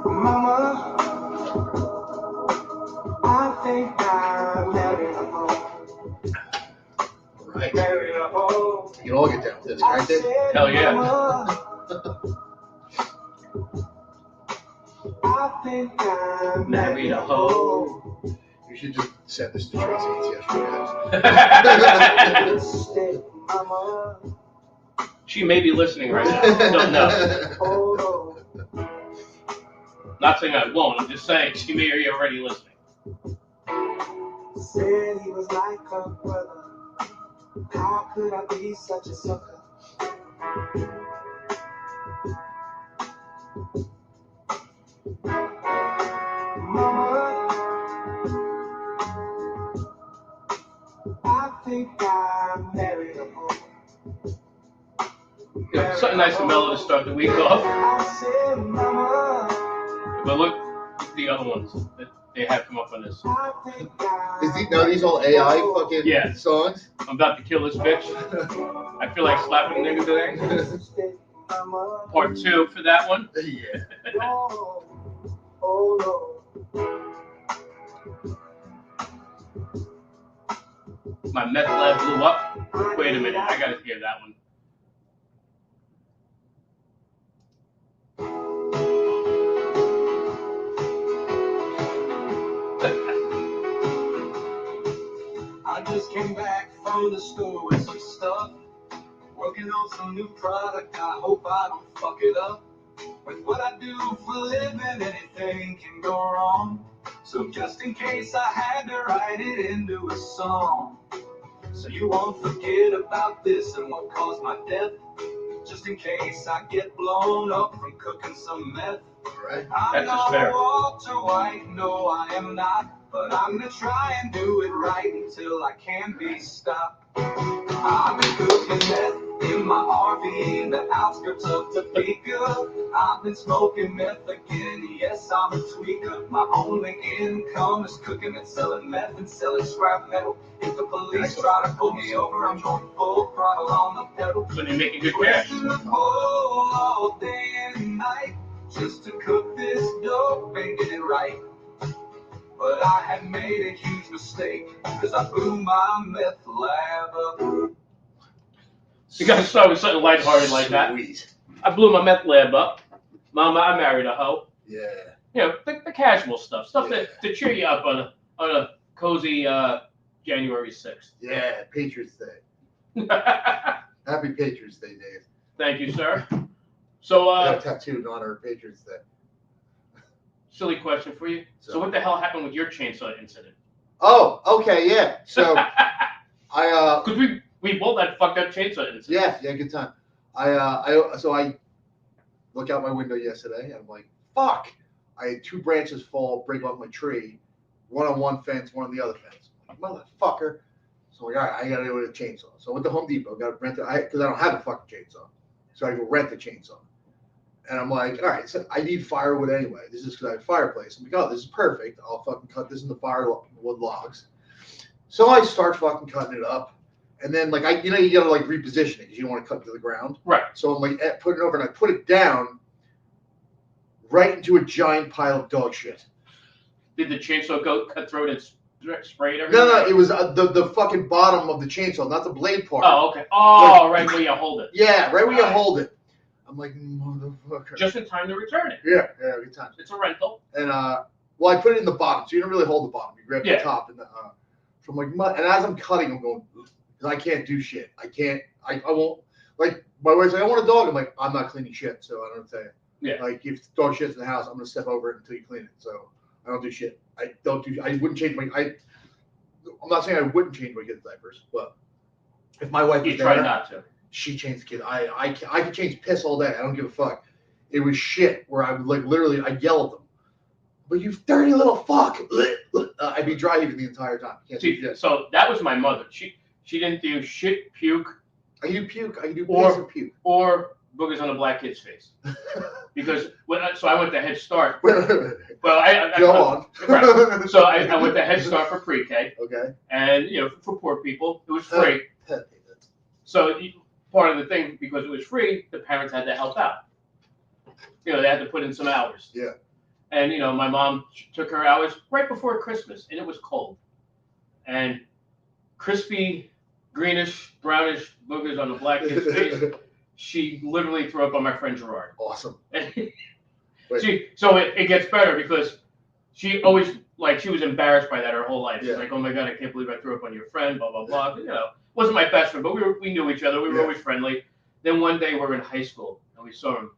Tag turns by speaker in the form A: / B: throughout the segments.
A: Mama, I think I'm married a home.
B: Right.
A: Married a home.
B: You can all get down with this, right?
C: Hell yeah.
A: I think I'm
C: Married a hoe.
B: You should just send this to Tracy and see how she
A: Mama.
C: She may be listening right now. Don't know.
A: Oh,
C: Not saying I won't. I'm just saying she may be already listening.
A: said he was like a brother. How could I be such a sucker? Mama, I think I'm married a home.
C: Yeah, something nice and mellow to start the week off.
A: I said, Mama,
C: But look at the other ones that they have come up on this.
A: I think I'm
B: Are these all AI fucking
C: Yeah.
B: songs?
C: I'm about to kill this bitch. I feel like slapping a nigga today.
A: Mama.
C: Part 2 for that one.
B: Yeah.
A: Oh, oh,
C: My meth lab blew up. Wait a minute, I gotta hear that one.
A: I just came back from the store with some stuff. Working on some new product, I hope I don't fuck it up. With what I do for a living, anything can go wrong. So just in case I had to write it into a song. So you won't forget about this and what caused my death. Just in case I get blown up from cooking some meth.
B: Right.
C: That's just fair.
A: I'm Walter White, no I am not. But I'm gonna try and do it right until I can be stopped. I've been cooking meth in my RV in the outskirts of Topeka. I've been smoking meth again, yes I'm a tweaker. My only income is cooking and selling meth and selling scrap metal. If the police try to pull me over, I'm going full throttle on the pedal.
C: So you're making good cash.
A: Twisting the pole all day and night just to cook this dope and get it right. But I had made a huge mistake, cause I blew my meth lab up.
C: You gotta start with something lighthearted like that.
B: Sweet.
C: I blew my meth lab up. Mama, I married a hoe.
B: Yeah.
C: You know, the casual stuff. Stuff
B: Yeah.
C: that to cheer you up on a cozy January 6th.
B: Yeah, Patriots Day.
C: Thank
B: Happy Patriots Day, Dave.
C: you, sir. So,
B: I got a tattoo in honor of Patriots Day.
C: silly question for you. So what the hell happened with your chainsaw incident?
B: Oh, okay, yeah. So I
C: Because we both had fucked up chainsaw incidents.
B: yeah, good time. I look out my window yesterday and I'm like, fuck. I had 2 branches fall, break off my tree, one on one fence, one on the other fence. I'm like, motherfucker. So I'm like, all right, I gotta go with a chainsaw. So I went to Home Depot, got to rent it because I don't have a fucking chainsaw. So I go rent the chainsaw. And I'm like, all right, so I need firewood anyway. This is because I have a fireplace. I'm like, oh, this is perfect. I'll fucking cut this into firewood logs. So I start fucking cutting it up. And then, like, you gotta, like, reposition it because you don't want to cut it to the ground.
C: Right.
B: So I'm like, putting it over, and I put it down right into a giant pile of dog shit.
C: Did the chainsaw go cutthroat and sprayed everything?
B: No, it was the fucking bottom of the chainsaw, not the blade part.
C: Oh, okay. Oh, right where you hold it.
B: Yeah, right where you hold it. I'm like, motherfucker.
C: Just in time to return it.
B: Yeah, good times.
C: It's a rental.
B: And well, I put it in the bottom, so you don't really hold the bottom. You grab the top, and so I'm like, and as I'm cutting, I'm going, because I can't do shit. I won't. Like my wife's like, I want a dog. I'm like, I'm not cleaning shit, so I don't tell you.
C: Yeah.
B: Like if the dog shit's in the house, I'm gonna step over it until you clean it. So I don't do shit. I wouldn't change my. I'm not saying I wouldn't change my kids' diapers, but if my wife was
C: You try
B: there,
C: not to.
B: she changed the kid. I could change piss all day. I don't give a fuck. It was shit where I would like literally I'd yell at them. But you dirty little fuck. I'd be dry heaving the entire time. Can't do shit.
C: So that was my mother. She didn't do shit, puke.
B: I can do puke. I can do piss or puke.
C: Or boogers on a black kid's face. Because so I went to Head Start.
B: Well,
C: Go
B: on.
C: Right. So I went to Head Start for pre-K.
B: Okay.
C: And for poor people, it was free. So part of the thing, because it was free, the parents had to help out. They had to put in some hours.
B: Yeah.
C: And my mom took her hours right before Christmas, and it was cold, and crispy, greenish, brownish boogers on the black kid's face. She literally threw up on my friend Gerard.
B: Awesome.
C: So it gets better, because she always, she was embarrassed by that her whole life. She's like, oh my God, I can't believe I threw up on your friend, blah, blah, blah. Wasn't my best friend, but we knew each other. We were always friendly. Then one day we're in high school, and we saw him,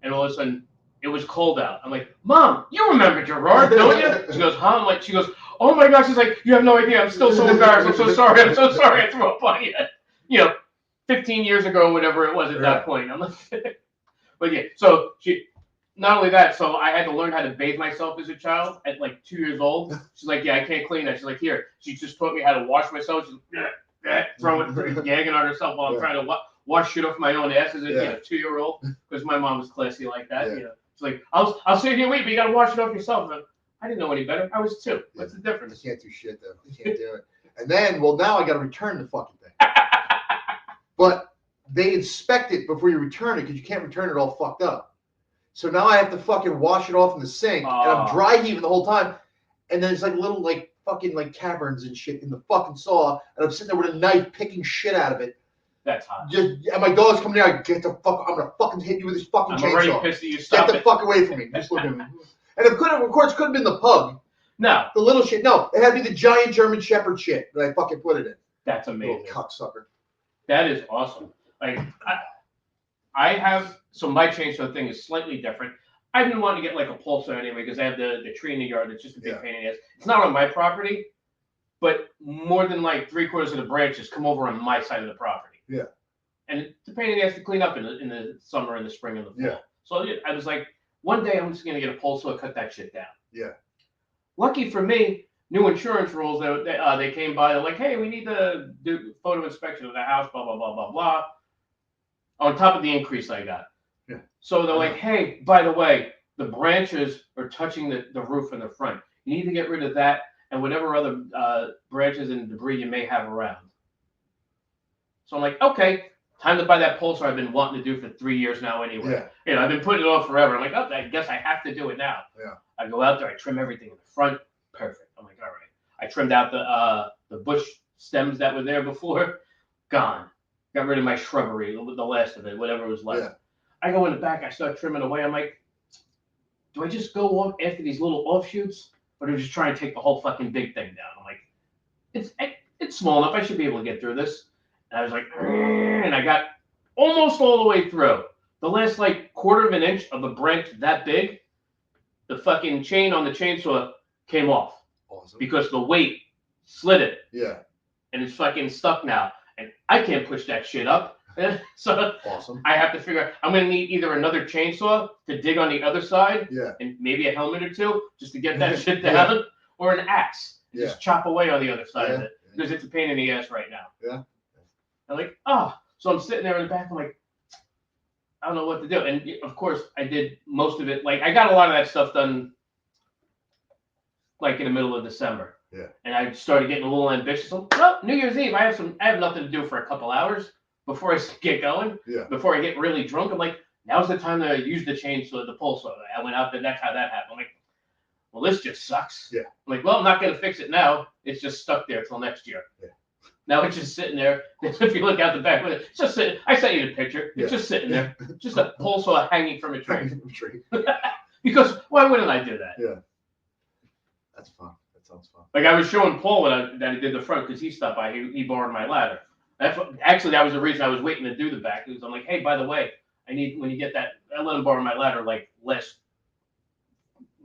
C: and all of a sudden it was cold out. I'm like, Mom, you remember Gerard, don't you? She goes, huh? She goes, oh my gosh. She's like, you have no idea. I'm still so embarrassed. I'm so sorry. I threw up on you. 15 years ago, whatever it was at that point. I'm like, but yeah, so not only that, so I had to learn how to bathe myself as a child at 2 years old. She's like, yeah, I can't clean that. She's like, here. She just taught me how to wash myself. She's like, throwing, gagging on herself while I'm trying to wash shit off my own ass as a 2-year-old, because my mom was classy like that. She's like, I'll sit here and wait, but you got to wash it off yourself. And I didn't know any better. I was 2. What's the difference?
B: You can't do shit though. You can't do it. And then, now I got to return the fucking thing. But they inspect it before you return it, because you can't return it all fucked up. So now I have to fucking wash it off in the sink, and I'm dry heaving the whole time. And then it's little fucking caverns and shit in the fucking saw, and I'm sitting there with a knife picking shit out of it.
C: That's hot.
B: And my dog's coming down. Get the fuck! I'm gonna fucking hit you with this fucking chainsaw.
C: I'm already pissed at you. Stop
B: Get the fuck away from me! Just look at me. And it of course, couldn't have been the pug.
C: No.
B: The little shit. No, it had to be the giant German Shepherd shit that I fucking put it in.
C: That's amazing.
B: Little cocksucker.
C: That is awesome. I have, so my chainsaw thing is slightly different. I've been wanting to get a pole saw anyway, because I have the tree in the yard that's just a big pain in the ass. It's not on my property, but more than 3/4 of the branches come over on my side of the property.
B: Yeah.
C: And it's a pain in the ass to clean up in the summer, and the spring, and the fall.
B: Yeah.
C: So I was like, one day I'm just going to get a pole saw and cut that shit down.
B: Yeah.
C: Lucky for me, new insurance rules, they came by, they're like, hey, we need to do photo inspection of the house, blah, blah, blah, blah, blah, on top of the increase I got.
B: Yeah.
C: So they're like, hey, by the way, the branches are touching the roof in the front. You need to get rid of that and whatever other branches and debris you may have around. So I'm like, okay, time to buy that pole saw I've been wanting to do for 3 years now anyway.
B: Yeah.
C: I've been putting it off forever. I'm like, oh, I guess I have to do it now.
B: Yeah.
C: I go out there, I trim everything in the front. Perfect. I'm like, all right. I trimmed out the bush stems that were there before. Gone. Got rid of my shrubbery, the last of it, whatever was left. Yeah. I go in the back, I start trimming away. I'm like, do I just go off after these little offshoots, or do I just try and take the whole fucking big thing down? I'm like, it's small enough. I should be able to get through this. And I was like, and I got almost all the way through. The last 1/4 of an inch of the branch that big, the fucking chain on the chainsaw came off.
B: Awesome.
C: Because the weight slid it.
B: Yeah.
C: And it's fucking stuck now. And I can't push that shit up. So
B: awesome.
C: I have to figure out, I'm going to need either another chainsaw to dig on the other side.
B: Yeah.
C: And maybe a helmet or two just to get that shit down. Or an axe. Just chop away on the other side of it. Because it's a pain in the ass right now.
B: Yeah.
C: I'm like, So I'm sitting there in the back. I'm like, I don't know what to do. And of course, I did most of it. I got a lot of that stuff done in the middle of December.
B: Yeah.
C: And I started getting a little ambitious. Well, New Year's Eve, I have nothing to do for a couple hours before I get going.
B: Yeah.
C: Before I get really drunk. I'm like, now's the time to use the chainsaw, the pole saw. I went out there. That's how that happened. I'm like, well, this just sucks.
B: Yeah.
C: I'm like, well, I'm not going to fix it now. It's just stuck there till next year.
B: Yeah.
C: Now it's just sitting there. If you look out the back with it, it's just sitting. I sent you the picture. It's just sitting there. Just a pole saw hanging from a tree. Because why wouldn't I do that?
B: Yeah. That's fun. That sounds fun.
C: I was showing Paul that I did the front because he stopped by. He borrowed my ladder. That was the reason I was waiting to do the back. Because I'm like, hey, by the way, when you get that, I let him borrow my ladder last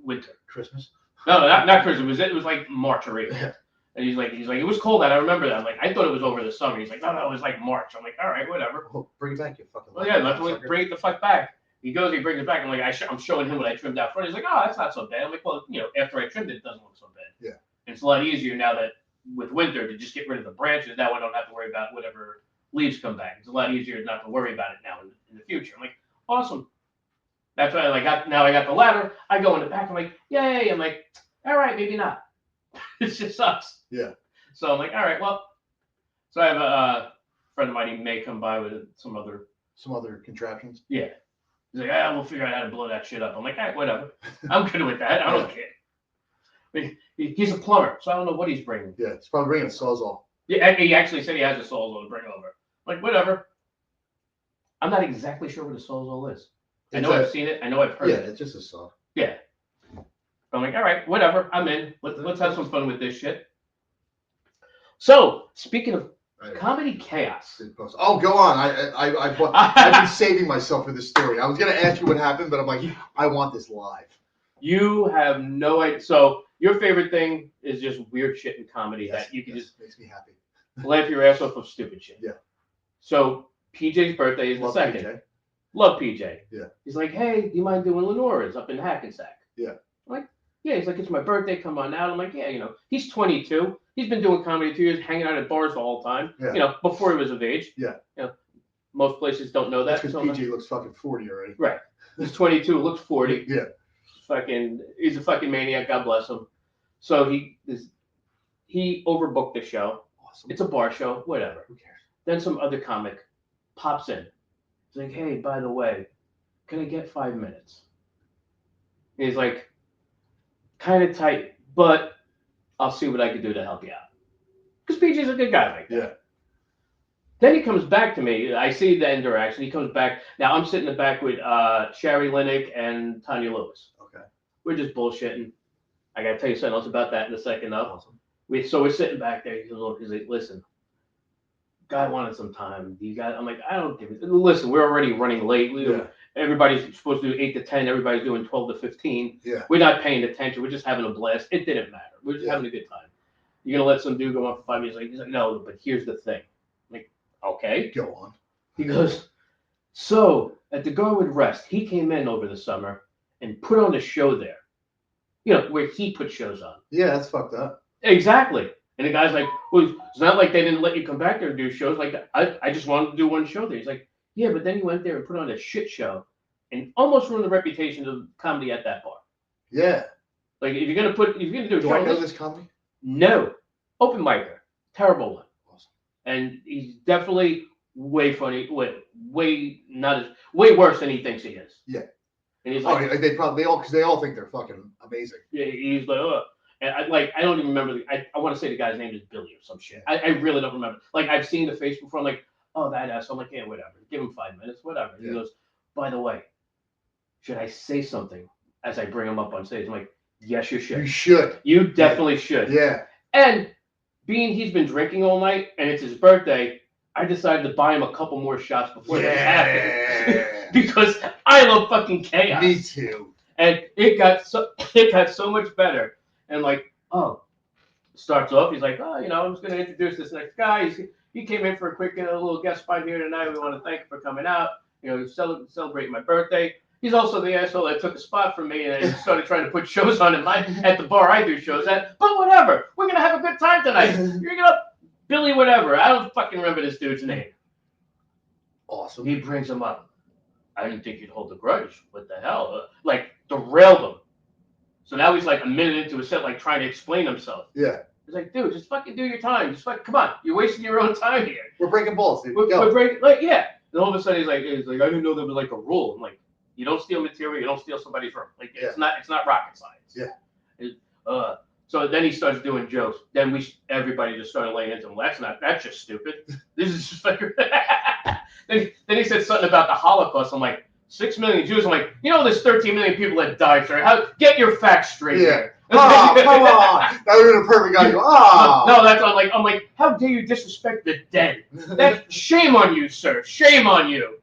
C: winter.
B: Christmas?
C: No, not Christmas. It was March or April. Yeah. And he's like, it was cold out. I remember that. I'm like, I thought it was over the summer. He's like, no, it was March. I'm like, all right, whatever.
B: Oh, bring it back, you fucking.
C: Well, yeah, bring it the fuck back. He goes, he brings it back. I'm like, I'm showing him what I trimmed out front. He's like, oh, that's not so bad. I'm like, well, after I trimmed it, it doesn't look so bad.
B: Yeah.
C: And it's a lot easier now that with winter to just get rid of the branches. That way I don't have to worry about whatever leaves come back. It's a lot easier not to worry about it now in the future. I'm like, awesome. That's why I got the ladder. I go in the back. I'm like, yay. I'm like, all right, maybe not. It just sucks.
B: Yeah.
C: So I'm like, all right, well. So I have a friend of mine, he may come by with some other
B: contraptions.
C: Yeah. He's like, we'll figure out how to blow that shit up. I'm like, all right, whatever. I'm good with that. I don't care. I mean, he's a plumber, so I don't know what he's bringing.
B: Yeah, he's probably bringing a Sawzall.
C: Yeah, he actually said he has a Sawzall to bring over. Like, whatever. I'm not exactly sure what a Sawzall is. I know I've seen it. I know I've heard it.
B: Yeah, it's just a saw.
C: Yeah. I'm like, all right, whatever. I'm in. Let's have some fun with this shit. So, speaking of comedy chaos.
B: Oh, go on. I've been saving myself for this story. I was going to ask you what happened, but I'm like, I want this live.
C: You have no idea. So, your favorite thing is just weird shit in comedy that you can just
B: makes me happy.
C: Laugh your ass off of stupid shit.
B: Yeah.
C: So, PJ's birthday is the 2nd.
B: PJ.
C: Love PJ.
B: Yeah.
C: He's like, hey, do you mind doing Lenora's up in Hackensack?
B: Yeah.
C: I'm like, yeah. He's like, it's my birthday. Come on out. I'm like, yeah, he's 22. He's been doing comedy 2 years, hanging out at bars the whole time.
B: Yeah.
C: Before he was of age.
B: Yeah.
C: Most places don't know that.
B: Because PJ looks fucking 40 already.
C: Right. He's 22, looks 40.
B: Yeah.
C: He's a fucking maniac. God bless him. So he overbooked the show.
B: Awesome.
C: It's a bar show, whatever.
B: Who cares?
C: Then some other comic pops in. He's like, hey, by the way, can I get 5 minutes? And he's like, kind of tight, but I'll see what I can do to help you out. Because PJ's a good guy like that.
B: Yeah.
C: Then he comes back to me. I see the interaction. He comes back. Now I'm sitting in the back with Sherry Linick and Tanya Lewis.
B: Okay.
C: We're just bullshitting. I got to tell you something else about that in a second, though.
B: Awesome.
C: We're sitting back there. He's like, listen, guy wanted some time. I'm like, I don't give it. Listen, we're already running late. Everybody's supposed to do 8 to 10. Everybody's doing 12 to 15.
B: Yeah.
C: We're not paying attention. We're just having a blast. It didn't matter. We're just having a good time. You're gonna let some dude go on for 5 minutes? He's like, no, but here's the thing. I'm like, okay.
B: Go on.
C: He goes, so at the Garwood Rest, he came in over the summer and put on a show there. Where he put shows on.
B: Yeah, that's fucked up.
C: Exactly. And the guy's like, well, it's not like they didn't let you come back there and do shows. Like, I just wanted to do one show there. He's like, yeah, but then he went there and put on a shit show and almost ruined the reputation of comedy at that bar.
B: Yeah.
C: Like, if you're gonna do a show.
B: Do I know this comedy?
C: No. Open micer. Terrible one.
B: Awesome.
C: And he's definitely way funny, way worse than he thinks he is.
B: Yeah.
C: And he's like,
B: they all think they're fucking amazing.
C: Yeah, he's like, oh. And I don't even remember. I want to say the guy's name is Billy or some shit. I really don't remember. Like, I've seen the face before. I'm like, oh, that ass. I'm like, yeah, whatever. Give him 5 minutes, whatever. Yeah. He goes, by the way, should I say something as I bring him up on stage? I'm like, yes, you should.
B: You should.
C: You definitely should.
B: Yeah.
C: And being he's been drinking all night and it's his birthday, I decided to buy him a couple more shots before this happened. Because I love fucking chaos.
B: Me too.
C: And it got so much better. And like, starts off, he's like, I'm just going to introduce this next guy. He came in for a quick little guest spot here tonight. We want to thank him for coming out. Celebrating my birthday. He's also the asshole that took a spot from me and started trying to put shows on at the bar I do shows at. But whatever. We're going to have a good time tonight. You're going to Billy whatever. I don't fucking remember this dude's name.
B: Awesome.
C: He brings him up. I didn't think you'd hold a grudge. What the hell? Derailed him. So now he's like a minute into a set, like trying to explain himself.
B: Yeah.
C: He's like, dude, just fucking do your time. Come on. You're wasting your own time here.
B: We're breaking balls, dude.
C: We're breaking, yeah. And all of a sudden he's like, I didn't know there was like a rule. I'm like, you don't steal material. You don't steal somebody's room. Like, it's not rocket science.
B: Yeah.
C: So then he starts doing jokes. Then everybody just started laying into him. That's just stupid. This is just like, then he said something about the Holocaust. I'm like, 6 million Jews. I'm like, there's 13 million people that died, sir. Get your facts straight here.
B: Oh, come on. That would have been a perfect guy.
C: No, that's I'm like, how dare you disrespect the dead? Shame on you, sir. Shame on you.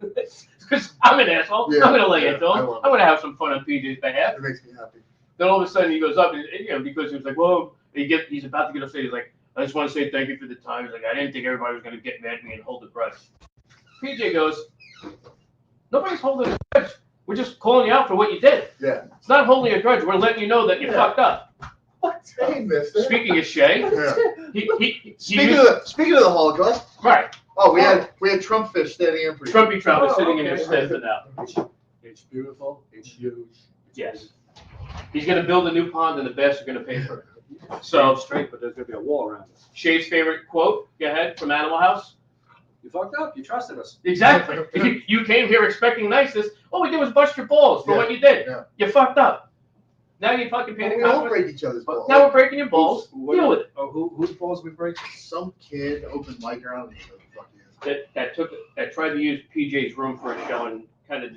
C: Because I'm an asshole. Yeah, I'm going to lay into him. I'm going to have some fun on PJ's behalf.
B: It makes me happy.
C: Then all of a sudden he goes up, and because he was like, whoa, he's about to get upset. He's like, I just want to say thank you for the time. He's like, I didn't think everybody was going to get mad at me and hold a grudge. PJ goes, nobody's holding a grudge. We're just calling you out for what you did.
B: Yeah.
C: It's not holding a grudge. We're letting you know that you fucked up.
B: What? Hey, mister.
C: Speaking of Shay,
B: speaking of the Holocaust.
C: Right.
B: Oh, we had Trump fish standing in for you.
C: Trumpy Trump is sitting in your stand now.
D: It's beautiful. It's huge.
C: Yes. He's going to build a new pond, and the bass are going to pay for it. So
D: straight, but there's going to be a wall around it.
C: Shay's favorite quote. Go ahead, from Animal House.
D: You fucked up. You trusted us.
C: Exactly. You came here expecting niceness. All we did was bust your balls for what you did.
B: Yeah.
C: You fucked up. Now you fucking pay the
B: We all
C: consequences.
B: break each other's balls.
C: Now we're breaking your balls. Deal with it.
D: Oh, whose balls we break?
B: Some kid opened mic around me. What the fuck he is.
C: That tried to use PJ's room for a show and kind of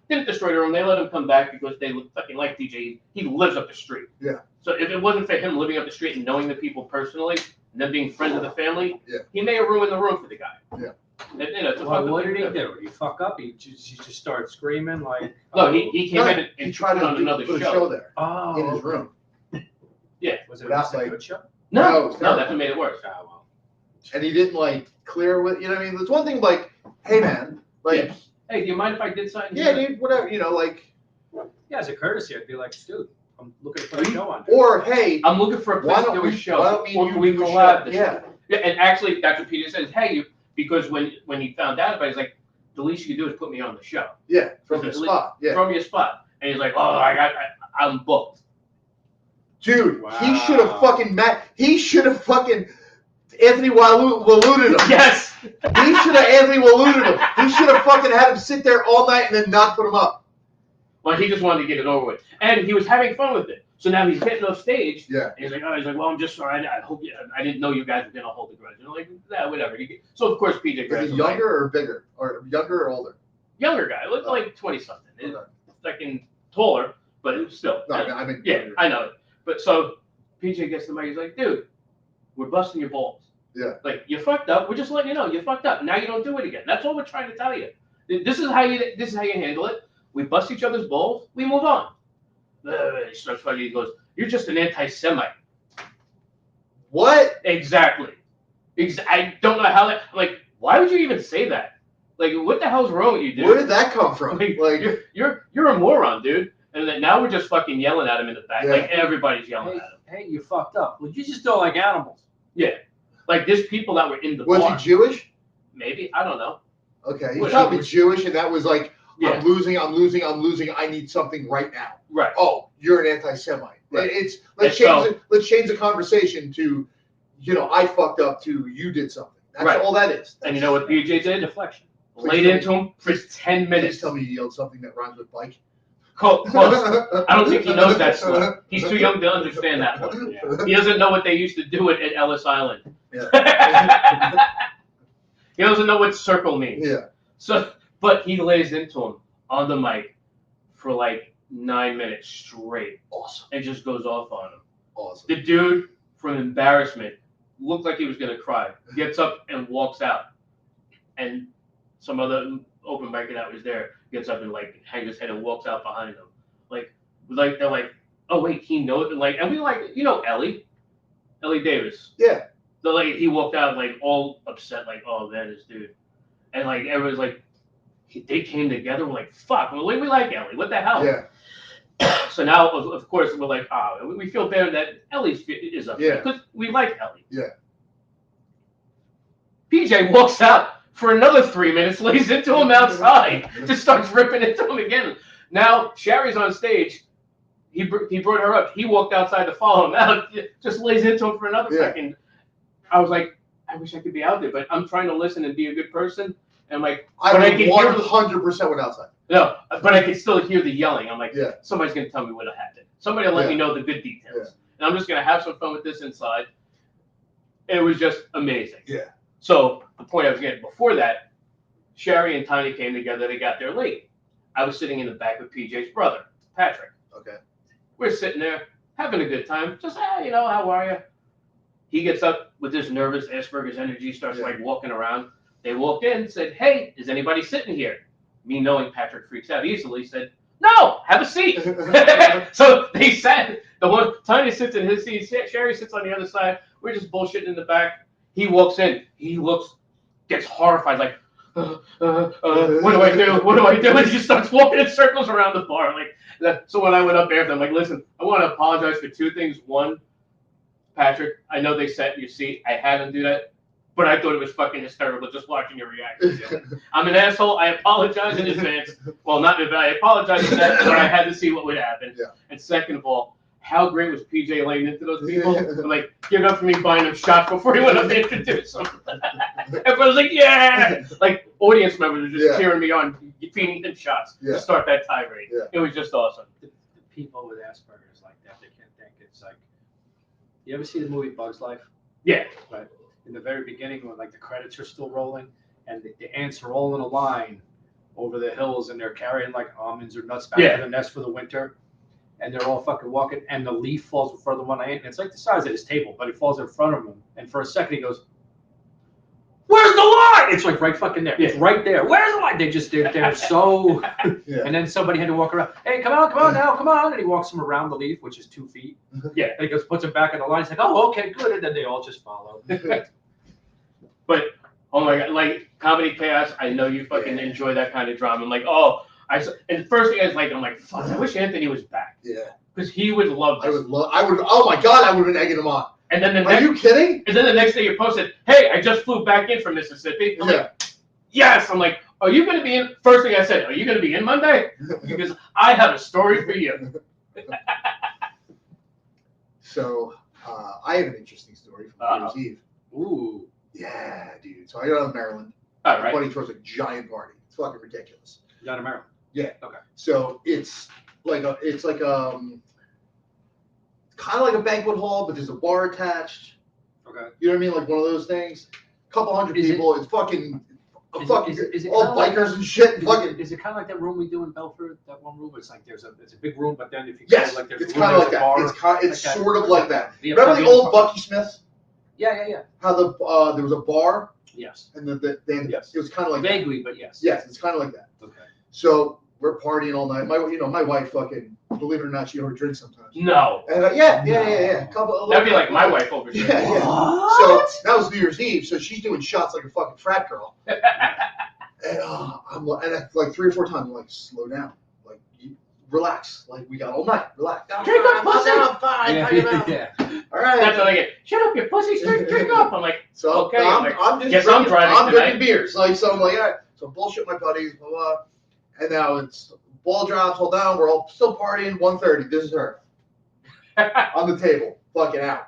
C: didn't destroy the room. They let him come back because they fucking like PJ. He lives up the street.
B: Yeah.
C: So if it wasn't for him living up the street and knowing the people personally and them being friends of the family, he may have ruined the room for the guy.
B: Yeah.
C: And, it's a
D: Well,
C: fucking
D: what did
C: thing
D: he
C: to
D: do? Did he fuck up? He just started screaming like.
C: No, he came in and
B: He tried
C: put
B: to
C: on another
B: put a
C: show.
B: show there
D: Oh,
B: in his room.
D: Was it
B: Without,
D: a
B: like-
D: good show?
C: No,
B: it's
C: no,
B: not.
C: that's what made it worse.
D: Ah, well.
B: And he didn't like clear with, you know what I mean? There's one thing like, hey man, like,
C: Hey, do you mind if I did something?
B: yeah,
C: here?
B: dude, whatever, you know, like,
D: Yeah, as a courtesy, I'd be like, dude, I'm looking to put a show on. Dude.
B: or hey,
C: I'm looking for a
B: why
C: place to
B: don't
C: do a
B: we,
C: show.
B: why don't me
C: or
B: and
C: can
B: you
C: we
B: do a
C: collab
B: show?
C: this
B: Yeah,
C: year? Yeah, and actually, that's what Peter says. Hey, because when he found out about it, he's like, the least you can do is put me on the show.
B: yeah, from the
C: Because
B: spot, yeah.
C: Throw me a spot. And he's like, oh, I'm booked.
B: Dude,
D: Wow.
B: he should have fucking Anthony Waluted him.
C: Yes.
B: He should have Anthony Waluted him. He should have fucking had him sit there all night and then not put him up.
C: Well, he just wanted to get it over with, and he was having fun with it. So now he's getting off stage.
B: Yeah.
C: And he's like, well, I'm just sorry. I hope I didn't know you guys were gonna hold the grudge. And I'm like, yeah, whatever. So of course PJ
B: Is
C: grabs
B: he
C: him, like,
B: younger or bigger? Or younger or older?
C: younger guy, looked like 20 something.
B: Okay.
C: Fucking taller, but it was still.
B: No, I mean,
C: Yeah, I know it. But so PJ gets the mic. He's like, dude, we're busting your balls.
B: Yeah.
C: Like, you fucked up. We're just letting you know you fucked up. Now you don't do it again. That's all we're trying to tell you. This is how you handle it. We bust each other's balls. We move on. He starts fighting. He goes, you're just an anti-Semite.
B: What?
C: Exactly. I don't know how that. I'm like, why would you even say that? Like, what the hell's wrong with you, dude?
B: Where did that come from?
C: Like,
B: Like,
C: you're a moron, dude. And then now we're just fucking yelling at him in the back.
B: Yeah.
C: Like, everybody's yelling
D: Hey,
C: at him.
D: hey, you fucked up. Well, you just don't like animals.
C: Yeah. Like, there's people that were in the
B: was
C: bar.
B: he Jewish?
C: Maybe. I don't know.
B: Okay, he's
C: What,
B: probably Jewish, and that was like,
C: Yeah.
B: I'm losing. I need something right now.
C: Right.
B: Oh, you're an anti-Semite.
C: Right.
B: It's
C: And so-
B: let's change the conversation to, I fucked up to you did something. That's
C: Right.
B: all that is.
C: And you know what PJ did?
D: Deflection.
C: Laid into him for 10
B: Please
C: minutes.
B: tell me you yelled something that rhymes with bike.
C: Close. I don't think he knows that slang. He's too young to understand that one.
D: Yeah.
C: He doesn't know what they used to do at Ellis Island.
B: Yeah.
C: He doesn't know what circle means.
B: Yeah.
C: So, but he lays into him on the mic for like 9 minutes straight
B: Awesome.
C: and just goes off on him.
B: Awesome.
C: The dude, from embarrassment, looked like he was gonna cry. Gets up and walks out, and some other open micer that was there gets up and like hangs his head and walks out behind him. Like they're like, oh wait, he knows. And we like, Ellie Davis.
B: Yeah.
C: So like he walked out like all upset, like, oh man, this dude, and like everyone's like, they came together. We're like, fuck, we like Ellie. What the hell?
B: Yeah.
C: So now, of course, we're like, we feel better that Ellie is up
B: Yeah.
C: because we like Ellie.
B: Yeah.
C: PJ walks out for another 3 minutes, lays into him outside, just starts ripping into him again. Now Sherry's on stage. He brought her up. He walked outside to follow him out, just lays into him for another second. I was like, I wish I could be out there, but I'm trying to listen and be a good person. And I'm like,
B: I
C: but I
B: would
C: can hear
B: 100% went outside.
C: no, but I can still hear the yelling. I'm like,
B: Yeah.
C: somebody's gonna tell me what happened. Somebody will let me know the good details.
B: Yeah.
C: And I'm just gonna have some fun with this inside. It was just amazing.
B: Yeah.
C: So the point I was getting before that, Sherry and Tiny came together. They got there late. I was sitting in the back with PJ's brother, Patrick.
B: Okay.
C: We're sitting there having a good time. Just, how are you? He gets up with this nervous Asperger's energy, starts like walking around. They walked in, said, hey, is anybody sitting here? Me knowing Patrick freaks out easily, said, no, have a seat. So they sat. The one Tiny sits in his seat. Sherry sits on the other side. We're just bullshitting in the back. He walks in. He gets horrified, like, what do I do? What do I do? And he just starts walking in circles around the bar. So when I went up after, I'm like, listen, I want to apologize for two things. One, Patrick, I know they sat in your seat. I had them do that. But I thought it was fucking hysterical just watching your reaction. I'm an asshole. I apologize in advance. Well, not in advance. I apologize for that, but I had to see what would happen.
B: Yeah.
C: And second of all, how great was PJ laying into those people? And, like, give it up for me buying them shots before he went up to introduce them. Everyone was like, yeah! Like, audience members were just cheering me on, feeding them shots to start that tirade. Yeah. It was just awesome.
D: The people with Asperger's like that, they can't think. It's like, you ever see the movie Bug's Life?
C: Yeah.
D: Right. In the very beginning, when like the credits are still rolling, and the ants are all in a line over the hills, and they're carrying like almonds or nuts back to the nest for the winter, and they're all fucking walking, and the leaf falls in front of the one ant, and it's like the size of his table, but it falls in front of him, and for a second he goes, "Where's the line?" It's like right fucking there. It's right there. Where's the line? They're so. And then somebody had to walk around. Hey, come on now, come on! And he walks him around the leaf, which is 2 feet. Yeah. And he goes, puts him back in the line. He's like, "Oh, okay, good." And then they all just follow.
C: But oh my god, like Comedy Chaos, I know you fucking enjoy that kind of drama. I'm like, and the first thing I was like, I'm like, fuck, I wish Anthony was back. Yeah. Because he would love this.
B: I would. Oh my god, I would have been egging him on.
C: And then
B: are you kidding?
C: And then the next day you posted, "Hey, I just flew back in from Mississippi." I'm like, yes. I'm like, are you going to be in? First thing I said, are you going to be in Monday? Because I have a story for you.
B: So I have an interesting story from New Year's Eve.
D: Ooh.
B: Yeah, dude. So I go to Maryland.
C: All right.
B: My buddy throws a giant party. It's fucking ridiculous.
D: Down in Maryland.
B: Yeah.
D: Okay.
B: So it's like kind of like a banquet hall, but there's a bar attached. Okay. You know what I mean? Like one of those things. A couple hundred people. It's fucking all bikers and shit.
D: Is it kind of like that room we do in Belford? That one room? It's like it's a big room, but then if you
B: go like there's it's kind of like that. It's like sort of like that. Remember the old Bucky Smiths?
D: Yeah.
B: How there was a bar.
D: Yes.
B: And then it was kind of like
D: vaguely, but yes.
B: Yes, it's kind of like that. Okay. So we're partying all night. My wife fucking, believe it or not, she overdrinks sometimes.
C: No.
B: And yeah.
C: That'd be like my wife overdrinks.
B: Yeah. So that was New Year's Eve. So she's doing shots like a fucking frat girl. And I'm like 3 or 4 times. I'm like, slow down. Like, relax. Like, we got all night. Relax.
C: Drink up, pussy.
B: I'm fine.
C: Yeah. All right. That's what I get. Shut up, you pussy. Drink up. I'm like,
B: so
C: okay.
B: I'm drinking beers. Like, so I'm like, all right. So bullshit my buddies, blah, blah. And now it's ball drops, hold down. We're all still partying. 1:30. This is her on the table, fucking out.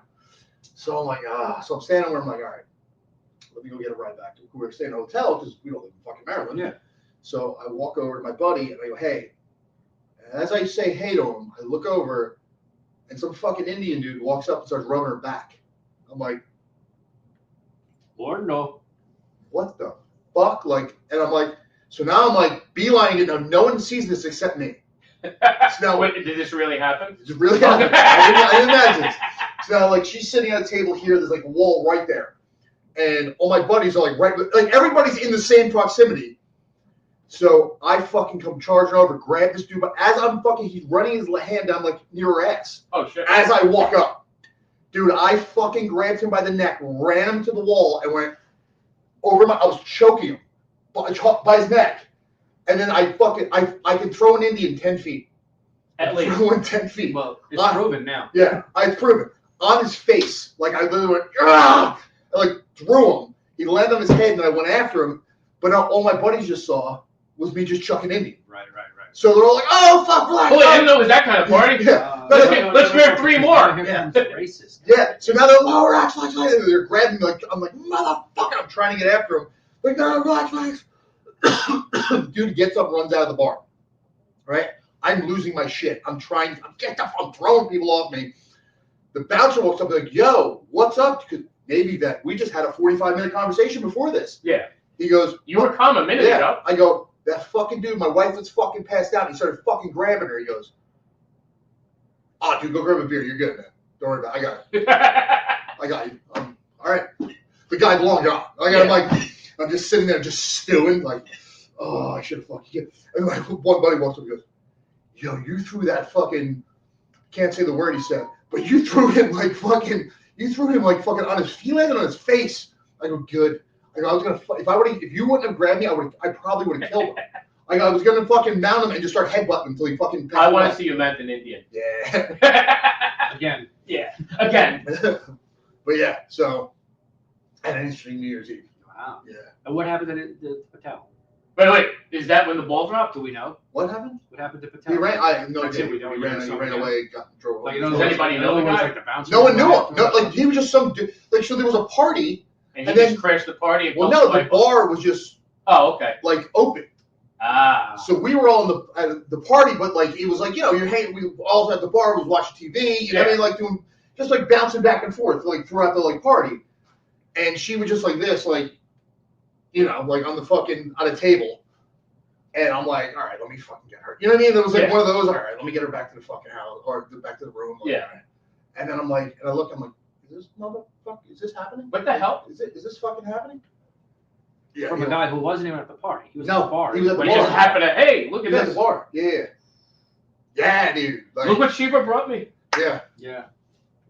B: So I'm like, so I'm standing there. I'm like, all right, let me go get a ride back to who we're staying in a hotel because we don't live in fucking Maryland. Yeah. So I walk over to my buddy and I go, hey. And as I say hey to him, I look over and some fucking Indian dude walks up and starts rubbing her back. I'm like,
D: Lord, no.
B: What the fuck? Like, and I'm like, so now I'm like beelining it. Now no one sees this except me. So now,
C: wait, did this really happen?
B: It really happened. I didn't imagine. So now, like, she's sitting at a table here. There's like a wall right there, and all my buddies are like everybody's in the same proximity. So I fucking come charging over, grab this dude, but as he's running his hand down like near her ass. Oh shit! As I walk up, dude, I fucking grabbed him by the neck, ran him to the wall, and went over I was choking him by his neck. And then I can throw an Indian 10 feet.
C: At least.
B: Throw him 10 feet.
D: Well, it's proven now.
B: Yeah, it's proven. On his face. Like, I literally went, ah! I, like, threw him. He landed on his head, and I went after him. But all my buddies just saw was me just chucking Indian.
D: Right.
B: So they're all like, oh, fuck, black.
C: Oh, I didn't know it was that kind of party.
B: Yeah.
C: Let's grab 3 more.
D: Yeah. Racist.
B: Yeah. So now they're, relax. And they're grabbing me. Like, I'm like, motherfucker. I'm trying to get after him. Like, no, relax. Dude gets up, runs out of the bar. Right? I'm losing my shit. I'm throwing people off me. The bouncer walks up and like, yo, what's up? Because maybe that we just had a 45-minute conversation before this.
C: Yeah.
B: He goes,
C: you were calm a minute ago.
B: I go, that fucking dude, my wife was fucking passed out. He started fucking grabbing her. He goes, dude, go grab a beer. You're good, man. Don't worry about it. I got it. I got you. All right. The guy belonged on. I'm just sitting there just stewing, like, oh, I should have fucking get. And like one buddy walks up and goes, yo, you threw that fucking, can't say the word he said, but you threw him like fucking on his, he landed on his face. I go, good. I go, I was gonna, if you wouldn't have grabbed me, I probably would have killed him. I was gonna fucking mount him and just start headbutting him until he fucking.
C: I want to see you mount an Indian.
B: Yeah.
D: Again.
C: Yeah. Again.
B: But yeah, so, and an interesting New Year's Eve.
D: Wow.
B: Yeah.
D: And what happened at the hotel?
C: Wait. Is that when the ball dropped?
D: Do we know
B: What happened?
D: what happened to Patel?
B: He ran. I no
D: That's
B: idea.
D: it, we don't
B: He
D: know
B: ran
D: something
B: away, got in trouble.
D: Like, you
C: Does
D: know,
C: anybody know the
D: was
C: guy?
D: like the bouncer.
B: No one knew him. No, like he was just some dude. Like so, there was a party.
C: And
B: And
C: he
B: then-
C: just crashed the party. And
B: Well,
C: fell
B: no, the
C: asleep.
B: bar was just
C: Oh, okay.
B: like open.
C: Ah.
B: So we were all in at the party, but like it was like you're hanging. We all at the bar was watching TV. You know what I mean? Like doing just like bouncing back and forth like throughout the like party. And she was just like this, like like on the fucking on a table. And I'm like, all right, let me fucking get her. You know what I mean? There was like one of those. All right, let me get her back to the fucking house or back to the room. Like,
C: Yeah.
B: all right. And then I'm like, and I look, I'm like, is this happening?
C: What the hell?
B: Is this fucking happening? Yeah.
D: From a guy who wasn't even at the party. He was
B: No,
D: at the bar.
B: he was at the
C: But it
B: bar.
C: just happened to, hey, look
B: He
C: at
B: was at
C: this.
B: the bar. Yeah. Yeah, dude. Like,
C: Look what Sheba brought me.
B: yeah.
D: Yeah.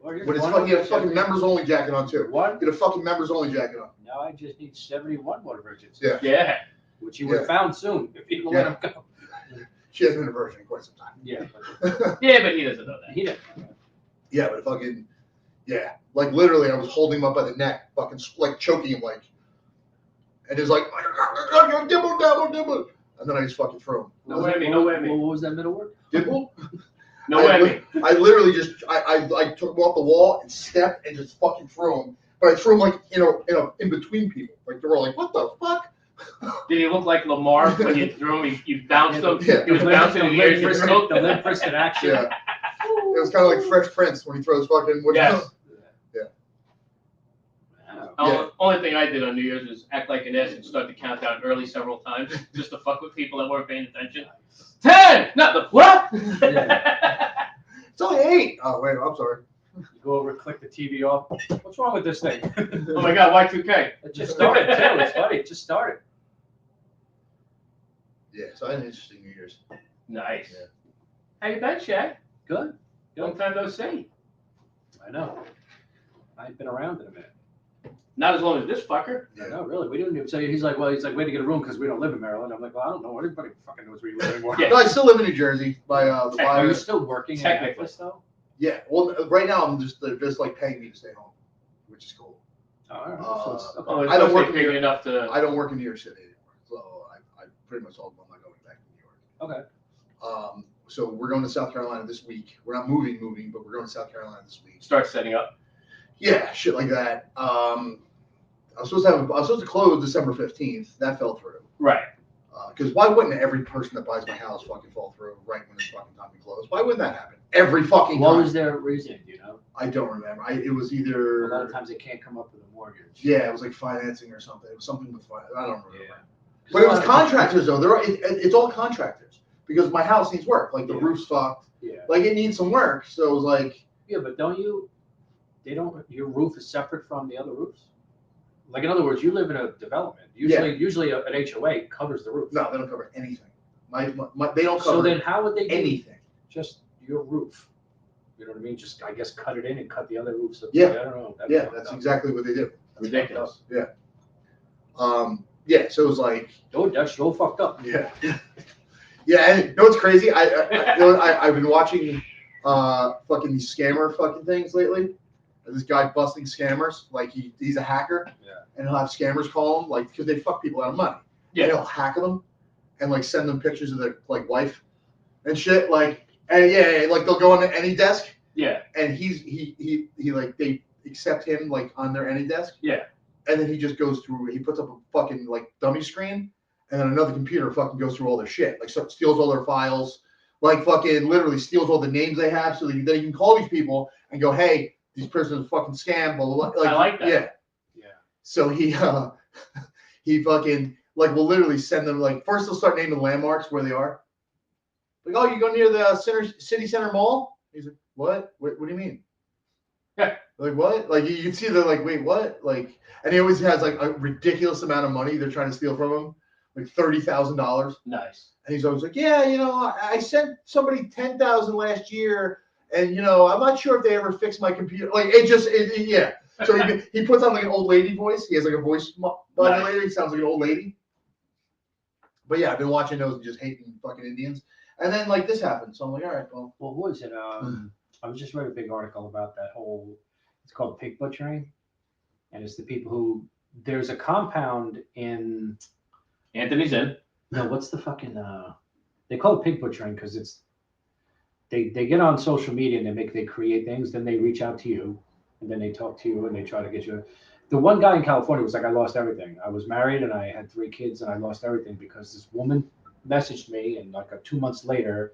D: Well, you're
B: But it's
D: one
B: fucking,
D: of
B: he had a
D: those
B: fucking
D: guys.
B: members only jacket on too.
D: What?
B: He had a fucking members only jacket on.
D: Now I just need 71 more virgins.
B: Yeah.
C: Yeah.
D: Which he would have found soon if he would let him go.
B: She hasn't been a virgin in quite some time.
D: Yeah.
C: Yeah, but he doesn't know that.
D: He didn't.
B: Yeah, but fucking, yeah. Like literally, I was holding him up by the neck, fucking like choking him, like, and he was like, dibble, dibble, dibble. And then I just fucking threw him.
C: No whammy, no whammy.
D: What was that middle word?
B: Dibble?
C: No whammy.
B: I literally just, I took him off the wall and stepped and just fucking threw him. But I threw him like, in between people. Like they were like, what the fuck?
C: Did he look like Lamar when you threw him? You bounced him.
B: Yeah.
C: He was bouncing in the air. Just
D: The limp wristed action.
B: Yeah. It was kind of like Fresh Prince when he throws fucking.
C: Yes.
D: Wow.
C: Only thing I did on New Year's was act like an ass and start to count down early several times just to fuck with people that weren't paying attention. 10! Not the what?
B: It's only 8. Oh wait, I'm sorry.
D: You go over, click the TV off. What's wrong with this thing?
C: Oh my God, Y2K.
D: It just started too. It's funny. It just started.
B: Yeah, so I had an interesting New Year's.
C: Nice.
B: Yeah.
C: How you been, Shaq?
D: Good.
C: Long time no see.
D: I know. I've been around in a minute.
C: Not as long as this fucker.
B: Yeah.
D: No, really. We didn't even say. He's like, way to get a room because we don't live in Maryland. I'm like, well, I don't know. Everybody fucking knows where you live anymore.
C: Yeah.
B: No, I still live in New Jersey by the
C: Technically.
D: Are you
B: virus.
D: still working
C: Technically.
D: at this though?
B: Yeah, well, right now I'm just they're just like paying me to stay home, which is cool.
D: All right.
B: Uh,
D: So
C: Oh,
B: I don't work
C: big
B: here.
C: enough to.
B: I don't work in New York City anymore, so I pretty much told them I'm not going back to New York.
D: okay.
B: So we're going to South Carolina this week. We're not moving, but we're going to South Carolina this week.
C: Start setting up.
B: Yeah, shit like that. I was supposed to close December 15th. That fell through.
C: Right.
B: Because why wouldn't every person that buys my house fucking fall through right when it's fucking time to close? Why wouldn't that happen? Every fucking
D: What
B: time.
D: was their reason? Do you know?
B: I don't remember. It was
D: A lot of
B: either.
D: times they can't come up with a mortgage.
B: Yeah, it was like financing or something. It was something with finance. I don't remember.
D: Yeah.
B: But it was contractors though. It's all contractors because my house needs work. Like the
D: Yeah.
B: roof's fucked.
D: Yeah.
B: Like it needs some work. So it was like,
D: Yeah, but your roof is separate from the other roofs? Like, in other words, you live in a development. Usually an HOA covers the roof.
B: no, they don't cover anything. They don't cover
D: So then how would they do
B: anything.
D: just your roof? You know what I mean? Just, I guess, cut it in and cut the other roofs up.
B: Yeah.
D: I don't know.
B: Yeah, that's exactly what they do.
C: Ridiculous.
B: Yeah. Yeah. So it was like,
D: Oh, that's so fucked up.
B: yeah. Yeah, and you know what's crazy? I've been watching fucking these scammer fucking things lately. This guy busting scammers, like he's a hacker,
D: Yeah.
B: and he'll have scammers call him, like because they fuck people out of money.
C: Yeah.
B: And he'll hack them and like send them pictures of their like wife and shit. Like, and yeah, like they'll go on the any desk,
C: Yeah.
B: and he like they accept him like on their any desk.
C: Yeah.
B: And then he just goes through. He puts up a fucking like dummy screen, and then another computer fucking goes through all their shit, like steals all their files, like fucking literally steals all the names they have, so that then he can call these people and go, hey, these persons fucking scam, blah blah blah.
C: I like that.
B: Yeah.
D: Yeah.
B: So he fucking like will literally send them like first they'll start naming landmarks where they are. Like, oh, you go near the city center mall? He's like, what? What do you mean?
C: Yeah.
B: Like what? Like you can see they're like, wait, what? Like, and he always has like a ridiculous amount of money they're trying to steal from him, like $30,000.
C: Nice.
B: And he's always like, yeah, I sent somebody 10,000 last year, and I'm not sure if they ever fixed my computer. Like yeah. So he puts on like an old lady voice. He has like a voice modulator. He sounds like an old lady. But yeah, I've been watching those and just hating fucking Indians. And then like this happened, so I'm like, all right, well.
D: What was it? I was just read a big article about that whole. It's called pig butchering, and it's the people who there's a compound in
C: Anthony's in.
D: No, what's the fucking they call it pig butchering because it's they get on social media and they create things, then they reach out to you and then they talk to you and they try to get you. The one guy in California was like, I lost everything. I was married and I had 3 kids and I lost everything because this woman messaged me and like 2 months later,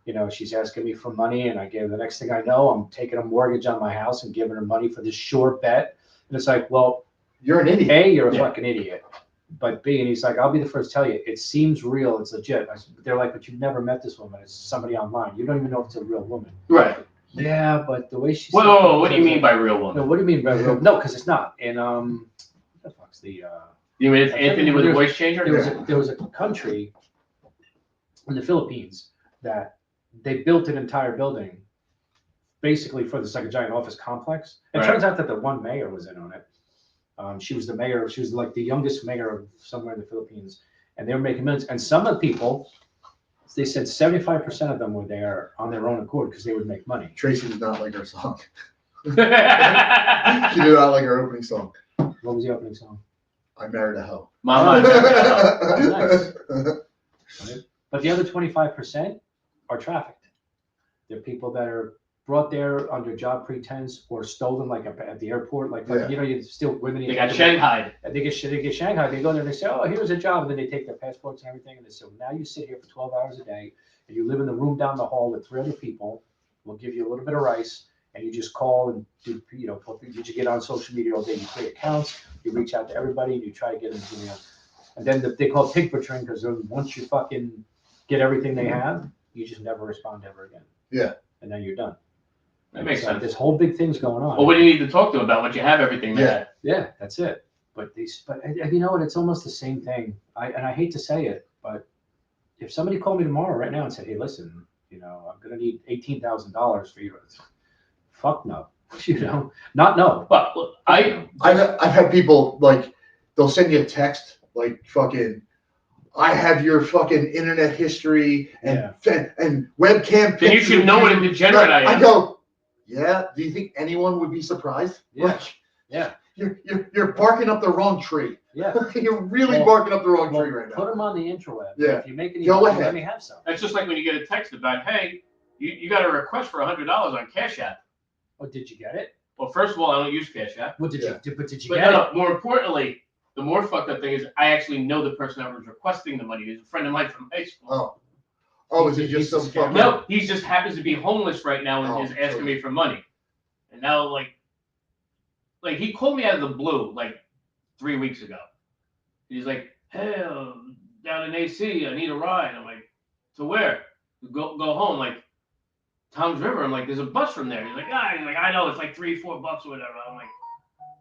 D: you know, she's asking me for money and I gave the next thing I know, I'm taking a mortgage on my house and giving her money for this short bet. And it's like, well,
B: You're an idiot.
D: A, you're a fucking idiot. But B, and he's like, I'll be the first to tell you, it seems real, it's legit. They're like, but you've never met this woman. It's somebody online. You don't even know if it's a real woman.
C: Right.
D: Yeah, but the way she's.
C: Whoa, what do you mean by real
D: No,
C: woman?
D: what do you mean by real? No, because it's not. And what the fuck's the?
C: You mean it's Anthony with a voice changer?
D: There was a country in the Philippines that they built an entire building, basically for this like a giant office complex. It
C: Right.
D: turns out that the one mayor was in on it. She was the mayor. She was like the youngest mayor of somewhere in the Philippines, and they were making millions. And some of the people, they said 75% of them were there on their own accord because they would make money.
B: Tracy did not like our song. She
C: Right.
B: did not like our opening song.
D: What was the opening song?
B: I married a hoe.
C: Mama.
D: Nice. Right? But the other 25% are trafficked. They're people that are brought there under job pretense or stolen, like at the airport. Like,
B: Yeah.
D: you know, you steal women.
C: They got shanghaied.
D: They get Shanghai. They go there and they say, oh, here's a job. And then they take their passports and everything. And they say, well, now you sit here for 12 hours a day and you live in the room down the hall with 3 other people. We'll give you a little bit of rice. And you just call and do, you know, you just get on social media all day. You create accounts. You reach out to everybody and you try to get them to, you know. And then they call it pig butchering because once you fucking get everything they have, you just never respond ever again.
B: Yeah.
D: And then you're done.
C: That makes
D: So
C: sense.
D: this whole big thing's going on.
C: Well, what do you need to talk to them about? Once you have everything there.
D: Yeah, that's it. But you know what? It's almost the same thing. I hate to say it, but if somebody called me tomorrow right now and said, "Hey, listen, you know, I'm gonna need $18,000 for you," fuck no. You know, not no.
C: But look,
B: I've had people like they'll send you a text like fucking I have your fucking internet history and webcam.
C: then you should know what a degenerate I am.
B: I go, yeah. Do you think anyone would be surprised?
D: Yeah.
B: Like,
D: Yeah.
B: You're barking up the wrong tree.
D: Yeah.
B: You're really
D: Well,
B: barking up the wrong
D: Well,
B: tree right
D: put
B: now.
D: them on the intraweb.
B: Yeah.
D: If you make any
B: Go
D: money,
B: ahead.
D: let me have some.
C: That's just like when you get a text about, hey, you got a request for $100 on Cash App.
D: Oh, did you get it?
C: Well, first of all, I don't use Cash App.
D: What did
B: Yeah.
D: you? But did you
C: But
D: get it?
C: no, more importantly, the more fucked up thing is I actually know the person that was requesting the money. He's a friend of mine from high school.
B: Oh, is it
D: He's
B: just some
D: a scammer.
B: fucking?
C: No, he just happens to be homeless right now and
B: Oh,
C: is asking
B: sure.
C: me for money. And now, like he called me out of the blue like 3 weeks ago. He's like, hey, down in AC, I need a ride. I'm like, to where? Go home. Like, Tom's River. I'm like, there's a bus from there. He's like, I know, it's like $3-4 or whatever. I'm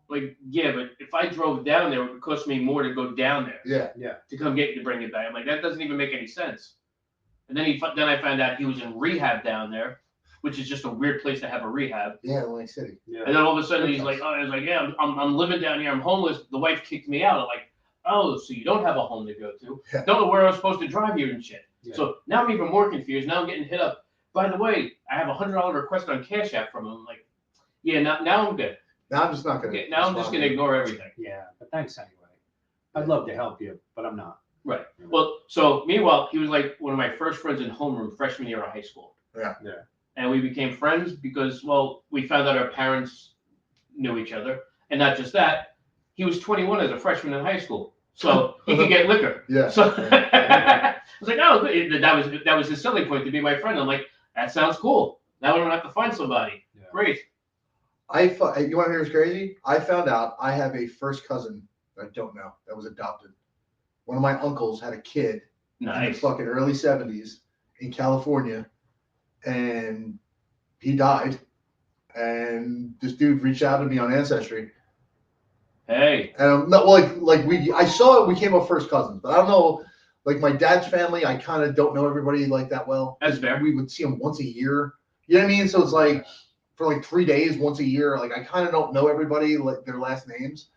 C: like, yeah, but if I drove down there, it would cost me more to go down there.
B: Yeah.
C: To come get you to bring it back. I'm like, that doesn't even make any sense. And then I found out he was in rehab down there, which is just a weird place to have a rehab.
B: Yeah, Atlantic City.
D: Yeah.
C: And then all of a sudden he's like, yeah, I'm living down here. I'm homeless. The wife kicked me out. I'm like, oh, so you don't have a home to go to?
B: Yeah.
C: Don't know where I was supposed to drive you and shit.
D: Yeah.
C: So now I'm even more confused. Now I'm getting hit up. By the way, I have a $100 request on Cash App from him. I'm like, yeah, now I'm good.
B: Now I'm just not gonna.
C: Okay, now I'm just gonna ignore everything.
D: Yeah, but thanks anyway. I'd love to help you, but I'm not.
C: Right. Well, so meanwhile, he was like one of my first friends in homeroom freshman year of high school.
B: Yeah.
C: And we became friends because, well, we found out our parents knew each other. And not just that, he was 21 as a freshman in high school. So he could get liquor.
B: Yeah.
C: So I was like, oh, good. That was his selling point to be my friend. I'm like, that sounds cool. Now I don't have to find somebody.
D: Yeah.
C: Great.
B: You want to hear what's crazy? I found out I have a first cousin that I don't know that was adopted. One of my uncles had a kid in the
C: Nice.
B: fucking early 70s in California, and he died. And this dude reached out to me on Ancestry,
C: Hey.
B: and I saw it. We came up first cousins, but I don't know. Like my dad's family, I kind of don't know everybody like that well.
C: That's fair.
B: We would see them once a year. You know what I mean? So it's like for like 3 days, once a year. Like I kind of don't know everybody, like their last names,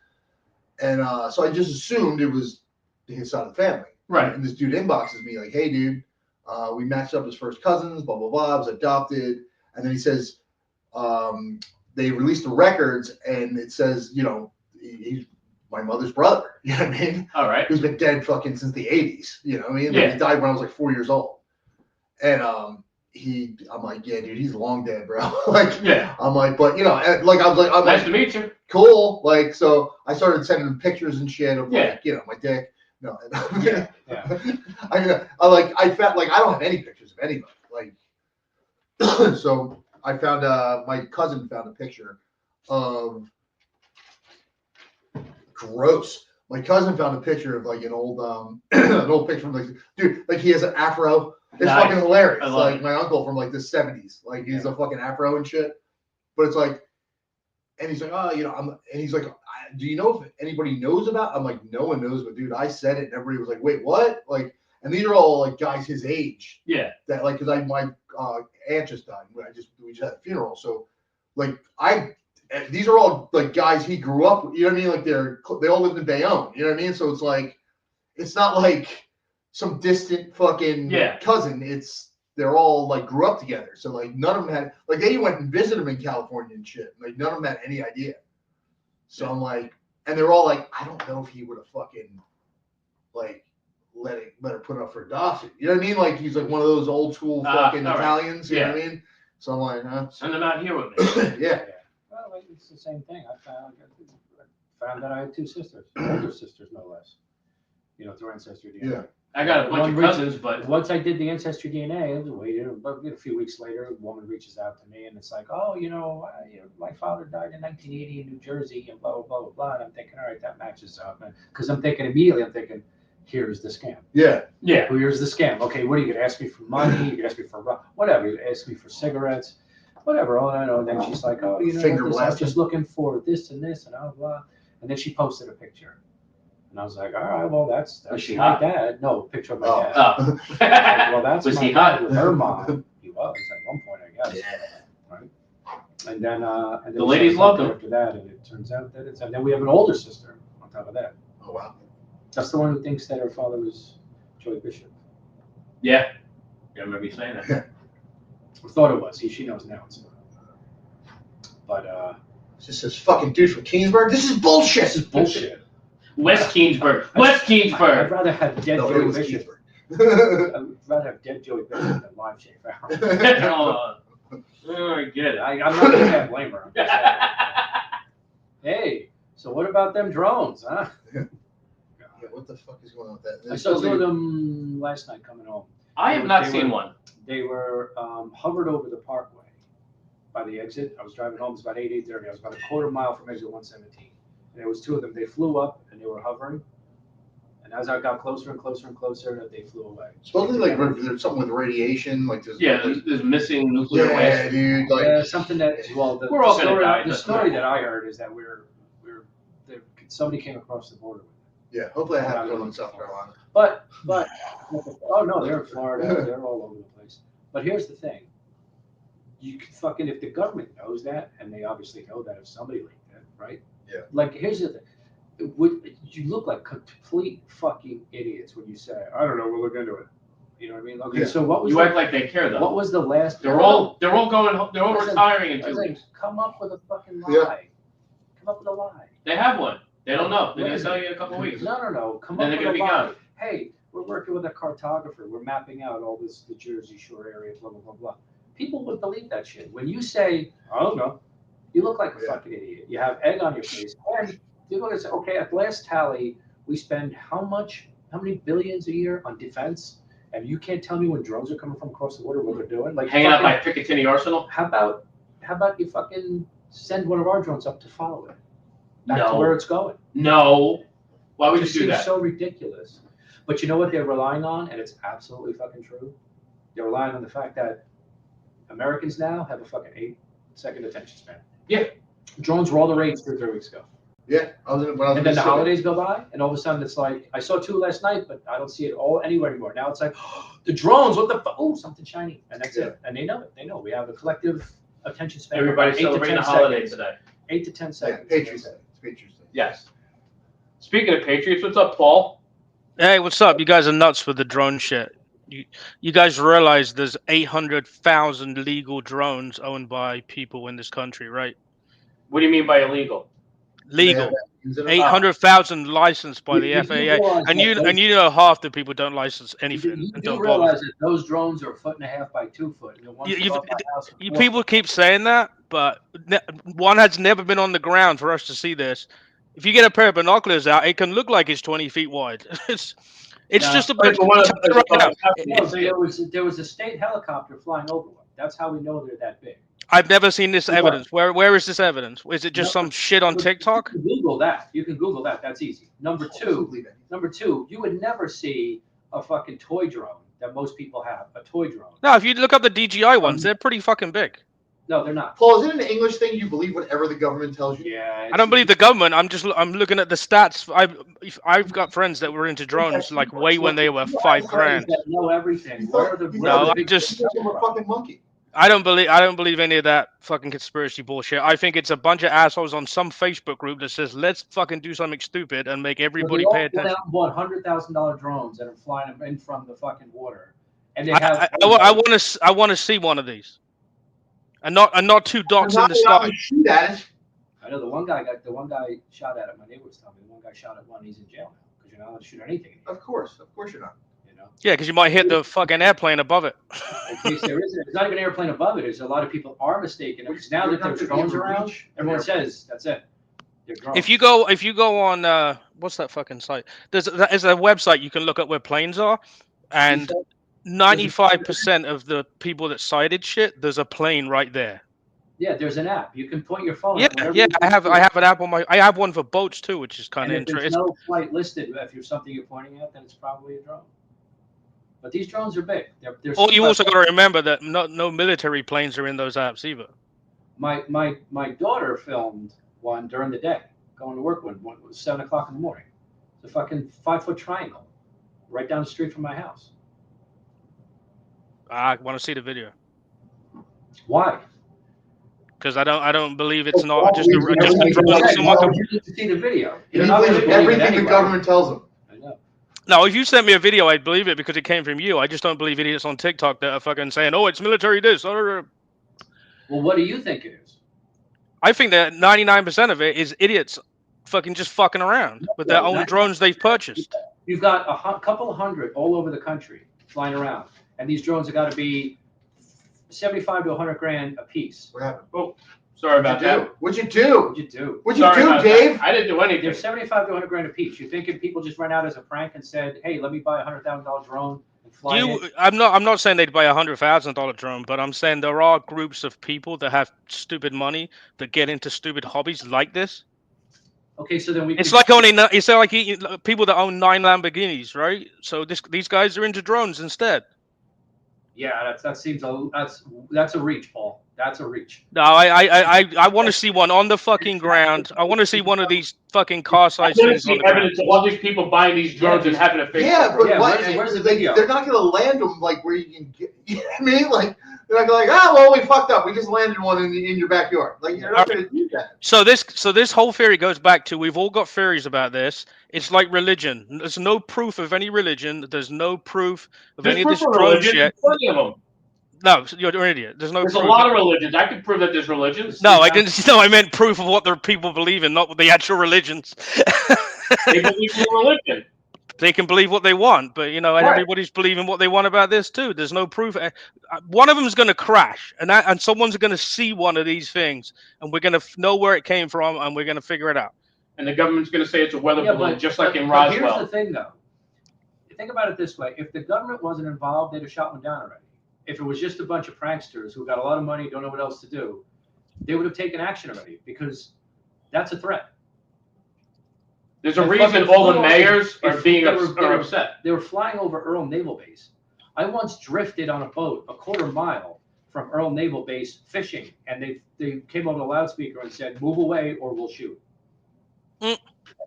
B: and so I just assumed it was his side of the family.
C: Right.
B: And this dude inboxes me like, "Hey, dude, we matched up as first cousins. Blah blah blah. I was adopted." And then he says, they released the records, and it says, you know, he's my mother's brother. You know what I mean?
C: All right.
B: Who's been dead fucking since the 80s. You know what I mean?
C: Yeah.
B: He died when I was like 4 years old. And I'm like, yeah, dude, he's long dead, bro. Like,
C: Yeah.
B: I'm like, but you know, like I'm
C: Nice
B: like,
C: to meet you.
B: cool. Like, so I started sending him pictures and shit of
C: Yeah.
B: like, you know, my dick. No,
D: Yeah.
B: I felt like I don't have any pictures of anybody. Like, so I found my cousin found a picture of gross. My cousin found a picture of like an old an old picture from like, dude, like he has an afro. It's
C: Nice.
B: fucking hilarious.
C: I love
B: Like
C: it.
B: my uncle from like the 70s. Like he's a fucking afro and shit. But it's like, and he's like, oh, you know, and he's like, do you know if anybody knows about? I'm like, no one knows, but dude, I said it, and everybody was like, wait, what? Like, and these are all like guys his age.
C: Yeah.
B: That like, cause my aunt just died. We just had a funeral, so like these are all like guys he grew up with. You know what I mean? Like they all lived in Bayonne. You know what I mean? So it's like, it's not like some distant fucking cousin. They're all like grew up together. So like none of them had like they went and visited him in California and shit. Like none of them had any idea. So I'm like, and they're all like, I don't know if he would have fucking like let her put up for adoption. You know what I mean? Like he's like one of those old school fucking Italians. You know what I mean? So I'm like, huh?
C: Send them out here with me.
B: Yeah.
D: Well, like, it's the same thing. I found that I had two sisters, older sisters no less. You know, through ancestry DNA.
B: Yeah.
C: I got a bunch of cousins, but
D: once I did the ancestry DNA, I was waiting. But a few weeks later, a woman reaches out to me, and it's like, oh, you know, my father died in 1980 in New Jersey, and blah blah blah blah blah. And I'm thinking, all right, that matches up, because I'm thinking, here's the scam.
B: Yeah.
C: Yeah.
D: Here's the scam. Okay, what are you gonna ask me for money? You're gonna ask me for whatever. You're gonna ask me for cigarettes, whatever. All I know. And then she's like, oh, you know, I'm just looking for this and this and blah blah. And then she posted a picture. And I was like, all right, well, that's
C: she
D: my
C: hot?
D: dad. No, picture of my dad.
C: Oh.
D: Like, well, that's
C: Was
D: my
C: he
D: dad
C: hot?
D: with her mom. He was at one point, I guess.
B: Yeah.
D: Right. And then
C: The ladies loved him.
D: after that, and it turns out that and then we have an older sister on top of that.
B: Oh wow.
D: That's the one who thinks that her father was Joey Bishop.
C: Yeah. You remember me saying that?
D: I thought it was. She knows now it's not. But
B: It's just this fucking dude from Kingsburg. This is bullshit.
D: this is bullshit.
C: West Keensburg. West
D: I'd
C: Keensburg.
D: rather have dead
B: No, it
D: Joey
B: was
D: Bishop.
B: Kingsburg.
D: I'd rather have dead Joey Bishop than live Shane Farrell.
C: I get it.
D: I'm not going to blame her. I'm just saying, hey, so what about them drones, huh?
B: Yeah, what the fuck is going on with that?
D: I saw two of them last night coming home.
C: I have not seen one.
D: They were hovered over the parkway by the exit. I was driving home. It was about 8:30. I was about a quarter mile from exit 117. And there was two of them. They flew up and they were hovering. And as I got closer and closer and closer, they flew away.
B: Supposedly, like there's something with radiation, like
C: there's missing nuclear
B: yeah,
C: waste.
B: dude. Like
D: Something that
C: We're all gonna die,
D: the
C: doesn't
D: story
C: matter.
D: that I heard is that somebody came across the border with it.
B: yeah, hopefully I have to go in South Carolina.
D: But oh no, they're in Florida. They're all over the place. But here's the thing: you can fucking if the government knows that, and they obviously know that if somebody leaked it, right?
B: Yeah.
D: Like here's the thing: you look like complete fucking idiots when you say, "I don't know, we'll look into it." You know what I mean? Okay,
B: Yeah.
D: so what was
C: You act like they care though.
D: what was the last?
C: They're all going. They're all
D: Listen,
C: retiring in
D: I was
C: 2
D: like,
C: weeks.
D: come up with a fucking lie.
B: Yeah.
D: Come up with a lie.
C: They have one. They don't know. They're
D: What
C: gonna
D: is
C: tell
D: it?
C: you in a couple of weeks.
D: No. Come
C: Then
D: up
C: they're
D: with
C: gonna
D: a
C: be
D: lie.
C: gone.
D: Hey, we're working with a cartographer. We're mapping out all the Jersey Shore area, blah, blah, blah, blah. People would believe that shit. When you say, I don't know, you look like a
B: Yeah.
D: fucking idiot. You have egg on your face. And you look and say, okay, at last tally, we spend how many billions a year on defense? And you can't tell me when drones are coming from across the water what they're doing? Like
C: Hanging out
D: fucking-
C: by Picatinny Arsenal.
D: How about you fucking send one of our drones up to follow it? Back to
C: No.
D: where it's going.
C: No. Why would
D: It
C: you
D: just
C: do
D: seems
C: that?
D: so ridiculous. But you know what they're relying on, and it's absolutely fucking true. They're relying on the fact that Americans now have a fucking 8-second attention span.
C: Yeah.
D: Drones were all the rage 2 or 3 weeks ago.
B: Yeah, when I was
D: And
B: in
D: then the
B: Mississippi.
D: holidays go by, and all of a sudden it's like, I saw 2 last night, but I don't see it all anywhere anymore. Now it's like, the drones, what the fuck? Oh, something shiny. And that's it. And they know it. They know. We have a collective attention span. of
C: Everybody's
D: about 8 to
C: celebrating
D: 10
C: the holiday
D: seconds.
C: today.
D: 8 to 10
B: Yeah,
D: seconds.
B: Patriots Day. It's Patriots Day.
C: Yes. Speaking of Patriots, what's up, Paul?
E: Hey, what's up? You guys are nuts with the drone shit. You guys realize there's 800,000 legal drones owned by people in this country, right?
C: What do you mean by illegal?
E: Legal. 800,000 licensed by the
D: You do
E: FAA,
D: realize
E: and
D: that
E: you know half the people don't license anything
D: You
E: and
D: do
E: don't bother.
D: realize that those drones are 1.5 by 2 foot, and the ones above my house are 4
E: People
D: foot.
E: keep saying that, but one has never been on the ground for us to see this. If you get a pair of binoculars out, it can look like it's 20 feet wide. It's
D: Now,
E: just a
C: Right,
E: bit.
C: but one of the
E: Right now,
D: no, there was a state helicopter flying over one. That's how we know they're that big.
E: I've never seen this
D: Right.
E: evidence. Where is this evidence? Is it just
D: No,
E: some shit on TikTok?
D: You can Google that. You can Google that. That's easy. Number two, you would never see a fucking toy drone that most people have. A toy drone.
E: No, if you look up the DJI ones, they're pretty fucking big.
D: No, they're not.
B: Paul, is it an English thing? You believe whatever the government tells you?
D: Yeah.
E: I don't believe the government. I'm looking at the stats. I've got friends that were into drones like way when they were $5,000.
D: That know everything.
B: You
D: Where
B: thought-
D: are the
B: you
E: No,
B: thought
E: I
B: the
E: just-
B: people were a fucking monkey.
E: I don't believe any of that fucking conspiracy bullshit. I think it's a bunch of assholes on some Facebook group that says let's fucking do something stupid and make everybody pay attention.
D: They bought $100,000 drones and are flying them in from the fucking water, and they
E: I
D: have.
E: want to see one of these, and not two dots in the sky.
B: Shoot at it.
D: I know the one guy shot at it. My neighbor was telling me the one guy shot at one. He's in jail now because you're not allowed to shoot anything.
B: Of course you're not.
D: You know.
E: Yeah, because you might hit the fucking airplane above it.
D: In case there is, it's not even an airplane above it. There's a lot of people are mistaken. Because now that there's drones around, everyone says that's it. They're drones.
E: If you go on what's that fucking site? There's a website you can look up where planes are, and 95% of the people that cited shit, there's a plane right there.
D: Yeah, there's an app. You can point your phone.
E: Yeah,
D: at
E: yeah. I have an app on my. I have one for boats too, which is kind of
D: interesting. If
E: interesting.
D: there's no flight listed, if you're something you're pointing at, then it's probably a drone. But these drones are big. They're
E: Oh, you also got to remember that no military planes are in those apps either.
D: My daughter filmed one during the day, going to work one. It was 7 o'clock in the morning. It's a fucking 5-foot triangle, right down the street from my house.
E: I want to see the video
D: Why?
E: because I don't believe it's not just
B: You
E: a drone.
D: You need to see the video.
B: He
D: You're not gonna
B: believes
D: believe it
B: everything the
D: anyway.
B: government tells him.
D: I know.
E: No, if you sent me a video, I'd believe it because it came from you. I just don't believe idiots on TikTok that are fucking saying, "Oh, it's military this."
D: Well, what do you think it is?
E: I think that 99% of it is idiots just fucking around with their own drones they've purchased.
D: You've got a couple hundred all over the country flying around, and these drones have got to be 75 to 100 grand a piece.
B: What happened?
C: Oh, sorry about that.
B: What'd you do?
D: What'd you do?
B: What'd you
C: Sorry
B: do,
C: about
B: Dave?
C: that. I didn't do anything.
D: They're 75 to 100 grand a piece. You think if people just ran out as a prank and said, "Hey, let me buy a $100,000 drone and fly it"?
E: I'm not saying they'd buy $100,000 drone, but I'm saying there are groups of people that have stupid money that get into stupid hobbies like this.
D: Okay, so then we.
E: It's like people that own 9 Lamborghinis, right? So these guys are into drones instead.
D: Yeah, that's a reach, Paul. That's a reach.
E: No, I want to see one on the fucking ground. I want to see one of these fucking car-sized
C: I want to
E: things on
C: see
E: the ground.
C: evidence of all these people buying these drones and having a Facebook.
B: Yeah, but
D: Yeah,
B: what,
D: where's the
B: they,
D: video?
B: they're not going to land them like where you can get. You know what I mean? Like they're not like, well, we fucked up. We just landed one in your backyard. Like you're not going to do that.
E: So this whole theory goes back to we've all got theories about this. It's like religion. There's no proof of any religion. There's no proof of any of this drone shit.
C: Plenty of them.
E: No, you're an idiot. There's no
C: There's
E: proof.
C: a lot of religions. I can prove that there's religions.
E: No, I didn't. No, I meant proof of what the people believe in, not the actual religions.
C: They believe in religion.
E: They can believe what they want, but
C: Right.
E: everybody's believing what they want about this too. There's no proof. One of them is going to crash, and someone's going to see one of these things, and we're going to know where it came from, and we're going to figure it out.
C: And the government's going to say it's a weather balloon, just like in
D: But here's
C: Roswell.
D: the thing, though. Think about it this way: if the government wasn't involved, they'd have shot one down already. If it was just a bunch of pranksters who got a lot of money, don't know what else to do, they would have taken action already because that's a threat.
C: There's a
D: And
C: reason
D: fucking
C: all the
D: flew
C: mayors
D: over-
C: are being
D: they were-
C: are upset.
D: They were flying over Earl Naval Base. I once drifted on a boat a quarter mile from Earl Naval Base fishing, and they came over the loudspeaker and said, "Move away or we'll shoot."
E: Mm.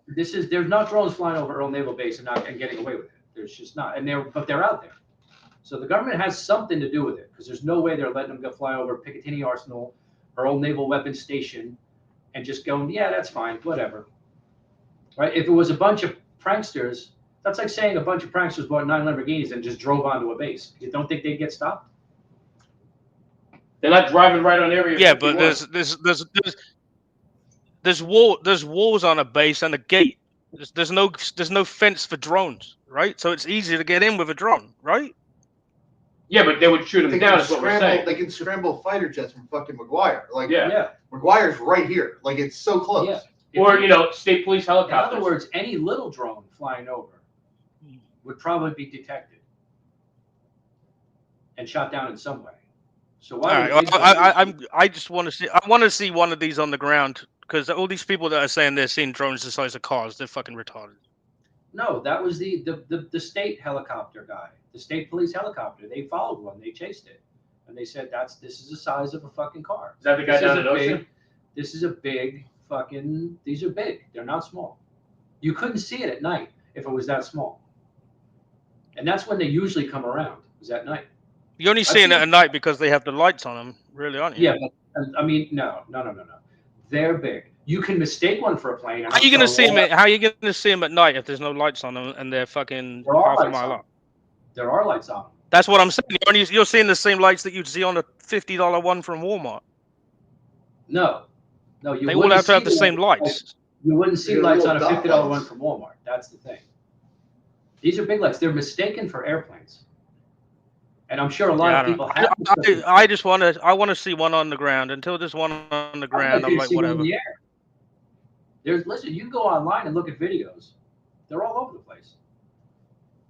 D: There's not drones flying over Earl Naval Base and getting away with it. There's just not, but they're out there. So the government has something to do with it because there's no way they're letting them go fly over Picatinny Arsenal, Earl Naval Weapons Station, and just going, yeah, that's fine, whatever. Right? If it was a bunch of pranksters, that's like saying a bunch of pranksters bought 9 Lamborghinis and just drove onto a base. You don't think they'd get stopped?
C: They're not driving right on area.
E: Yeah, but
C: 51.
E: There's walls on a base and a gate. There's no fence for drones, right? So it's easy to get in with a drone, right?
C: Yeah, but they would shoot them down. Is what we're saying.
B: They can scramble fighter jets from fucking McGuire. Like,
C: Yeah.
B: McGuire's right here. Like, it's so close.
D: Yeah.
C: Or state police
D: In
C: helicopters.
D: other words, any little drone flying over would probably be detected and shot down in some way. So why?
E: All right, I just want to see one of these on the ground, because all these people that are saying they're seeing drones the size of cars, they're fucking retarded.
D: No, that was the state helicopter guy, the state police helicopter. They followed one, they chased it, and they said this is the size of a fucking car.
C: Is that the guy down in Ocean?
D: This is a big fucking. These are big. They're not small. You couldn't see it at night if it was that small. And that's when they usually come around. Is at night.
E: You're only seeing it at night because they have the lights on them, really, aren't you?
D: Yeah, but I mean, no. They're big. You can mistake one for a plane.
E: How are you gonna see them? How are you gonna see them at night if there's no lights on them and they're fucking half a mile up?
D: There are lights on them.
E: That's what I'm saying. You're seeing the same lights that you'd see on a $50 one from Walmart.
D: No,
E: they all have to have the same lights.
D: You wouldn't see lights on a $50 one from Walmart. That's the thing. These are big lights. They're mistaken for airplanes. And I'm sure a lot of people have.
E: I want to see one on the ground. Until there's one on the ground, I'm like, whatever.
D: Listen, you can go online and look at videos. They're all over the place.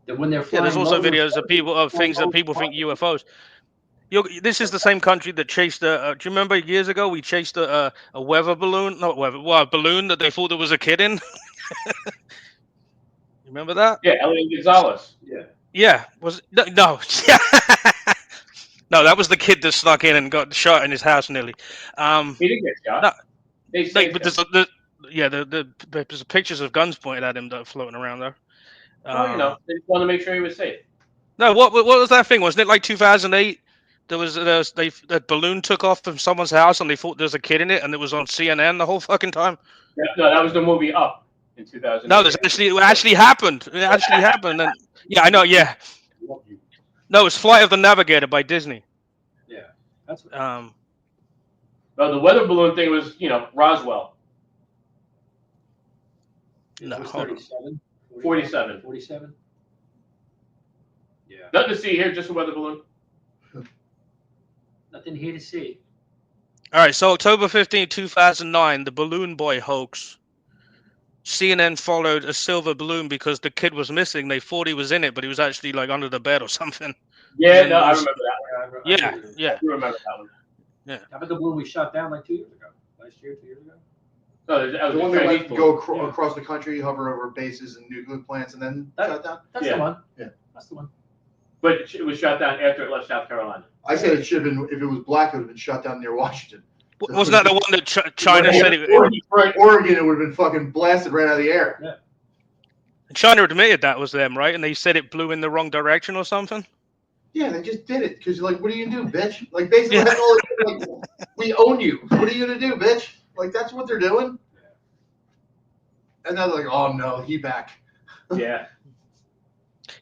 D: That when they're flying.
E: Yeah, there's also videos of things that people think UFOs. This is the same country that chased do you remember years ago we chased a weather balloon? A balloon that they thought there was a kid in. You remember that?
C: Yeah, Elian Gonzalez.
D: Yeah.
E: Yeah, no, no, that was the kid that snuck in and got shot in his house nearly.
C: He didn't get shot.
E: No, there's pictures of guns pointed at him that are floating around there.
C: They just wanted to make sure he was safe.
E: No, what was that thing? Wasn't it like 2008? That balloon took off from someone's house and they thought there was a kid in it, and it was on CNN the whole fucking time.
C: Yeah, no, that was the movie Up in 2000.
E: No, it actually happened. It actually happened, and yeah, I know. Yeah, no, it's Flight of the Navigator by Disney.
D: Yeah, that's
C: well, the weather balloon thing was Roswell.
E: No,
D: 37,
C: 47.
D: 47. Yeah.
C: Nothing to see here, just a weather balloon.
D: Nothing here to see.
E: All right, so October 15, 2009, the Balloon Boy hoax. CNN followed a silver balloon because the kid was missing. They thought he was in it, but he was actually like under the bed or something.
C: Yeah, no, I remember that one.
E: Yeah.
C: I do remember that one.
E: Yeah.
D: How about the balloon we shot down like 2 years ago? Last year, 2 years ago?
C: No, that was
B: The one
C: the
B: that
C: Chinese
B: like to
C: balloon.
B: go across the country, hover over bases and nuclear plants, and then shut down.
D: That's
C: Yeah.
D: the one.
B: Yeah.
D: That's the one.
C: But it was shot down after it left South Carolina.
B: I said it should have been, if it was black, it would have been shut down near Washington.
E: Wasn't that the one that China said
B: Oregon, it would have been fucking blasted right out of the air.
D: Yeah.
E: China admitted that was them, right? And they said it blew in the wrong direction or something?
B: Yeah, they just did it because you're like, what are you gonna do, bitch? Like basically, that's all like, we own you. What are you gonna do, bitch? Like that's what they're doing. And they're like, oh no, he back.
C: Yeah.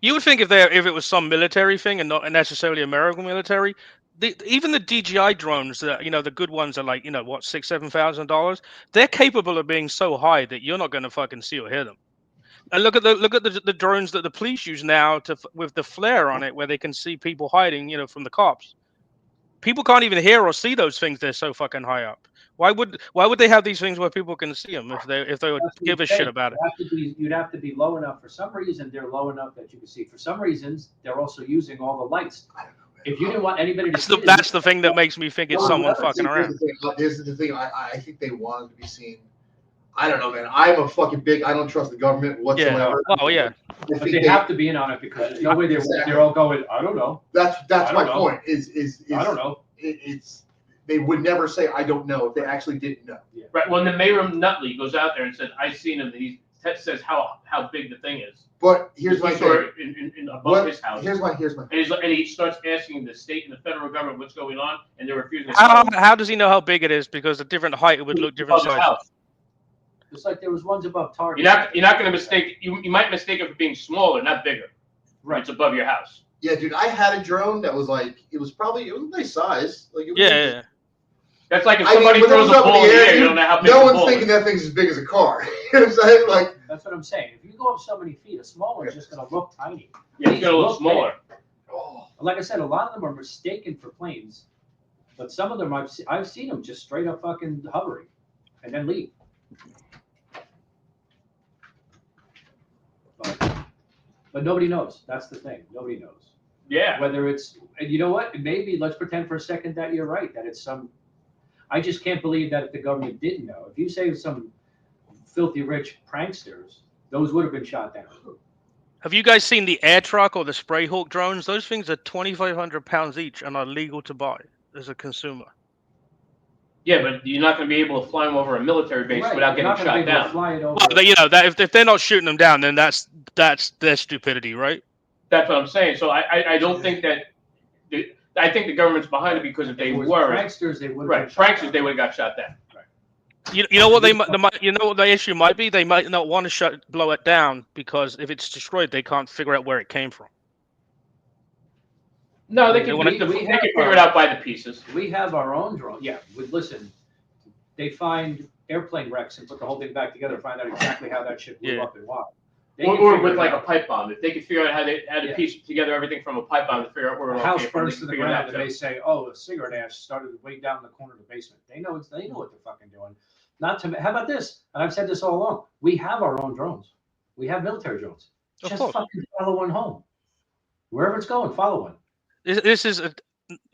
E: You would think if it was some military thing and not necessarily American military, even the DJI drones, the good ones are like, $6,000-7,000. They're capable of being so high that you're not going to fucking see or hear them. And look at the drones that the police use now with the flare on it, where they can see people hiding, from the cops. People can't even hear or see those things. They're so fucking high up. Why would they have these things where people can see them if they would give a shit about it?
D: You'd have to be low enough. For some reason, they're low enough that you can see. For some reasons, they're also using all the lights. If you didn't want anybody to see it,
E: that's the thing that makes me think it's someone fucking around.
B: This is the thing. I think they wanted to be seen. I don't know, man. I'm a fucking big. I don't trust the government whatsoever.
E: Yeah. Oh yeah.
D: But they have to be in on it because there's no way they're all going. I don't know.
B: That's my point. Is
D: I don't know.
B: It's they would never say I don't know if they actually didn't know.
D: Yeah.
C: Right. When the Mayor Nutley goes out there and says, "I've seen him," he says how big the thing is.
B: But here's my thing.
C: In above his house.
B: Here's my.
C: And he starts asking the state and the federal government what's going on, and they're refusing.
E: How does he know how big it is? Because a different height it would look different size.
D: It's like there was ones above Target.
C: You're not going to mistake. You might mistake it for being smaller, not bigger.
D: Right.
C: It's above your house.
B: Yeah, dude. I had a drone that was like it was a nice size. Like it was
E: yeah.
C: That's like if
B: I mean,
C: somebody
B: when
C: throws
B: those
C: a
B: up in
C: ball
B: the
C: in the
B: air,
C: air, you don't know how big
B: no
C: the
B: one's
C: ball
B: thinking
C: is.
B: that thing's as big as a car. You know what I'm saying? Like,
D: That's what I'm saying. If you go up so many feet, a small one's just going to look tiny.
C: Yeah, it's gonna look smaller.
B: oh,
D: Like I said, a lot of them are mistaken for planes, but some of them I've seen them just straight up fucking hovering and then leave. But nobody knows. That's the thing. Nobody knows.
C: Yeah.
D: Whether it's, and you know what? Maybe let's pretend for a second that you're right, that it's some. I just can't believe that if the government didn't know. If you say some filthy rich pranksters, those would have been shot down.
E: Have you guys seen the air truck or the spray hawk drones? Those things are 2,500 pounds each and are legal to buy as a consumer.
C: Yeah, but you're not going to be able to fly them over a military base
D: Right,
C: without
D: you're
C: getting
D: not gonna
C: shot
D: be able to
C: down.
D: fly it over.
E: Well, you know that if they're not shooting them down, then that's their stupidity, right?
C: That's what I'm saying. So I don't think that. I think the government's behind it because if they
D: If it was
C: were
D: pranksters, they would have
C: right, pranksters, they would have got shot down.
E: You know what you know what the issue might be? They might not want to blow it down because if it's destroyed, they can't figure out where it came from.
C: No, they
E: They
C: can
E: wanna-
C: figure it out by the pieces.
D: We have our own drone. Yeah, listen, they find airplane wrecks and put the whole thing back together, find out exactly how that shit blew
E: Yeah.
D: up and why. They
C: Or,
D: can
C: or
D: figure
C: with
D: it
C: like a
D: out.
C: pipe bomb. If they could figure out how to
D: Yeah.
C: piece together everything from a pipe bomb to figure out where it
D: A
C: all
D: house
C: came from, they
D: burns
C: can
D: to the
C: figure it
D: ground
C: out
D: and they
C: too.
D: say, "Oh, the cigarette ash started way down the corner of the basement." They know what they're fucking doing. Not to. How about this? And I've said this all along. We have our own drones. We have military drones.
E: Of
D: Just
E: course.
D: fucking follow one home. Wherever it's going, follow one.
E: This is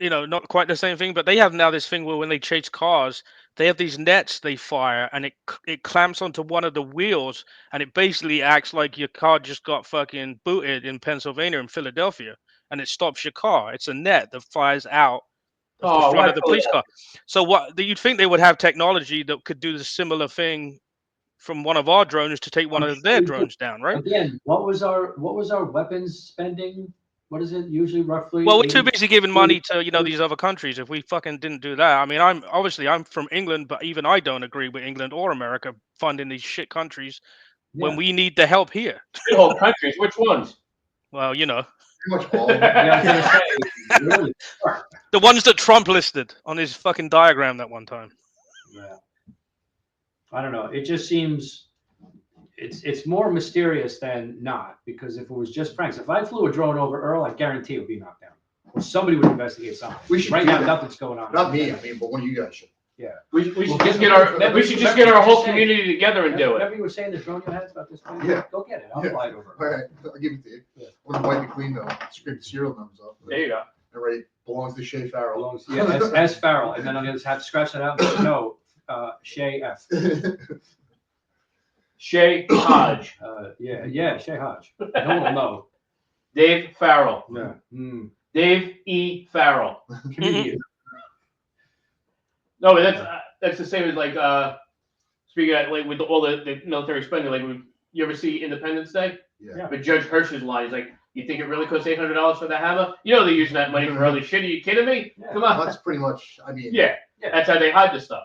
E: not quite the same thing, but they have now this thing where when they chase cars, they have these nets they fire, and it clamps onto one of the wheels, and it basically acts like your car just got fucking booted in Pennsylvania and Philadelphia, and it stops your car. It's a net that flies out of the front of the police car. So you'd think they would have technology that could do the similar thing from one of our drones to take one of their drones down, right?
D: Again, what was our weapons spending? What is it usually roughly?
E: Well, we're too
D: 80?
E: busy giving money to these other countries. If we fucking didn't do that, I mean, I'm from England, but even I don't agree with England or America funding these shit countries when
D: Yeah.
E: we need the help here.
C: Whole countries. Which ones?
E: Well,
B: pretty much all of them.
D: Yeah, I was gonna say, really.
E: the ones that Trump listed on his fucking diagram that one time.
D: Yeah. I don't know. It just seems it's more mysterious than not, because if it was just pranks, if I flew a drone over Earl, I guarantee it would be knocked down. Or somebody would investigate something.
B: We should
D: Right
B: do
D: now,
B: that.
D: nothing's going on.
B: Not me, I mean, but one of you guys should.
D: Yeah.
C: We should
D: Well,
C: just
D: remember-
C: get
D: remember
C: our whole
D: you saying-
C: community together and do it.
D: Remember you were saying the drone you had about this plane?
B: Yeah.
D: Go get it. I'll
B: Yeah.
D: fly it over.
B: All right, I'll give it to you.
D: Yeah.
B: With the white and clean though, scrape the serial numbers up.
C: There you go.
B: All right, belongs to Shay Farrell.
D: Belongs, yeah, S Farrell, and then I'm gonna have to scratch that out. No, Shay F.
C: Shay Hodge.
D: Yeah, Shay Hodge. No one will know.
C: Dave Farrell.
D: Yeah.
C: Dave E. Farrell.
D: Comedian.
C: No, but that's the same as like speaking of, like with all the military spending. Like, you ever see Independence Day?
B: Yeah.
C: But Judge Hirsch's line is like, "You think it really costs $800 for the hammer? You know they're using that money for other shit. Are you kidding me?
D: Yeah.
C: Come on."
B: That's pretty much, I mean.
C: Yeah, that's how they hide the stuff.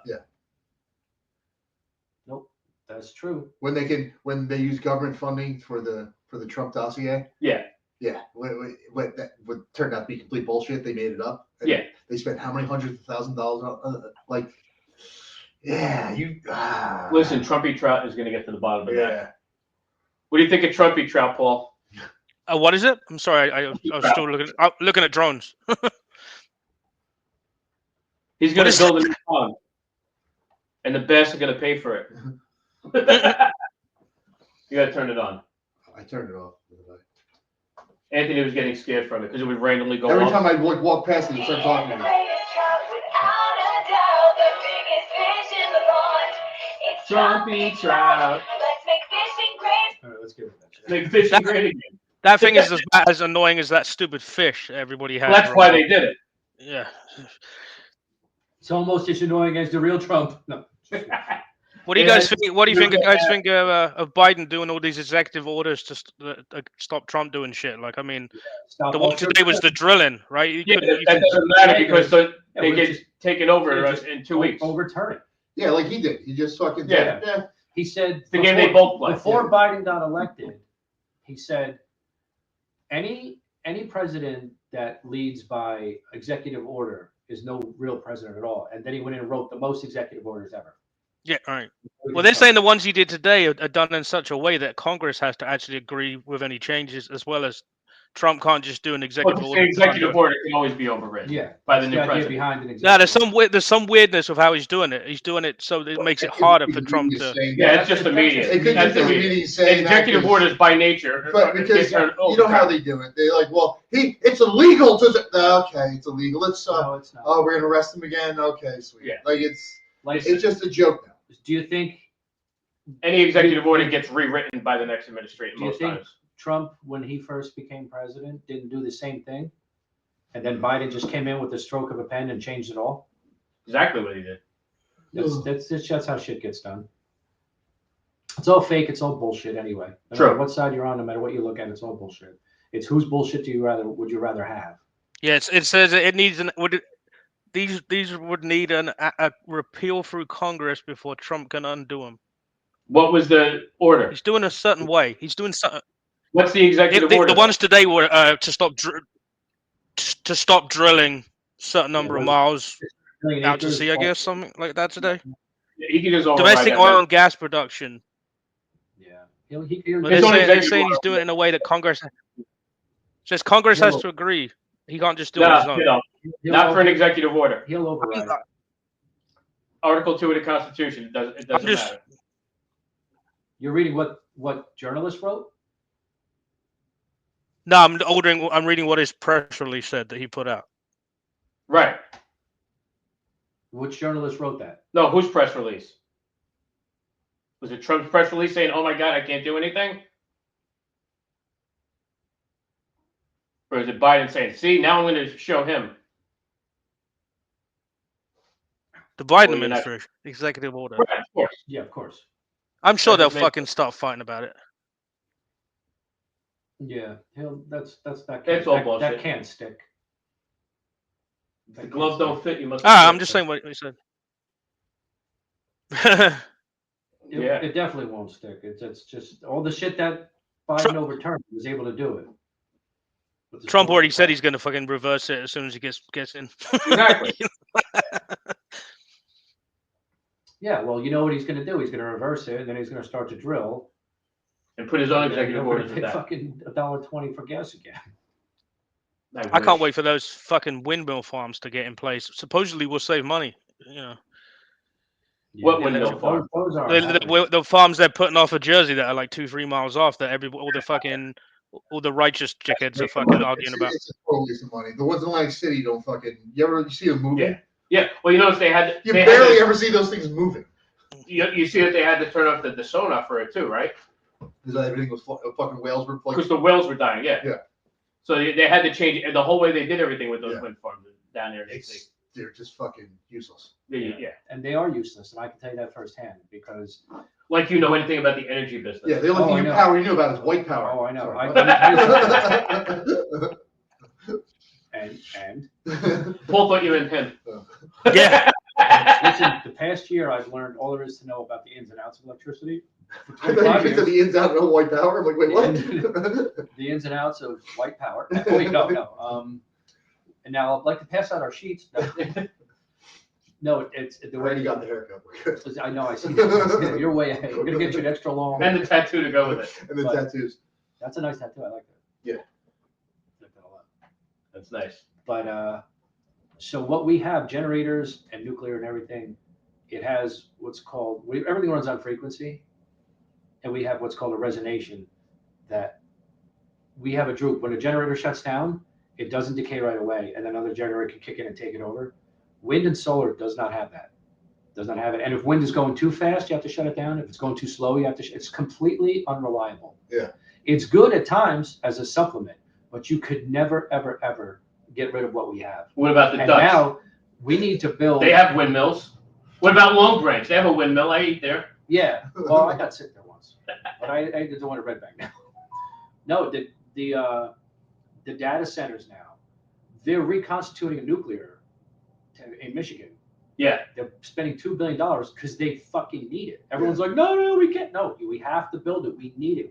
D: Nope, that's true.
B: When they use government funding for the Trump dossier.
C: Yeah.
B: Yeah, what that would turn out to be complete bullshit. They made it up. And
C: Yeah.
B: They spent how many hundreds of $1,000s on like. Yeah,
C: Listen, Trumpy Trout is going to get to the bottom of that.
B: Yeah.
C: What do you think of Trumpy Trout, Paul?
E: What is it? I'm sorry, I was still looking at drones.
C: He's going
E: What
C: to
E: is
C: build a new pond, and the bears are going to pay for it. You got to turn it on.
B: I turned it off.
C: Anthony was getting scared from it because it would randomly go
B: Every
C: off.
B: time I walk past it, he starts talking to me.
C: Trumpy Trout.
D: All right, let's give it that.
C: Make fishing great again.
E: That thing is as annoying as that stupid fish everybody has.
C: Well, that's why they did it.
E: Yeah.
D: It's almost as annoying as the real Trump. No.
E: What do you guys think? What do you guys think of Biden doing all these executive orders to stop Trump doing shit? Like, I mean,
D: Stop
E: the one
D: all
E: today was the drilling, right?
C: Yeah, that doesn't matter because they
D: we'll
C: get
D: just-
C: taken over
D: just
C: in 2 weeks.
D: Overturn it.
B: Yeah, like he did. He just fucking
C: Yeah.
B: yeah.
D: He said
C: It's the game they both play.
D: before Biden got elected. He said any president that leads by executive order is no real president at all. And then he went in and wrote the most executive orders ever.
E: Yeah, all right. Well, they're saying the ones he did today are done in such a way that Congress has to actually agree with any changes, as well as Trump can't just do an
C: Well,
E: executive
C: the
E: order.
C: executive order can always be overridden.
D: Yeah,
C: by the
D: that's
C: new
D: idea
C: president.
D: behind an
E: No,
D: executive.
E: there's some weirdness of how he's doing it. He's doing it so that it makes it harder for Trump to.
C: Yeah, it's just immediate.
B: It could
C: That's
B: just be
C: immediate.
B: meaning saying
C: Executive
B: that
C: orders by nature.
B: But because you know how they do it. They're like, well, it's illegal to. Okay, it's illegal. Let's.
D: No, it's not.
B: Oh, we're gonna arrest him again. Okay, sweet.
C: Yeah.
B: Like it's just a joke now.
D: Do you think
C: any executive order gets rewritten by the next administration
D: Do you
C: most
D: think
C: times?
D: Trump, when he first became president, didn't do the same thing? And then Biden just came in with the stroke of a pen and changed it all?
C: Exactly what he did.
D: That's how shit gets done. It's all fake. It's all bullshit anyway. No
C: True.
D: matter what side you're on, no matter what you look at, it's all bullshit. It's whose bullshit would you rather have?
E: Yeah, it says it needs these would need a repeal through Congress before Trump can undo them.
C: What was the order?
E: He's doing a certain way. He's doing something.
C: What's the executive order?
E: The ones today were to stop drilling certain number of miles out to sea. I guess something like that today.
C: He can just override
E: Domestic
C: that
E: oil and gas production.
D: Yeah.
E: But they're saying he's doing it in a way that Congress says Congress has to agree. He can't just do it on his own.
C: Not for an executive order.
D: He'll override it.
C: Article 2 of the Constitution. It doesn't matter.
D: You're reading what journalists wrote?
E: No, I'm reading what his press release said that he put out.
C: Right.
D: Which journalist wrote that?
C: No, whose press release? Was it Trump's press release saying, "Oh my God, I can't do anything"? Or is it Biden saying, "See, now I'm going to show him"?
E: The Biden administration, executive order.
C: Right, of course.
D: Yeah, of course.
E: I'm sure they'll fucking start fighting about it.
D: Yeah, that's that.
C: It's all bullshit.
D: That can't stick.
C: If the gloves don't fit, you must.
E: I'm just saying what he said.
D: It definitely won't stick. It's just all the shit that Biden overturned was able to do it.
E: Trump already said he's going to fucking reverse it as soon as he gets in.
C: Exactly.
D: Yeah, well, you know what he's going to do? He's going to reverse it, and then he's going to start to drill
C: and put his own executive orders with that.
D: Fucking $1.20 for gas again.
E: I can't wait for those fucking windmill farms to get in place. Supposedly, we'll save money. You know.
D: Yeah,
C: What windmill farm?
E: The farms they're putting off of Jersey that are like 2-3 miles off. That all the righteous dickheads are fucking arguing about.
B: It's a total waste of money. The ones in Atlantic City don't fucking. You see them moving?
C: Yeah. Yeah. Well, you notice they had.
B: You barely ever see those things moving.
C: You see that they had to turn off the sonar for it too, right?
B: Because everything was fucking whales were.
C: Because the whales were dying. Yeah.
B: Yeah.
C: So they had to change the whole way they did everything with those wind farms down there.
B: They're just fucking useless.
C: Yeah.
D: And they are useless, and I can tell you that firsthand because.
C: Like you know anything about the energy business?
B: Yeah, the only power you knew about is white power.
D: Oh, I know. And
C: Paul thought you meant him.
E: Yeah.
D: Listen, the past year I've learned all there is to know about the ins and outs of electricity.
B: I thought you said the ins and outs of white power. I'm like, wait, what?
D: The ins and outs of white power. Wait, no. And now I'd like to pass out our sheets. No, it's the way
B: you got the haircut.
D: I know. I see. You're way ahead. We're gonna get you an extra long.
C: And the tattoo to go with it.
B: And the tattoos.
D: That's a nice tattoo. I like that.
B: Yeah.
D: I like that a lot.
C: That's nice.
D: But so what we have, generators and nuclear and everything, it has what's called everything runs on frequency, and we have what's called a resonation. That we have a droop. When a generator shuts down, it doesn't decay right away, and then another generator can kick in and take it over. Wind and solar does not have that. Does not have it. And if wind is going too fast, you have to shut it down. If it's going too slow, you have to. It's completely unreliable.
B: Yeah.
D: It's good at times as a supplement, but you could never, ever, ever get rid of what we have.
C: What about the
D: and
C: Dutch?
D: Now we need to build.
C: They have windmills. What about Long Branch? They have a windmill. I eat there.
D: Yeah. Well, I got sick there once, but I did the one at Red Bank now. No, the data centers now, they're reconstituting a nuclear in Michigan.
C: Yeah.
D: They're spending $2 billion because they fucking need it. Everyone's like, no, we can't. No, we have to build it. We need it.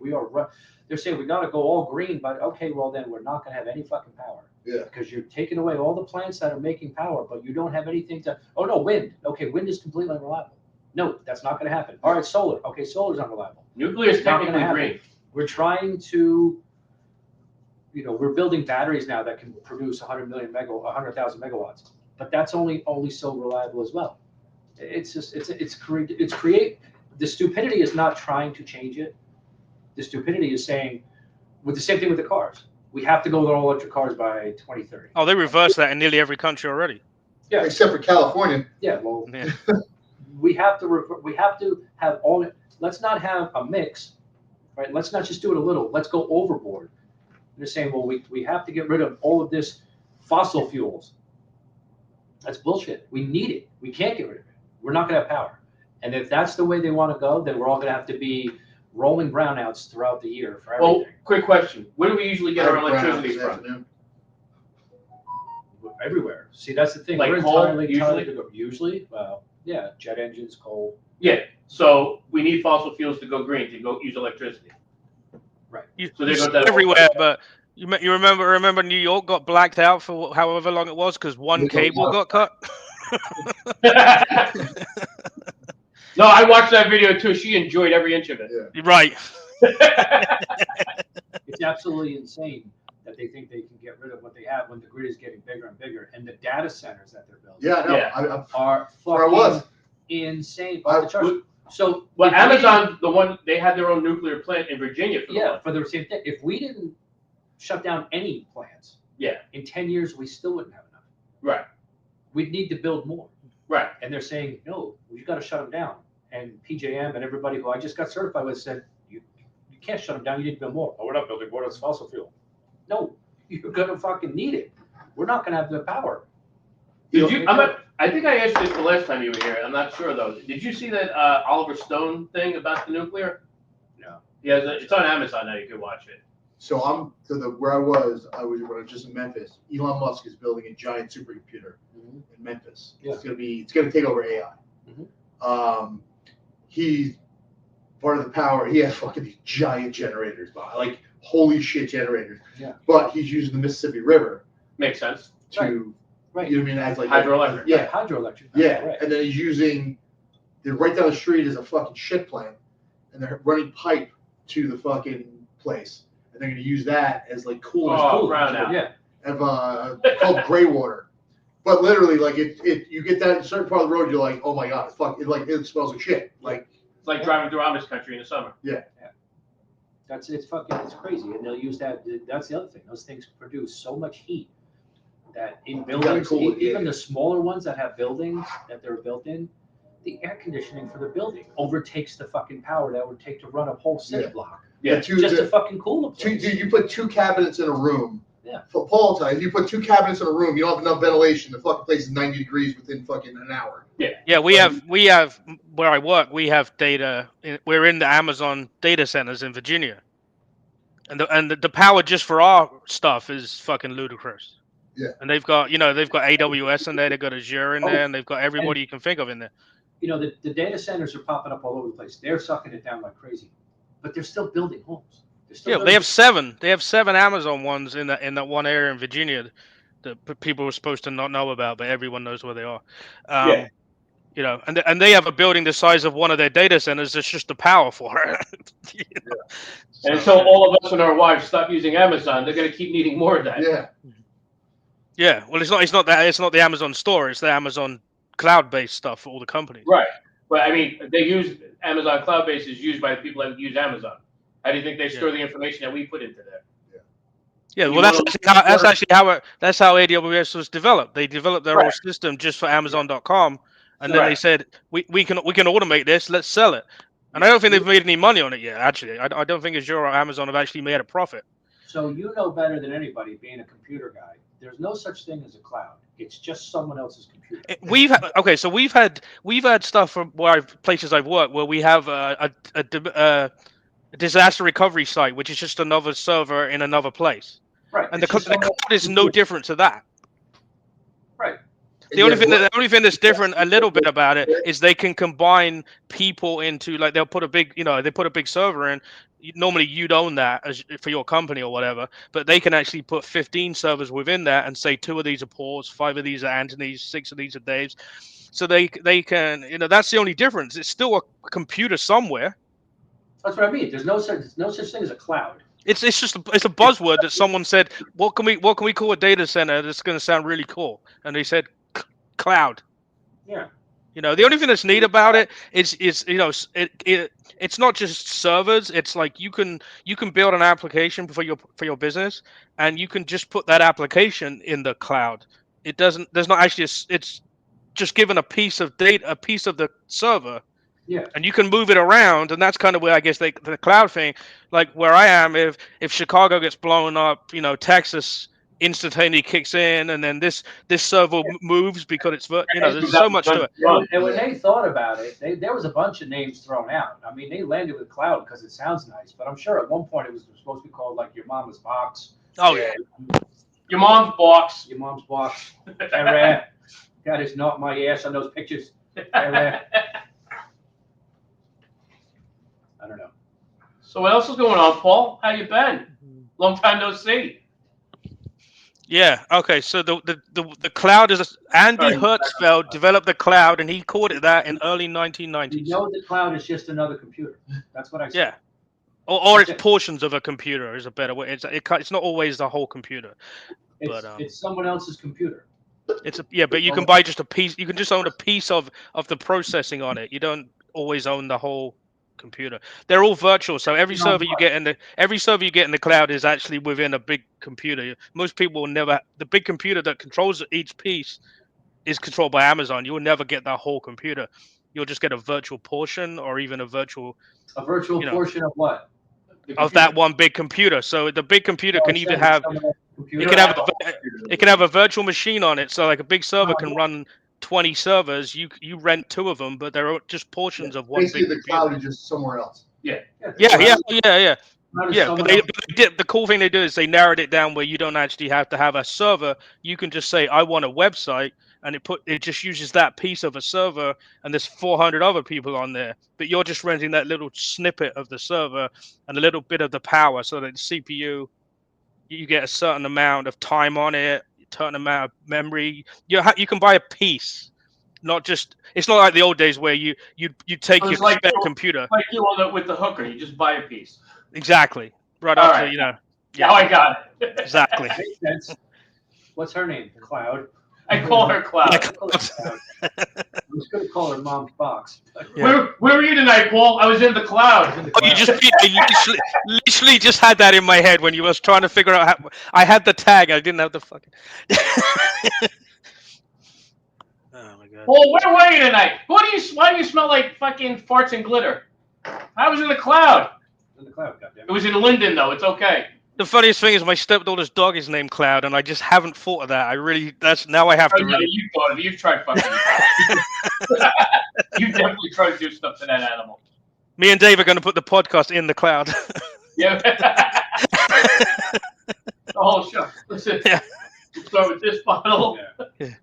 D: They're saying we got to go all green, but okay, well then we're not going to have any fucking power.
B: Yeah.
D: Because you're taking away all the plants that are making power, but you don't have anything to. Oh no, wind. Okay, wind is completely unreliable. No, that's not going to happen. All right, solar. Okay, solar's unreliable.
C: Nuclear is
D: Not gonna
C: technically
D: happen.
C: green.
D: We're trying to, we're building batteries now that can produce 100,000 megawatts, but that's only so reliable as well. It's just it's create. The stupidity is not trying to change it. The stupidity is saying, with the same thing with the cars, we have to go with all electric cars by 2030.
E: Oh, they reversed that in nearly every country already.
D: Yeah.
B: Except for California.
D: Yeah, well,
E: Yeah.
D: we have to have all. Let's not have a mix, right? Let's not just do it a little. Let's go overboard. They're saying, well, we have to get rid of all of this fossil fuels. That's bullshit. We need it. We can't get rid of it. We're not going to have power. And if that's the way they want to go, then we're all going to have to be rolling brownouts throughout the year for everything.
C: Well, quick question. Where do we usually get our electricity from?
B: Afternoon.
D: Everywhere. See, that's the thing.
C: Like
D: we're
C: coal,
D: entirely usually, well, yeah, jet engines, coal.
C: Yeah. So we need fossil fuels to go green, to go use electricity.
D: Right.
C: So they got that
E: everywhere, but you remember New York got blacked out for however long it was because one cable got cut.
C: No, I watched that video too. She enjoyed every inch of it.
B: Yeah.
E: Right.
D: It's absolutely insane that they think they can get rid of what they have when the grid is getting bigger and bigger, and the data centers that they're building
B: Yeah, I know.
C: Yeah.
D: are
B: Where I was.
D: fucking insane. Off the charts. So
C: Well,
D: if we
C: Amazon, the one they had their own nuclear plant in Virginia. For
D: didn't- for the same thing. If we didn't shut down any plants,
C: Yeah.
D: in 10 years we still wouldn't have enough.
C: Right.
D: We'd need to build more.
C: Right.
D: And they're saying, no, you got to shut them down. And PJM and everybody who I just got certified with said, you can't shut them down. You need to build more. Oh, we're not building more. That's fossil fuel. No, you're going to fucking need it. We're not going to have the power.
C: I think I asked this the last time you were here. I'm not sure though. Did you see that Oliver Stone thing about the nuclear?
D: No.
C: Yeah, it's on Amazon now. You can watch it.
B: So where I was when I was just in Memphis. Elon Musk is building a giant supercomputer in Memphis.
D: Yeah.
B: It's gonna take over AI.
D: Mhm.
B: He's part of the power. He has fucking these giant generators, like holy shit generators.
D: Yeah.
B: But he's using the Mississippi River
C: Makes sense.
B: to,
D: Right.
B: you know what I mean, as like
C: Hydroelectric.
B: Yeah,
D: Hydroelectric.
B: yeah.
D: Right.
B: And then he's using. Right down the street is a fucking shit plant, and they're running pipe to the fucking place, and they're gonna use that as like cooling.
C: brown out.
D: Yeah.
B: Called gray water. But literally, like you get that certain part of the road, you're like, oh my god, it smells like shit. Like
C: It's like driving through Amish country in the summer.
D: It's crazy. And they'll use that. That's the other thing. Those things produce so much heat that in buildings,
B: cool it,
D: even
B: yeah.
D: the smaller ones that have buildings that they're built in, the air conditioning for the building overtakes the fucking power that would take to run a whole city block.
C: Yeah.
D: Just to fucking cool the place.
B: Dude, you put two cabinets in a room.
D: Yeah.
B: For Paul time, you put two cabinets in a room, you don't have enough ventilation. The fucking place is 90 degrees within fucking an hour.
E: Yeah, we have where I work. We have data. We're in the Amazon data centers in Virginia, and the power just for our stuff is fucking ludicrous.
B: Yeah.
E: And they've got AWS in there. They've got Azure in there, and they've got everybody you can think of in there.
D: The data centers are popping up all over the place. They're sucking it down like crazy, but they're still building homes.
E: Yeah, they have seven. They have 7 Amazon ones in that one area in Virginia that people were supposed to not know about, but everyone knows where they are. And they have a building the size of one of their data centers. That's just the power for it.
C: And until all of us and our wives stop using Amazon, they're going to keep needing more of that.
B: Yeah.
E: Yeah. Well, it's not the Amazon store. It's the Amazon cloud-based stuff for all the companies.
C: Right. But I mean, they use Amazon cloud-based is used by the people that use Amazon. How do you think they store the information that we put into there?
E: Yeah, well, that's how AWS was developed. They developed their own system just for Amazon.com, and then they said we can automate this. Let's sell it. And I don't think they've made any money on it yet. Actually, I don't think Azure or Amazon have actually made a profit.
D: So you know better than anybody, being a computer guy. There's no such thing as a cloud. It's just someone else's computer.
E: We've had stuff from places I've worked where we have a disaster recovery site, which is just another server in another place.
D: Right.
E: And the cloud is no different to that.
D: Right.
E: The only thing that's different a little bit about it is they can combine people into, like, they'll put a big server in, normally you'd own that as for your company or whatever, but they can actually put 15 servers within that and say 2 of these are Paul's, 5 of these are Anthony's, 6 of these are Dave's. So they can, that's the only difference. It's still a computer somewhere.
D: That's what I mean. There's no such thing as a cloud.
E: It's just it's a buzzword that someone said. What can we call a data center that's going to sound really cool? And they said cloud.
D: Yeah.
E: The only thing that's neat about it is it's not just servers. It's like you can build an application for your business, and you can just put that application in the cloud. There's not actually it's just given a piece of data, a piece of the server.
D: Yeah.
E: And you can move it around, and that's kind of where I guess the cloud thing, like where I am, if Chicago gets blown up, Texas instantaneously kicks in, and then this server moves because it's there's so much to it.
D: And when they thought about it, there was a bunch of names thrown out. I mean, they landed with cloud because it sounds nice, but I'm sure at one point it was supposed to be called like your mama's box.
E: Oh yeah,
C: your mom's box.
D: Your mom's box. God, it's not my ass on those pictures. I don't know.
C: So what else is going on, Paul? How you been? Long time no see.
E: Yeah. Okay. So the cloud is Andy Hertzfeld developed the cloud, and he called it that in early 1990s.
D: You know the cloud is just another computer. That's what I said.
E: Yeah. Or it's portions of a computer is a better way. It's not always the whole computer.
D: It's someone else's computer.
E: But you can buy just a piece. You can just own a piece of the processing on it. You don't always own the whole computer. They're all virtual, so every server you get in the cloud is actually within a big computer. Most people will never. The big computer that controls each piece is controlled by Amazon. You will never get that whole computer. You'll just get a virtual portion, or even a virtual
D: portion of what?
E: Of that one big computer. So the big computer can either have it can have a virtual machine on it. So like a big server can run 20 servers. You rent 2 of them, but they're just portions of one
B: Basically,
E: big
B: the cloud is just somewhere else.
E: Yeah. But the cool thing they do is they narrowed it down where you don't actually have to have a server. You can just say, I want a website, and it just uses that piece of a server, and there's 400 other people on there. But you're just renting that little snippet of the server and a little bit of the power, so that the CPU, you get a certain amount of time on it, a certain amount of memory. You can buy a piece. It's not like the old days where you take your spare computer.
C: Like you with the hooker, you just buy a piece.
E: Exactly. Right
C: All
E: after,
C: right.
E: Yeah.
C: Now I got it.
E: Exactly.
D: Makes sense. What's her name? Cloud.
C: I call her Cloud.
D: I was going to call her Mom's Box.
C: Yeah. Where were you tonight, Paul? I was in the cloud.
E: You literally just had that in my head when you was trying to figure out how. I had the tag. I didn't have the fucking. Oh my god.
C: Paul, where were you tonight? Why do you smell like fucking farts and glitter? I was in the cloud.
D: In the cloud, goddamn.
C: It was in Linden, though. It's okay.
E: The funniest thing is my stepdaughter's dog is named Cloud, and I just haven't thought of that. Now I have to.
C: No, you thought of it. You've tried fucking. You definitely tried to do stuff to that animal.
E: Me and Dave are going to put the podcast in the cloud.
C: Yeah. The whole show. Listen.
E: Yeah.
C: Start with this bottle.
D: Yeah.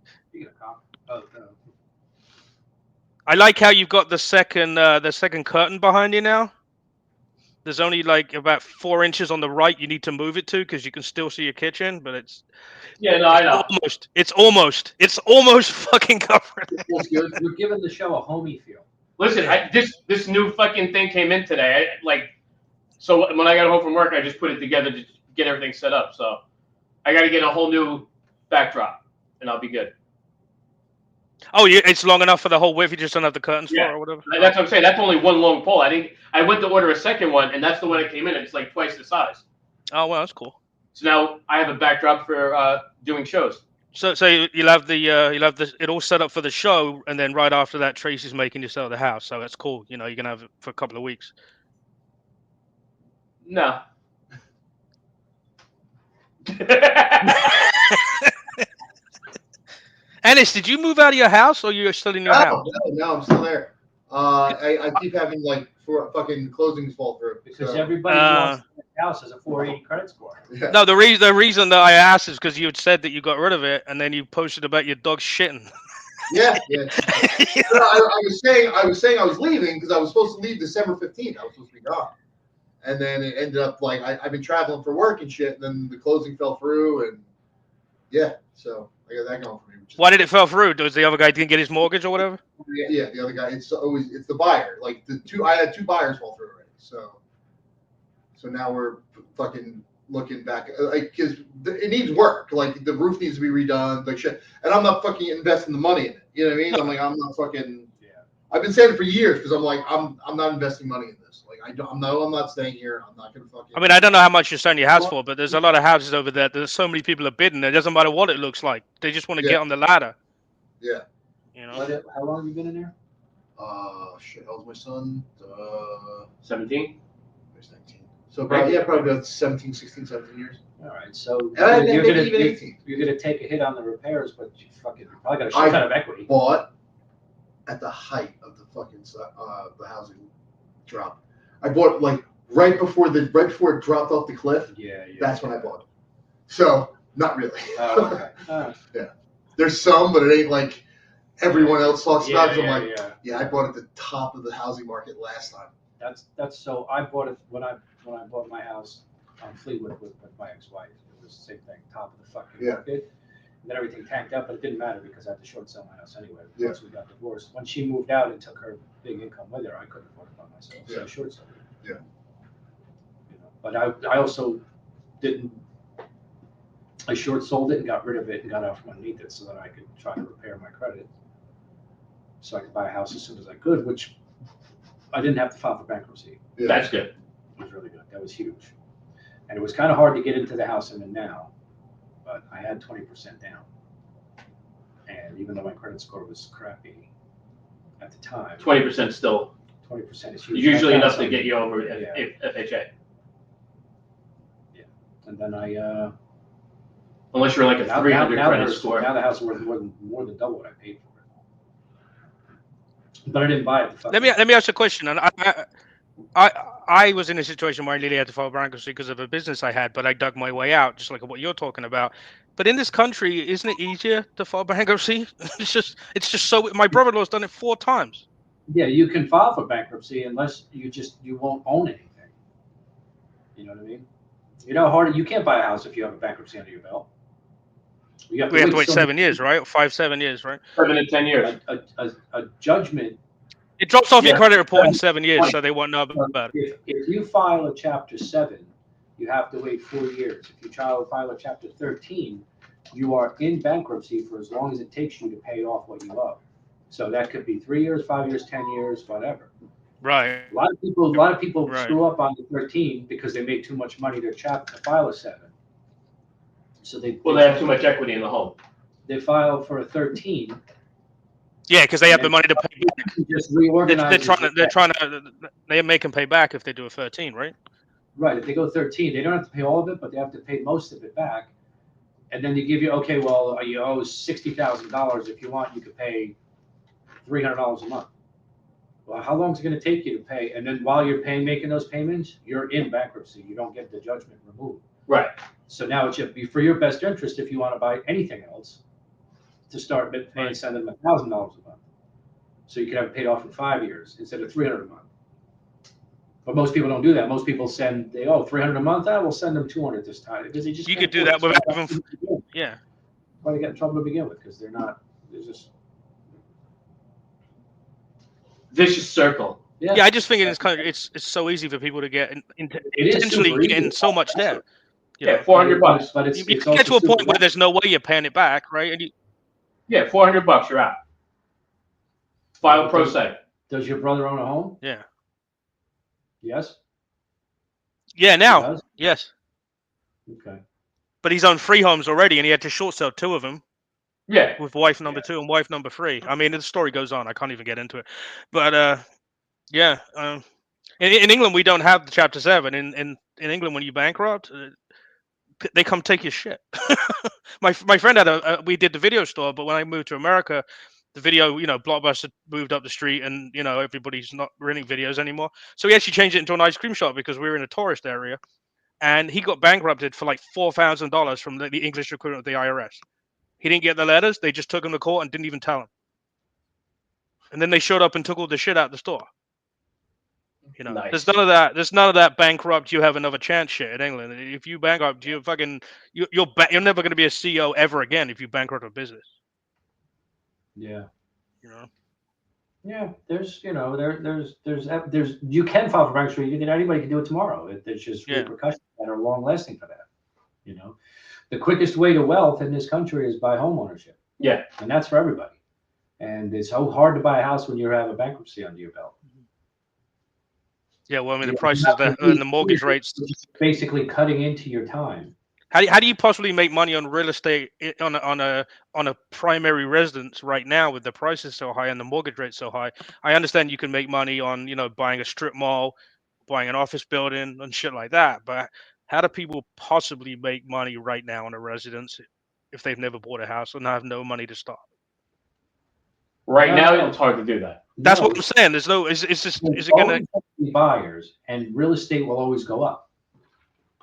E: I like how you've got the second curtain behind you now. There's only like about 4 inches on the right you need to move it to because you can still see your kitchen, but it's
C: I know.
E: It's almost fucking covered.
D: You're giving the show a homey feel.
C: Listen, this new fucking thing came in today. So when I got home from work, I just put it together to get everything set up. So I got to get a whole new backdrop, and I'll be good.
E: Oh, yeah, it's long enough for the whole width. You just don't have the curtains for or whatever.
C: That's what I'm saying. That's only one long pole. I went to order a second one, and that's the one that came in. And it's like twice the size.
E: Oh well, that's cool.
C: So now I have a backdrop for doing shows.
E: So you'll have it all set up for the show, and then right after that, Tracy's making you sell the house. So that's cool. You're gonna have it for a couple of weeks.
C: No.
E: Ennis, did you move out of your house, or you're still in your house?
B: No, I'm still there. I keep having fucking closings fall through.
D: Because everybody who wants to buy a house has a 480 credit score.
B: Yeah.
E: No, the reason that I asked is because you had said that you got rid of it, and then you posted about your dog shitting.
B: Yeah. I was saying I was leaving because I was supposed to leave December 15th. I was supposed to be gone. And then it ended up like I've been traveling for work and shit. And then the closing fell through, and yeah, so I got that going for me.
E: Why did it fell through? Does the other guy didn't get his mortgage or whatever?
B: Yeah, the other guy. It's the buyer. Like I had two buyers fall through already. So now we're fucking looking back, like, because it needs work. Like the roof needs to be redone, like shit. And I'm not fucking investing the money in it. You know what I mean?
E: No.
B: I'm like, I'm not fucking. Yeah. I've been saying it for years because I'm like, I'm not investing money in this. Like I'm not staying here. I'm not gonna fucking.
E: I mean, I don't know how much you're selling your house for, but there's a lot of houses over there. There's so many people are bidding. It doesn't matter what it looks like. They just want to get on the ladder.
B: Yeah.
E: You know.
D: How long have you been in there?
B: Shit. How old's my son?
C: 17.
B: He's 19. So probably about 17, 16, 17 years.
D: All right, so
B: You're
D: gonna take a hit on the repairs, but you probably got a shit ton of equity.
B: Bought at the height of the fucking the housing drop. I bought like right before it dropped off the cliff.
D: Yeah.
B: That's when I bought it. So not really.
D: Oh, okay.
B: Yeah. There's some, but it ain't like everyone else talks about. So I'm like, I bought it at the top of the housing market last time.
D: That's so I bought it when I bought my house on Fleetwood with my ex-wife. It was the same thing, top of the fucking market. And then everything tanked up, but it didn't matter because I had to short sell my house anyway. Once we got divorced, when she moved out and took her big income with her, I couldn't afford it by myself, so I short sold it.
B: Yeah.
D: You know, but I also didn't. I short sold it and got rid of it and got out from underneath it so that I could try to repair my credit, so I could buy a house as soon as I could, which I didn't have to file for bankruptcy.
C: Yeah. That's good.
D: It was really good. That was huge. And it was kind of hard to get into the house I'm in now, but I had 20% down. And even though my credit score was crappy at the time,
C: 20% still.
D: 20% is huge.
C: Usually enough to get you over FHA.
D: Yeah. And then I.
C: Unless you're like a 300 credit score.
D: Now the house is worth more than double what I paid for it. But I didn't buy it.
E: Let me ask you a question. And I was in a situation where I nearly had to file bankruptcy because of a business I had, but I dug my way out, just like what you're talking about. But in this country, isn't it easier to file bankruptcy? It's just so. My brother-in-law's done it 4 times.
D: Yeah, you can file for bankruptcy unless you won't own anything. You know what I mean? You know how hard you can't buy a house if you have a bankruptcy under your belt.
E: We have to wait 7 years, right? 7 years, right?
C: 7 to 10 years.
D: A judgment.
E: It drops off your credit report in 7 years, so they won't know about it.
D: If you file a Chapter 7, you have to wait 4 years. If you file a Chapter 13, you are in bankruptcy for as long as it takes you to pay off what you owe. So that could be 3 years, 5 years, 10 years, whatever.
E: Right.
D: A lot of people screw up on the 13 because they made too much money to file a 7. So they
C: have too much equity in the home.
D: They file for a 13.
E: Yeah, because they have the money to pay back.
D: Just reorganize.
E: They make them pay back if they do a 13, right?
D: Right. If they go 13, they don't have to pay all of it, but they have to pay most of it back. And then they give you, okay, well, you owe $60,000. If you want, you could pay $300 a month. Well, how long is it going to take you to pay? And then while you're making those payments, you're in bankruptcy. You don't get the judgment removed.
C: Right.
D: So now it should be for your best interest if you want to buy anything else to start paying, send them $1,000 a month. So you can have it paid off in 5 years instead of $300 a month. But most people don't do that. Most people send, $300 a month. We'll send them $200 this time because they just.
E: You could do that without even. Yeah.
D: Why they get in trouble to begin with? Because they're just.
C: Vicious circle.
E: Yeah, I just think in this country, it's so easy for people to get intentionally getting so much debt.
C: Yeah, $400.
D: But
E: you get to a point where there's no way you're paying it back, right? And
C: $400, you're out. File pro se.
D: Does your brother own a home?
E: Yeah.
D: Yes.
E: Yeah, now. Yes.
D: Okay.
E: But he's owned 3 homes already, and he had to short sell 2 of them.
C: Yeah.
E: With wife number 2 and wife number 3. I mean, the story goes on. I can't even get into it. But yeah. In England, we don't have the Chapter 7. In England, when you bankrupt, they come take your shit. My friend had we did the video store, but when I moved to America, the video, Blockbuster moved up the street, and everybody's not renting videos anymore. So he actually changed it into an ice cream shop because we were in a tourist area, and he got bankrupted for like $4,000 from the English equivalent of the IRS. He didn't get the letters. They just took him to court and didn't even tell him. And then they showed up and took all the shit out of the store. You know,
C: Nice.
E: there's none of that. There's none of that bankrupt. You have another chance shit in England. If you bankrupt, you fucking you're never going to be a CEO ever again if you bankrupt a business.
D: Yeah.
E: You know.
D: Yeah, there's you can file for bankruptcy. Anybody can do it tomorrow. There's just
E: Yeah.
D: repercussions that are long lasting for that. You know, the quickest way to wealth in this country is by home ownership.
C: Yeah.
D: And that's for everybody. And it's so hard to buy a house when you have a bankruptcy under your belt.
E: Yeah, well, I mean, the
D: You
E: prices
D: have to
E: and the mortgage rates.
D: basically cutting into your time.
E: How do you possibly make money on real estate on a primary residence right now with the prices so high and the mortgage rate so high? I understand you can make money on buying a strip mall, buying an office building and shit like that, but how do people possibly make money right now on a residence if they've never bought a house and have no money to start?
C: Right
D: No.
C: now, it's hard to do that.
E: That's what
D: No,
E: I'm saying. There's no. Is just.
D: there's
E: Is it gonna?
D: always going to be buyers, and real estate will always go up.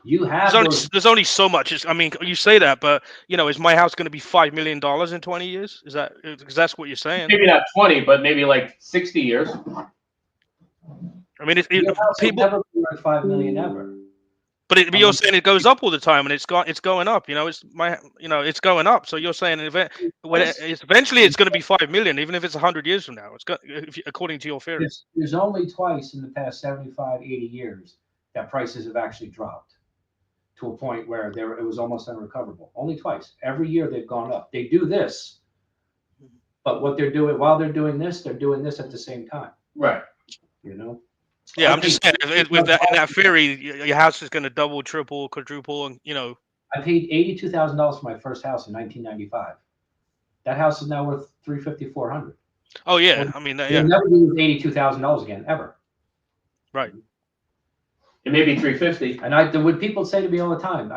D: You have those.
E: There's only so much. I mean, you say that, but is my house going to be $5 million in 20 years? Is that because that's what you're saying?
C: Maybe not 20, but maybe like 60 years.
E: I mean,
D: Your house will
E: people.
D: never be worth $5 million ever.
E: But you're saying it goes up all the time, and it's going up. It's going up. So you're saying eventually it's going to be 5 million, even if it's 100 years from now. According to your theory.
D: There's only twice in the past 75, 80 years that prices have actually dropped to a point where it was almost unrecoverable. Only twice. Every year they've gone up. They do this, but what they're doing while they're doing this, they're doing this at the same time.
C: Right.
D: You know.
E: Yeah, I'm just saying, in that theory, your house is going to double, triple, quadruple, and
D: I paid $82,000 for my first house in 1995. That house is now worth $350,000, $400,000.
E: Oh yeah, I mean, yeah.
D: You'll never use $82,000 again, ever.
E: Right.
C: It may be 350.
D: And what people say to me all the time,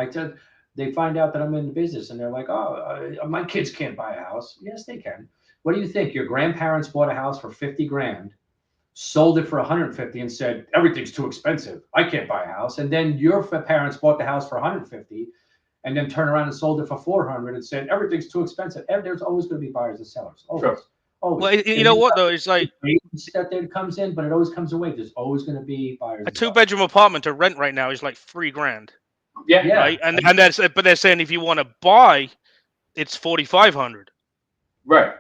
D: they find out that I'm in the business, and they're like, "Oh, my kids can't buy a house." Yes, they can. What do you think? Your grandparents bought a house for 50 grand, sold it for 150, and said everything's too expensive. I can't buy a house. And then your parents bought the house for 150, and then turned around and sold it for 400 and said everything's too expensive. There's always going to be buyers and sellers. Always.
C: Sure.
D: Always.
E: Well, you know what though? It's like
D: that comes in, but it always comes away. There's always going to be buyers.
E: a 2-bedroom apartment to rent right now is like $3 grand.
C: Yeah.
E: Right. And but they're saying if you want to buy, it's 4,500.
C: Right.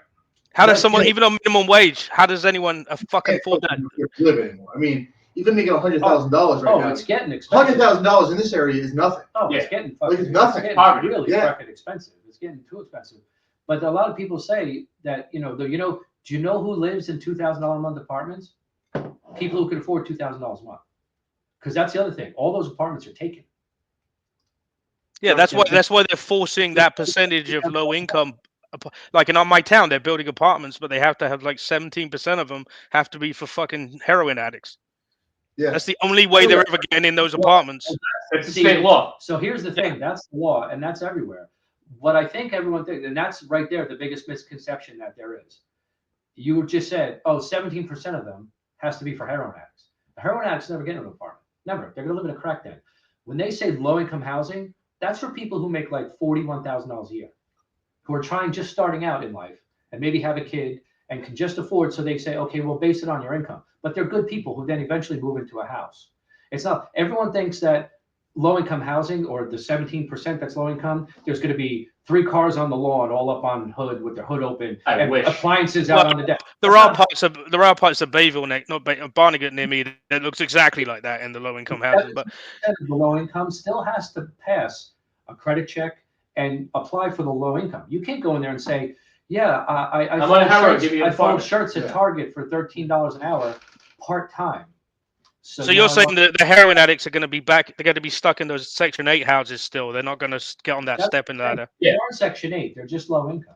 E: How does someone, even on minimum wage, how does anyone fucking afford that?
B: Live anymore. I mean, even making $100,000 right now.
D: It's getting expensive.
B: $100,000 in this area is nothing.
D: Oh,
C: Yeah.
D: it's getting
B: Like
D: fucking
B: it's nothing.
D: It's
C: Poverty.
D: getting really
B: Yeah.
D: fucking expensive. It's getting too expensive. But a lot of people say that do you know who lives in $2,000 a month apartments? People who can afford $2,000 a month. Because that's the other thing. All those apartments are taken.
E: Yeah, that's why they're forcing that percentage of low income. Like in my town, they're building apartments, but they have to have like 17% of them have to be for fucking heroin addicts.
B: Yeah.
E: That's the only way they're ever getting in those apartments.
C: It's state law.
D: So here's the thing. That's the law, and that's everywhere. What I think everyone thinks, and that's right there, the biggest misconception that there is. You just said, 17% of them has to be for heroin addicts. The heroin addicts never get into an apartment. Never. They're going to live in a crack den. When they say low-income housing, that's for people who make like $41,000 a year, who are just starting out in life and maybe have a kid and can just afford. So they say, okay, we'll base it on your income. But they're good people who then eventually move into a house. It's not, everyone thinks that low-income housing or the 17% that's low income, there's going to be 3 cars on the lawn, all up on hood with their hood open,
C: I wish.
D: appliances out on the deck.
E: There are parts of Bayville, not Barnegat near me, that looks exactly like that in the low income housing. But
D: the low income still has to pass a credit check and apply for the low income. You can't go in there and say, yeah, I fold shirts at Target for $13 an hour part-time.
E: So you're saying that the heroin addicts are going to be back? They're going to be stuck in those Section 8 houses still. They're not going to get on that stepping ladder.
D: They are Section 8. They're just low income.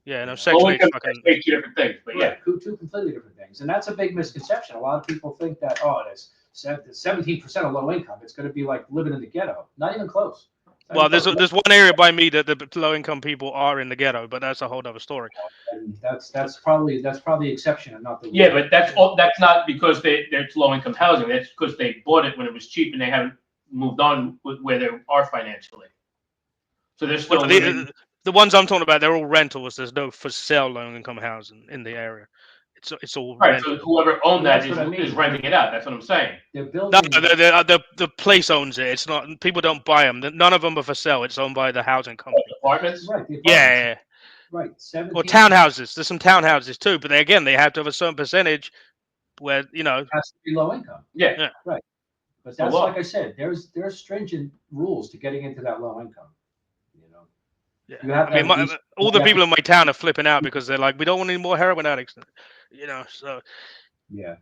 E: Yeah, no, Section 8 fucking
C: 2 different things, but yeah,
D: 2 completely different things, and that's a big misconception. A lot of people think that there's 17% of low income. It's going to be like living in the ghetto. Not even close.
E: Well, there's one area by me that the low income people are in the ghetto, but that's a whole other story.
D: And that's probably the exception and not the rule.
C: yeah, but that's not because it's low income housing. That's because they bought it when it was cheap and they haven't moved on with where they are financially. So they're still
E: the ones I'm talking about, they're all rentals. There's no for sale low income housing in the area. it's all
C: Right.
E: rent.
C: So whoever owned that
D: That's what I mean.
C: is renting it out. That's what I'm saying.
D: They're
E: No,
D: building.
E: the place owns it. It's not, people don't buy them. None of them are for sale. It's owned by the housing company.
C: Apartments.
D: Right. The apartments.
E: Yeah.
D: Right. 17.
E: Or townhouses. There's some townhouses too, but they have to have a certain percentage where, you know.
D: Has to be low income.
C: Yeah.
E: Yeah.
D: Right. But
C: So
D: that's
C: what?
D: like I said. There's stringent rules to getting into that low income. You know.
E: Yeah.
D: You have
E: I mean,
D: to at least-
E: all the people in my town are flipping out because they're like, we don't want any more heroin addicts. You know, so.
D: Yeah.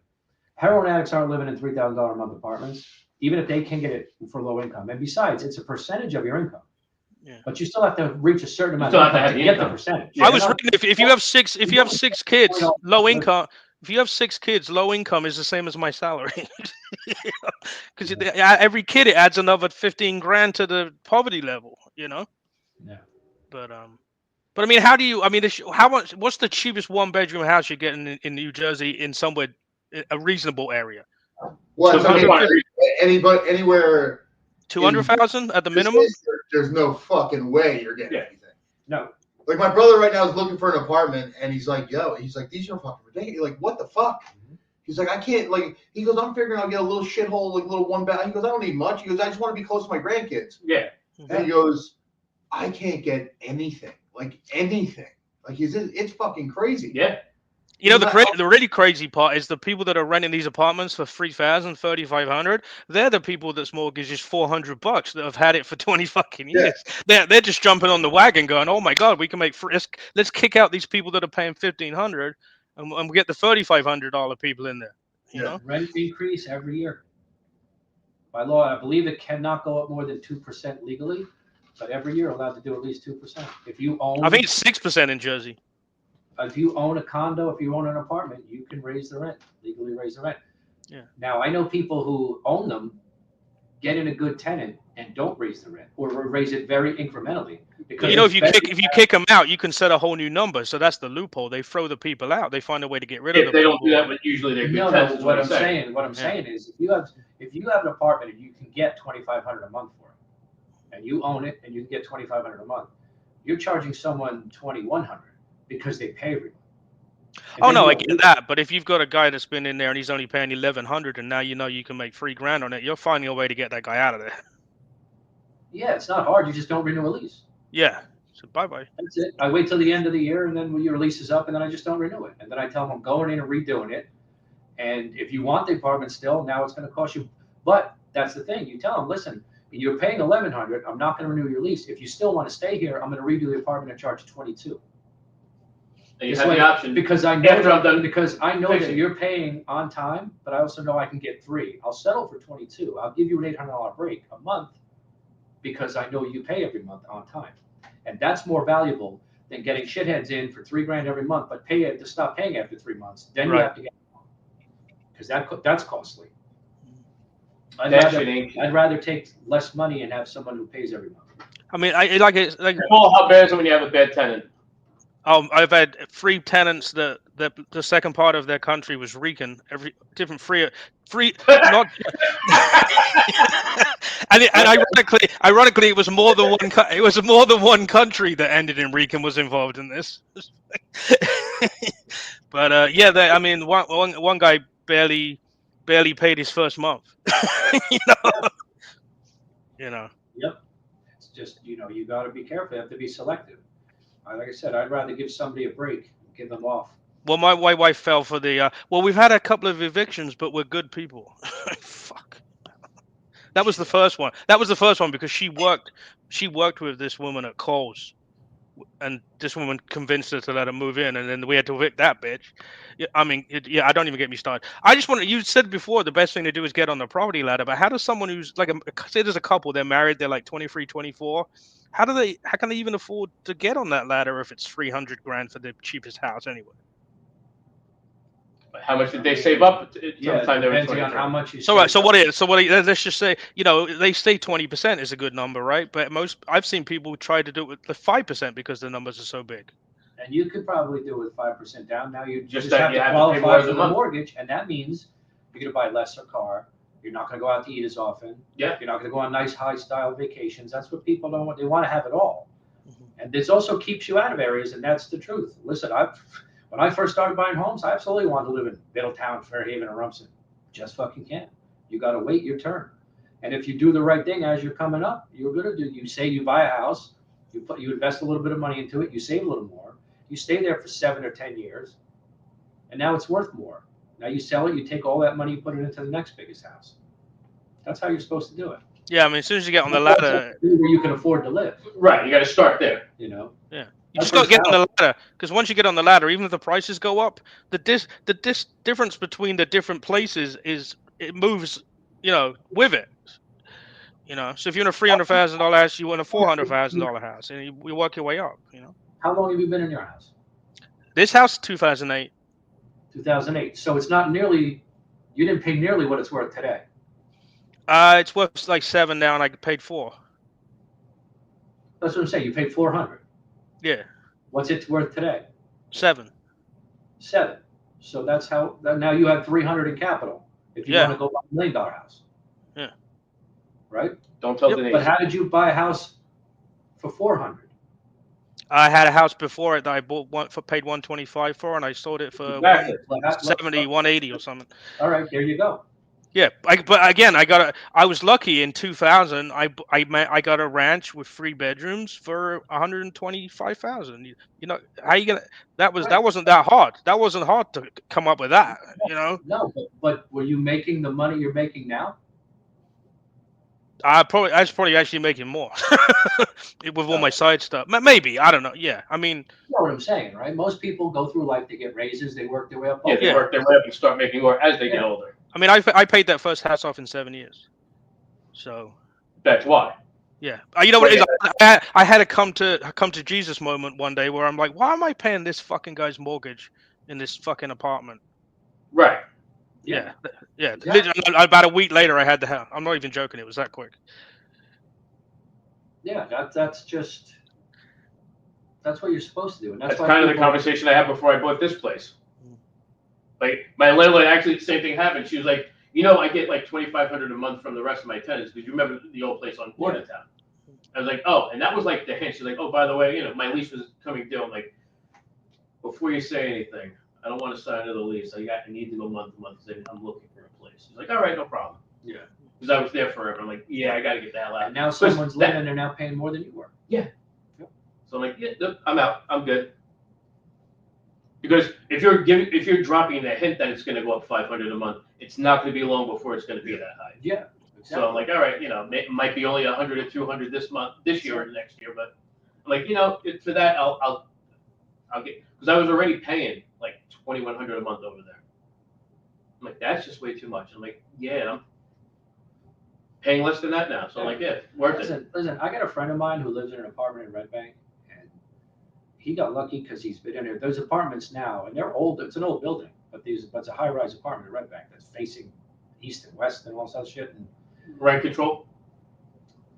D: Heroin addicts aren't living in $3,000 a month apartments, even if they can get it for low income. And besides, it's a percentage of your income.
E: Yeah.
D: But you still have to reach a certain amount
C: still
D: of
C: have to
D: income
C: have
D: to
C: the
D: get
C: income.
D: the percentage.
C: Yeah.
E: I was reading if you have six kids, low income. If you have 6 kids, low income is the same as my salary. Because every kid, it adds another 15 grand to the poverty level. You know.
D: Yeah.
E: But I mean, how do you? I mean, how much? What's the cheapest 1-bedroom house you're getting in New Jersey in somewhere, a reasonable area?
B: Well, I mean,
E: 250?
B: anywhere
E: 200,000 at the
B: this
E: minimum.
B: There's no fucking way you're getting anything.
D: No.
B: Like my brother right now is looking for an apartment, and he's like, these are fucking ridiculous. You're like, what the fuck? He's like, I can't, like, he goes, I'm figuring I'll get a little shithole, like a little one bed. He goes, I don't need much. He goes, I just want to be close to my grandkids.
C: Yeah.
B: And he goes, I can't get anything. Like, anything. Like, it's fucking crazy.
C: Yeah.
E: You know, the really crazy part is the people that are renting these apartments for $3,000, $3,500. They're the people that's mortgage is $400 that have had it for 20 fucking years. Yeah. They're just jumping on the wagon, going, "Oh my God, we can make let's kick out these people that are paying $1,500, and we get the $3,500 people in there." You know,
D: rent increase every year. By law, I believe it cannot go up more than 2% legally, but every year allowed to do at least 2%. If you own,
E: I think it's 6% in Jersey.
D: If you own a condo, if you own an apartment, you can legally raise the rent.
E: Yeah.
D: Now, I know people who own them, get in a good tenant, and don't raise the rent, or raise it very incrementally. Because
E: you know, if you kick them out, you can set a whole new number. So that's the loophole. They throw the people out. They find a way to get rid of them.
C: If they don't do that, but usually they're good tenants.
D: What I'm saying is, if you have an apartment and you can get $2,500 a month for it, and you own it and you can get $2,500 a month, you're charging someone $2,100 because they pay every month.
E: Oh no, I get that. But if you've got a guy that's been in there and he's only paying $1,100, and now you know you can make $3,000 on it, you're finding a way to get that guy out of there.
D: Yeah, it's not hard. You just don't renew a lease.
E: Yeah. So bye-bye.
D: That's it. I wait till the end of the year, and then when your lease is up, and then I just don't renew it. And then I tell them I'm going in and redoing it. And if you want the apartment still, now it's going to cost you. But that's the thing. You tell them, listen, you're paying $1,100. I'm not going to renew your lease. If you still want to stay here, I'm going to redo the apartment and charge you $22.
C: You have the option
D: because I know that you're paying on time, but I also know I can get $3. I'll settle for $22. I'll give you an $800 break a month because I know you pay every month on time, and that's more valuable than getting shitheads in for $3,000 every month, but pay it to stop paying after 3 months. Then you have to get because that's costly. I'd rather take less money and have someone who pays every month.
E: I mean, I like it.
C: Well, how bad is it when you have a bad tenant?
E: I've had 3 tenants that the second part of their country was Rican. Every different free not. and ironically, it was more than one. It was more than one country that ended in Rican was involved in this. But I mean, one guy barely paid his first month. You know.
D: Yep. It's just you got to be careful. You have to be selective. Like I said, I'd rather give somebody a break, give them off.
E: Well, my wife fell for the. Well, we've had a couple of evictions, but we're good people. Fuck. That was the first one. That was the first one because she worked with this woman at Kohl's, and this woman convinced her to let her move in, and then we had to evict that bitch. I mean, I don't even get me started. I just want to. You said before the best thing to do is get on the property ladder, but how does someone who's like, say there's a couple, they're married, they're like 23, 24. How can they even afford to get on that ladder if it's $300,000 for the cheapest house anyway?
C: How much did they save up?
D: Depending on how much you.
E: So what is? Let's just say they say 20% is a good number, right? But I've seen people try to do it with the 5% because the numbers are so big.
D: And you could probably do it with 5% down. Now you just
C: have
D: to qualify for the mortgage, and that means you're going to buy less a car. You're not going to go out to eat as often.
C: Yeah.
D: You're not going to go on nice high-style vacations. That's what people don't want. They want to have it all. Mm-hmm. And this also keeps you out of areas, and that's the truth. Listen, When I first started buying homes, I absolutely wanted to live in Middletown, Fairhaven, or Rumson. Just fucking can't. You got to wait your turn. And if you do the right thing as you're coming up, you're gonna do. You say you buy a house, you invest a little bit of money into it, you save a little more, you stay there for 7 or 10 years, and now it's worth more. Now you sell it, you take all that money, you put it into the next biggest house. That's how you're supposed to do it.
E: Yeah, I mean, as soon as you get on the ladder,
D: where you can afford to live.
C: Right, you got to start there.
D: You know.
E: Yeah, you just got to get on the ladder, because once you get on the ladder, even if the prices go up, the difference between the different places it moves, with it. So if you're in a $300,000 house, you want a $400,000 house, and you work your way up.
D: How long have you been in your house?
E: This house, 2008.
D: 2008. So it's not nearly. You didn't pay nearly what it's worth today.
E: It's worth like 7 now, and I paid 4.
D: That's what I'm saying. You paid 400.
E: Yeah.
D: What's it worth today?
E: 7.
D: 7. So that's how. Now you have 300 in capital. If you want to go buy $1 million house.
E: Yeah.
D: Right.
C: Don't tell Denise.
D: But how did you buy a house for 400?
E: I had a house before it that I paid 125 for, and I sold it for 170, 180 or something.
D: All right, there you go.
E: Yeah, but again, I was lucky in 2000. I got a ranch with 3 bedrooms for 125,000. How you gonna? That wasn't that hard. That wasn't hard to come up with that.
D: No, but were you making the money you're making now?
E: I was probably actually making more with all my side stuff. Maybe, I don't know. Yeah, I mean,
D: you know what I'm saying, right? Most people go through life, they get raises, they work their way up.
C: Yeah, they work their way up and start making more as they get older.
E: I mean, I paid that first house off in 7 years, so
C: that's why.
E: Yeah, you know what it is? I had a come to Jesus moment one day where I'm like, why am I paying this fucking guy's mortgage in this fucking apartment?
C: Right.
E: Yeah. Exactly. About a week later, I had the house. I'm not even joking. It was that quick.
D: Yeah, that's what you're supposed to do. And
C: that's kind of the conversation I had before I bought this place. Like my landlord, actually, the same thing happened. She was like, I get like $2,500 a month from the rest of my tenants because you remember the old place on Bordentown. I was like, oh, and that was like the hint. She's like, oh, by the way, my lease was coming due. I'm like, before you say anything, I don't want to sign another lease. I need to go month to month because I'm looking for a place. She's like, all right, no problem.
D: Yeah.
C: Because I was there forever. I'm like, yeah, I got to get the hell out.
D: And now someone's living and they're now paying more than you were.
C: Yeah. Yep. So I'm like, yeah, I'm out. I'm good. Because if you're dropping the hint that it's going to go up $500 a month, it's not going to be long before it's going to be that high.
D: Yeah. Exactly.
C: So I'm like, all right, it might be only 100 or 200 this year or next year, but I'm like, for that I'll get, because I was already paying like $2,100 a month over there. I'm like, that's just way too much. I'm like, yeah, I'm paying less than that now. So I'm like, yeah, worth it. Listen,
D: I got a friend of mine who lives in an apartment in Red Bank, and he got lucky because he's been in there. Those apartments now, and they're old. It's an old building, but it's a high-rise apartment in Red Bank that's facing east and west and all that shit. And
C: rent control.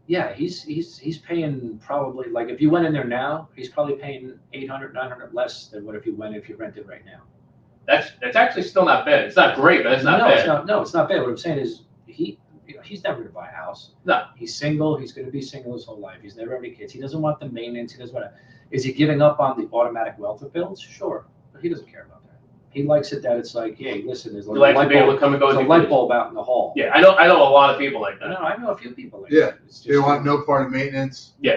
D: Yeah, he's paying probably, like, if you went in there now, he's probably paying $800, $900 less than what if you rented right now.
C: That's actually still not bad. It's not great, but it's not bad.
D: It's not bad. What I'm saying is he's never going to buy a house.
C: No.
D: He's single. He's going to be single his whole life. He's never had any kids. He doesn't want the maintenance. He doesn't want to. Is he giving up on the automatic welfare bills? Sure, but he doesn't care about that. He likes it that it's like, hey, listen, there's a light bulb out in the hall.
C: Yeah, I know a lot of people like that.
D: No, I know a few people like
B: that. Yeah, they want no part of maintenance.
C: Yeah.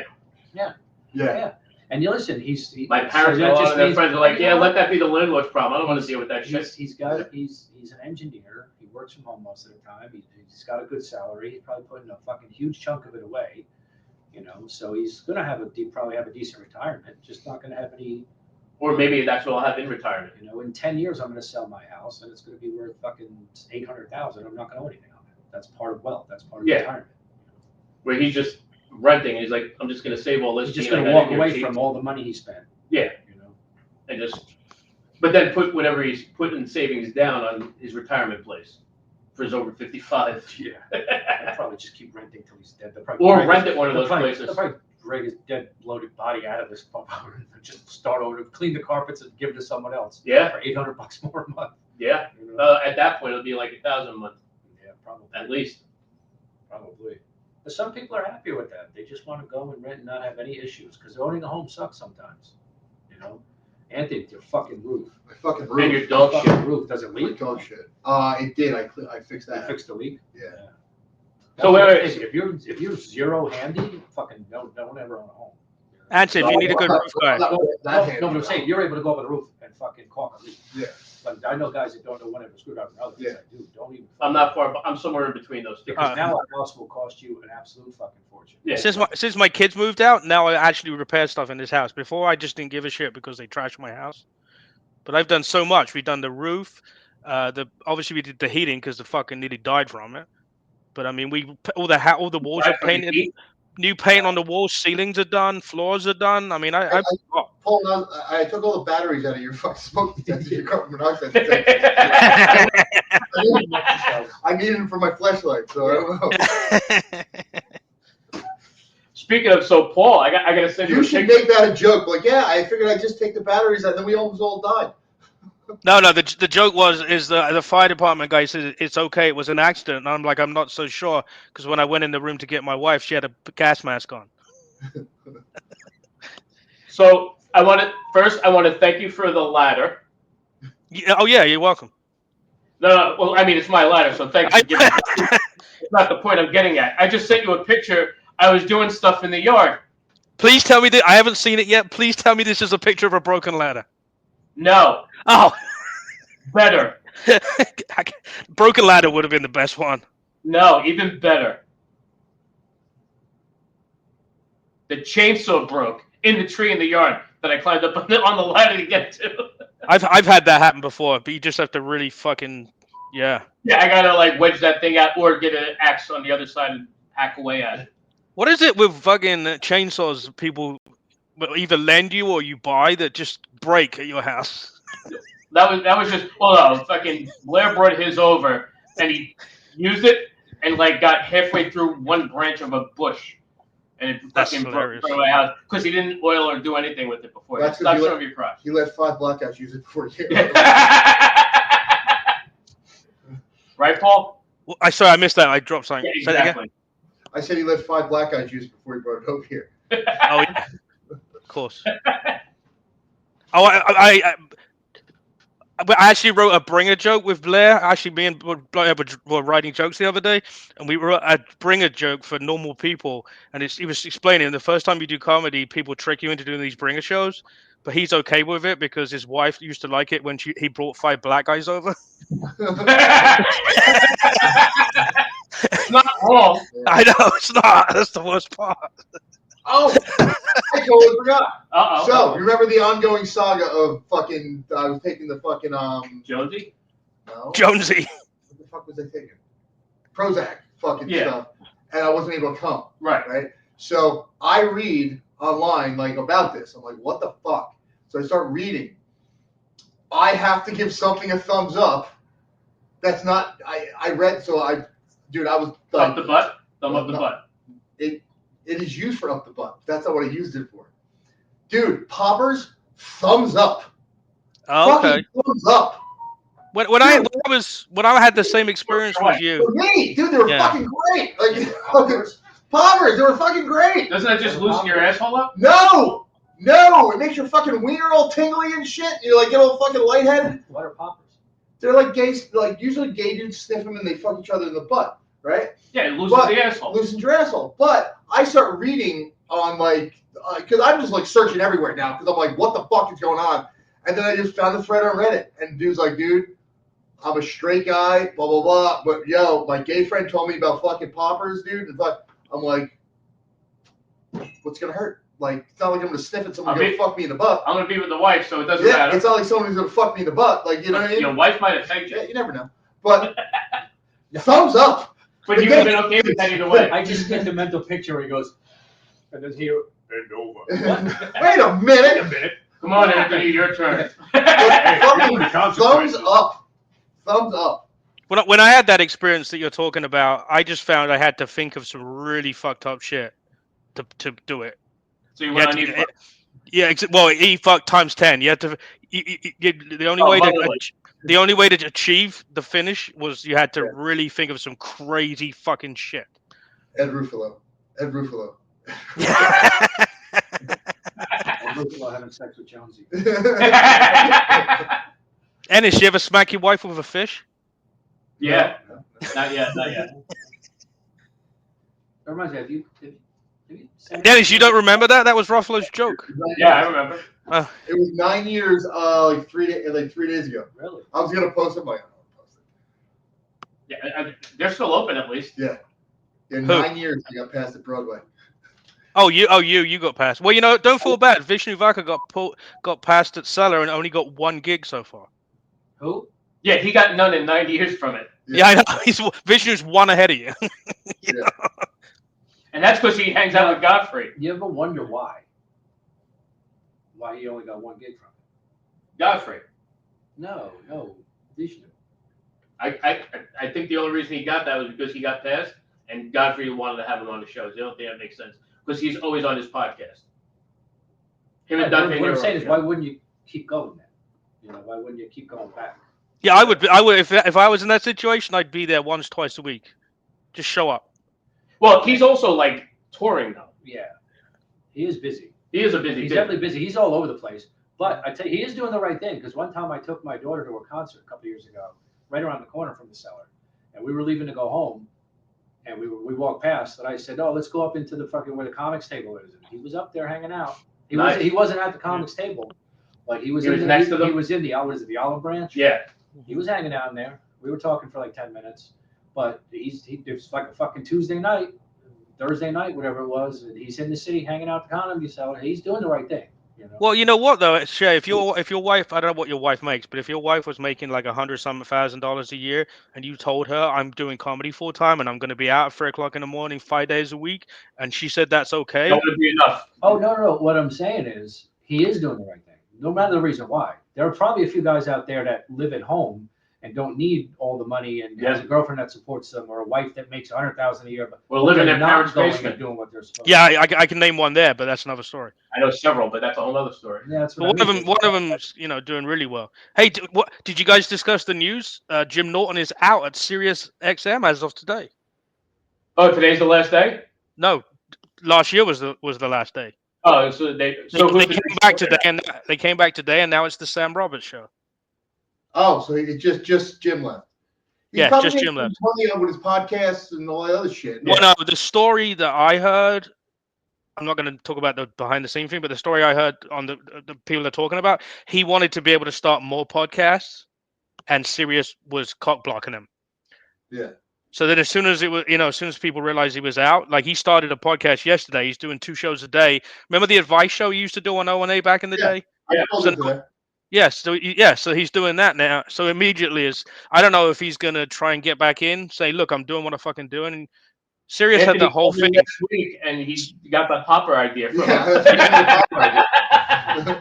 C: And
D: listen,
C: my parents and a lot of their friends are like, yeah, let that be the landlord's problem. I don't want to deal with that shit.
D: He's an engineer. He works from home most of the time. He's got a good salary. He's probably putting a fucking huge chunk of it away. So he's gonna probably have a decent retirement. Just not gonna have any.
C: Or maybe that's what I'll have in retirement.
D: In 10 years, I'm going to sell my house, and it's going to be worth fucking $800,000. I'm not going to owe anything on it. That's part of wealth. That's part of retirement.
C: Where he's just renting, and he's like, I'm just going to save all this.
D: He's just going to walk away from all the money he spent.
C: Yeah. And but then put whatever he's put in savings down on his retirement place for his over 55.
D: Yeah. They'll probably just keep renting till he's dead.
C: Or rent at one of those places.
D: They'll probably drag his dead, bloated body out of this pump and just start over, clean the carpets, and give it to someone else.
C: Yeah.
D: For $800 more a month.
C: Yeah. At that point, it'll be like $1,000 a month.
D: Yeah, probably.
C: At least.
D: Probably. But some people are happy with that. They just want to go and rent and not have any issues because owning a home sucks sometimes. Anthony, your fucking roof.
B: My fucking
C: And your
B: roof.
C: dog
D: Fucking
C: shit.
D: roof. Does it
B: My
D: leak?
B: dog shit. It did. I fixed
D: You
B: that.
D: fixed the leak?
B: Yeah.
C: So wait,
D: If you're zero handy, fucking don't ever own a home.
E: Anthony, if you need a good roof guy.
B: That
D: No,
B: handy,
D: but I'm
B: bro.
D: saying you're able to go up on the roof and fucking caulk a leak.
B: Yeah.
D: But I know guys that don't know one of the screwdriver and others.
B: Yeah.
D: Like, dude, don't even.
C: I'm not far. I'm somewhere in between those two.
D: Because now a house will cost you an absolute fucking fortune.
C: Yeah.
E: Since my kids moved out, now I actually repair stuff in this house. Before I just didn't give a shit because they trashed my house. But I've done so much. We've done the roof. Obviously we did the heating because the fucking nearly died from it. But I mean, all the walls are painted. New paint on the walls, ceilings are done, floors are done. I mean,
B: Paul, I took all the batteries out of your fucking smoke detector, your carbon monoxide detector. I needed them for my flashlight, so I don't know.
C: Speaking of, so Paul, I gotta send you.
B: You should make that a joke. Like, yeah, I figured I'd just take the batteries out, and then we almost all died.
E: No. The joke is the fire department guy said it's okay. It was an accident. And I'm like, I'm not so sure because when I went in the room to get my wife, she had a gas mask on.
C: So I want to thank you for the ladder.
E: Yeah, oh yeah, you're welcome.
C: No, well, I mean it's my ladder, so thanks for giving. It's not the point I'm getting at. I just sent you a picture. I was doing stuff in the yard.
E: Please tell me that I haven't seen it yet. Please tell me this is a picture of a broken ladder.
C: No.
E: Oh,
C: Better.
E: broken ladder would have been the best one.
C: No, even better. The chainsaw broke in the tree in the yard that I climbed up on the ladder to get to.
E: I've had that happen before, but you just have to really fucking yeah.
C: Yeah, I gotta like wedge that thing out or get an axe on the other side and hack away at it.
E: What is it with fucking chainsaws people either lend you or you buy that just break at your house?
C: That was just fucking Blair brought his over and he used it and like got halfway through one branch of a bush and it fucking broke in front of my house because he didn't oil or do anything with it before.
B: That's
C: Stop showing your crotch.
B: He let 5 blackouts use it before you.
C: Right, Paul?
E: Well, I missed that. I dropped something.
C: Yeah,
E: Say that again?
C: exactly.
B: I said he let 5 blackouts use it before he brought it over here.
E: Oh yeah, of course. Oh, I actually wrote a bringer joke with Blair. Actually, me and Blair were writing jokes the other day, and we wrote a bringer joke for normal people. And he was explaining the first time you do comedy, people trick you into doing these bringer shows, but he's okay with it because his wife used to like it when he brought 5 black guys over.
C: It's not wrong.
E: I know it's not. That's the worst part.
B: Oh, I totally forgot.
C: Uh-oh.
B: So, you remember the ongoing saga of fucking, I was taking the fucking,
C: Jonesy?
B: no.
E: Jonesy.
B: What the fuck was I taking? Prozac fucking
C: Yeah.
B: stuff. And I wasn't able to come.
C: Right.
B: Right? So, I read online, like, about this. I'm like, what the fuck? So, I start reading. I have to give something a thumbs up. That's not, I read, so I was like.
C: Up the butt? Thumb up the butt.
B: It is used for up the butt. That's not what I used it for. Dude, poppers, thumbs up.
E: Oh, okay.
B: Fucking thumbs up.
E: When I had the same experience with you.
B: For me, dude, they were
E: Yeah.
B: fucking great. Like poppers, they were fucking great.
C: Doesn't that just loosen your asshole up?
B: No, it makes your fucking wiener all tingly and shit. You like get all fucking lightheaded.
D: What are poppers?
B: They're like gays. Like usually gay dudes sniff them and they fuck each other in the butt, right?
C: Yeah, it loosens the asshole.
B: Loosens your asshole. But I start reading on like, because I'm just like searching everywhere now because I'm like, what the fuck is going on? And then I just found a thread on Reddit, and the dude's like, dude, I'm a straight guy, blah blah blah. But yo, my gay friend told me about fucking poppers, dude. And I'm like, what's gonna hurt? Like, it's not like I'm gonna sniff it. Someone's gonna fuck me in the butt.
C: I'm gonna be with the wife, so it doesn't
B: Yeah,
C: matter.
B: it's not like someone's gonna fuck me in the butt. Like, you know what I mean?
C: Your wife might have thanked you.
B: Yeah, you never know. But thumbs up.
C: But you would have been okay with that either way.
D: I just get the mental picture where he goes, and then here, bend over.
B: Wait a minute.
D: Wait a minute.
C: Come on, Anthony, your turn.
B: Thumbs up. Thumbs up.
E: When I had that experience that you're talking about, I just found I had to think of some really fucked up shit to do it.
C: So you went on
E: to, well, e-fuck times 10. You had to. The only way to achieve the finish was you had to really think of some crazy fucking shit.
B: Ed Ruffalo.
D: Bruce having sex with Jonesy.
E: Ennis, you ever smack your wife with a fish?
C: Yeah.
D: No.
C: Not yet.
D: That reminds me, have you seen
E: Dennis, you don't remember that? That was Ruffalo's joke.
C: Yeah, I remember.
B: It was 9 years, like 3 days ago.
D: Really?
B: I was gonna post it, but I don't post it.
C: Yeah, they're still open at least.
B: Yeah. In
E: Who?
B: 9 years, I got past at Broadway.
E: You got past. Well, don't feel bad. Vishnu Vaka got past at Cellar and only got 1 gig so far.
D: Who?
C: Yeah, he got none in 9 years from it.
E: Yeah, I know. Vishnu's 1 ahead of you.
B: Yeah.
C: And that's because he hangs out with Godfrey.
D: You ever wonder why? Why he only got 1 gig from it?
C: Godfrey.
D: No, Vishnu.
C: I think the only reason he got that was because he got past, and Godfrey wanted to have him on the show. So I don't think that makes sense because he's always on his podcast. Him and Dante.
D: What I'm saying is, why wouldn't you keep going then? Why wouldn't you keep going back?
E: Yeah, I would. If I was in that situation, I'd be there once, twice a week. Just show up.
C: Well, he's also like touring though.
D: Yeah, he is busy.
C: He is a busy.
D: He's
C: dude.
D: definitely busy. He's all over the place. But I tell you, he is doing the right thing because one time I took my daughter to a concert a couple years ago, right around the corner from the Cellar, and we were leaving to go home, and we walked past, and I said, "Oh, let's go up into the fucking where the comics table is." And he was up there hanging out. He wasn't at the comics table, but he was
C: next to them.
D: He was in the Olive Branch.
C: Yeah.
D: He was hanging out in there. We were talking for like 10 minutes, but it was like a fucking Tuesday night, Thursday night, whatever it was. And he's in the city hanging out at the comedy cellar. He's doing the right thing.
E: Well, you know what though, Shay, if your wife, I don't know what your wife makes, but if your wife was making like $100,000 a year, and you told her I'm doing comedy full time and I'm going to be out at 3:00 in the morning, 5 days a week, and she said that's okay,
C: That would be enough.
D: Oh no! What I'm saying is he is doing the right thing, no matter the reason why. There are probably a few guys out there that live at home and don't need all the money and has a girlfriend that supports them or a wife that makes $100,000 a year, but
C: living in
D: not
C: parents'
D: going
C: basement
D: and doing what they're supposed
E: Yeah, I can name one there, but that's another story.
C: I know several, but that's a whole other story.
D: Yeah, that's
E: But
D: what
E: one of them's doing really well. Hey, what did you guys discuss the news? Jim Norton is out at Sirius XM as of today.
C: Oh, today's the last day?
E: No, last year was the last day.
C: Oh, so they
E: came back today, and now it's the Sam Roberts show.
B: Oh, so it just Jim left.
E: Yeah, just Jim left.
B: Money on with his podcasts and all that other shit.
E: Well, no, the story that I heard, I'm not going to talk about the behind the scene thing, but the story I heard on the people are talking about, he wanted to be able to start more podcasts, and Sirius was cock blocking him.
B: Yeah.
E: So then as soon as as soon as people realized he was out, like he started a podcast yesterday. He's doing 2 shows a day. Remember the advice show he used to do on O&A back in the day?
B: Yeah.
E: So he's doing that now. So immediately I don't know if he's gonna try and get back in, say, look, I'm doing what I'm fucking doing. And Sirius had the whole thing
C: next week, and he got the Hopper idea from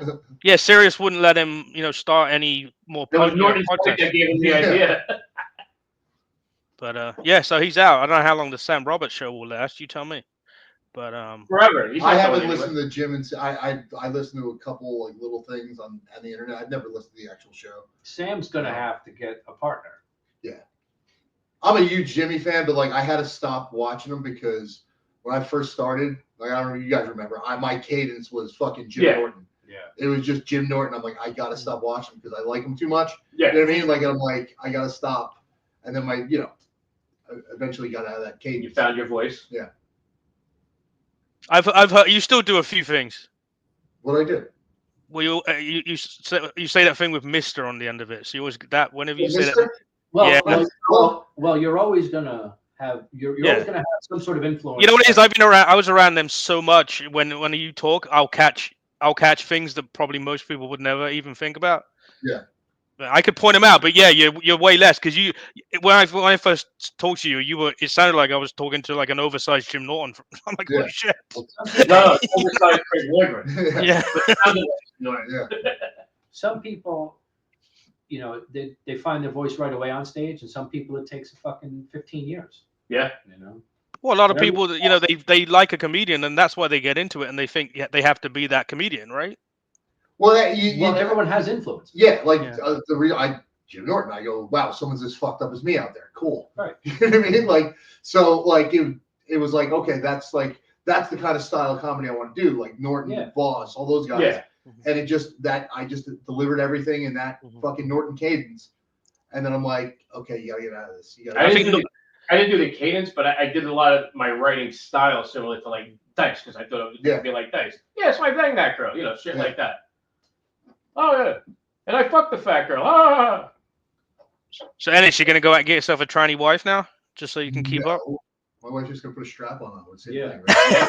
C: him.
E: Yeah, Sirius wouldn't let him, start any more
C: podcasts. That gave him the idea.
E: But so he's out. I don't know how long the Sam Roberts show will last. You tell me. But
C: forever.
B: I haven't listened to Jim, and I listened to a couple like little things on the internet. I've never listened to the actual show.
D: Sam's gonna have to get a partner.
B: Yeah, I'm a huge Jimmy fan, but like I had to stop watching him because when I first started, like I don't know if you guys remember, my cadence was fucking Jim Norton.
D: Yeah,
B: it was just Jim Norton. I'm like, I gotta stop watching because I like him too much.
C: Yeah,
B: you know what I mean? Like I'm like, I gotta stop, and then I eventually got out of that cadence.
C: You found your voice.
B: Yeah.
E: I've heard you still do a few things.
B: What I do?
E: Well, you say that thing with Mister on the end of it. So you always that whenever you say
B: Mr.?
E: that.
D: Well, you're always gonna have always gonna have some sort of influence.
E: You know what it is? I was around them so much. When you talk, I'll catch things that probably most people would never even think about.
B: Yeah.
E: I could point them out, but yeah, you're way less because when I first talked to you, it sounded like I was talking to like an oversized Jim Norton. I'm like, holy shit.
C: No, oversized Craig Lloyd.
E: Yeah.
D: Some people, they find their voice right away on stage, and some people it takes a fucking 15 years.
C: Yeah.
E: Well, a lot of people, they like a comedian, and that's why they get into it, and they think they have to be that comedian, right?
B: Well,
D: everyone has influence.
B: Yeah, Jim Norton. I go, wow, someone's as fucked up as me out there. Cool.
D: Right.
B: You know what I mean? Like, so, like, it was like, okay, that's that's the kind of style of comedy I want to do, like Norton, Voss, all those guys.
C: Yeah.
B: And I just delivered everything in that fucking Norton cadence. And then I'm like, okay, you gotta get out of this.
C: I didn't do the cadence, but I did a lot of my writing style similar to like Dice, because I thought it was going to be like Dice. Yeah, so I banged that girl, shit like that. Oh, yeah. And I fucked the fat girl. Ah.
E: So, Ennis, you're going to go out and get yourself a tranny wife now, just so you can keep up?
B: My wife's just going to put a strap on it. Same thing, right?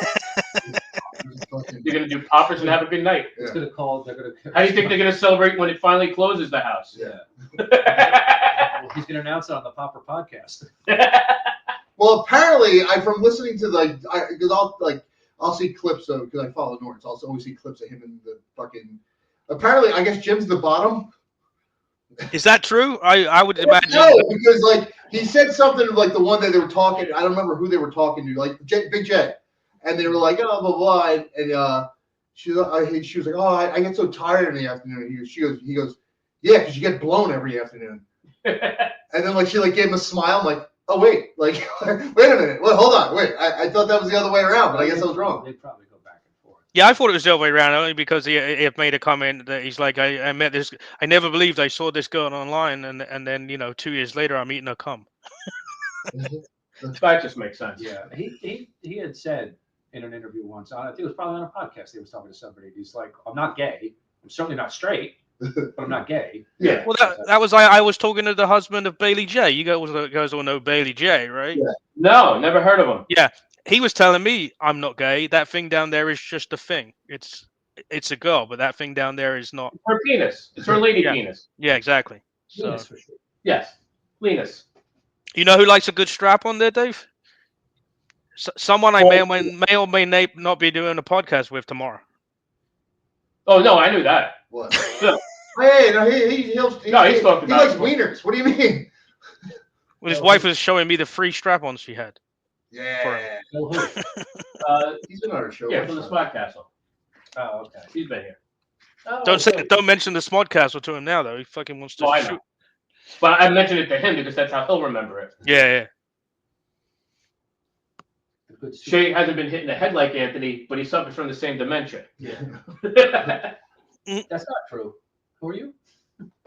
C: You're going to do poppers and have a good night.
D: It's going to call. They're going to.
C: How do you think they're going to celebrate when it finally closes the house?
D: Yeah. Well, he's going to announce it on the Popper podcast.
B: Well, apparently, from listening to because I'll see clips of, because I follow Norton, so I'll always see clips of him in the fucking. Apparently, I guess Jim's the bottom.
E: Is that true? I would imagine.
B: No, because he said something like the one that they were talking. I don't remember who they were talking to, like Big J, and they were like, oh, blah blah, and she was like, oh, I get so tired in the afternoon. He goes, yeah, because you get blown every afternoon. And then she gave him a smile. I'm like, oh wait, wait a minute, hold on, wait. I thought that was the other way around, but I guess I was wrong.
D: They probably go back and forth.
E: Yeah, I thought it was the other way around, only because he made a comment that he's like, I met this. I never believed I saw this girl online, and then 2 years later I'm eating her cum.
C: That just makes sense.
D: Yeah, he had said in an interview once, I think it was probably on a podcast, he was talking to somebody. He's like, I'm not gay. I'm certainly not straight, but I'm not gay.
C: Yeah.
E: Well, that was I was talking to the husband of Bailey J. You guys all know Bailey J, right?
B: Yeah.
C: No, never heard of him.
E: Yeah. He was telling me I'm not gay. That thing down there is just a thing. It's a girl, but that thing down there is not.
C: Her penis. It's her lady penis.
E: Yeah, exactly. So,
D: Yes, for sure.
C: Yes, penis.
E: You know who likes a good strap on there, Dave? Someone I may or may not be doing a podcast with tomorrow.
C: Oh no, I knew that.
B: What?
C: Yeah.
B: Hey, no, he's talking
C: about
B: he likes
C: it.
B: wieners. What do you mean?
E: Well, his wife was showing me the free strap-ons she had.
B: Yeah. He's been on our show.
C: Yeah, from the Smart Castle.
D: Oh, okay.
C: He's been here.
E: Don't mention the Smodcastle to him now, though. He fucking wants to shoot.
C: But I mentioned it to him because that's how he'll remember it.
E: Yeah.
C: Shay hasn't been hit in the head like Anthony, but he suffers from the same dementia.
D: Yeah. That's not true. Who are you?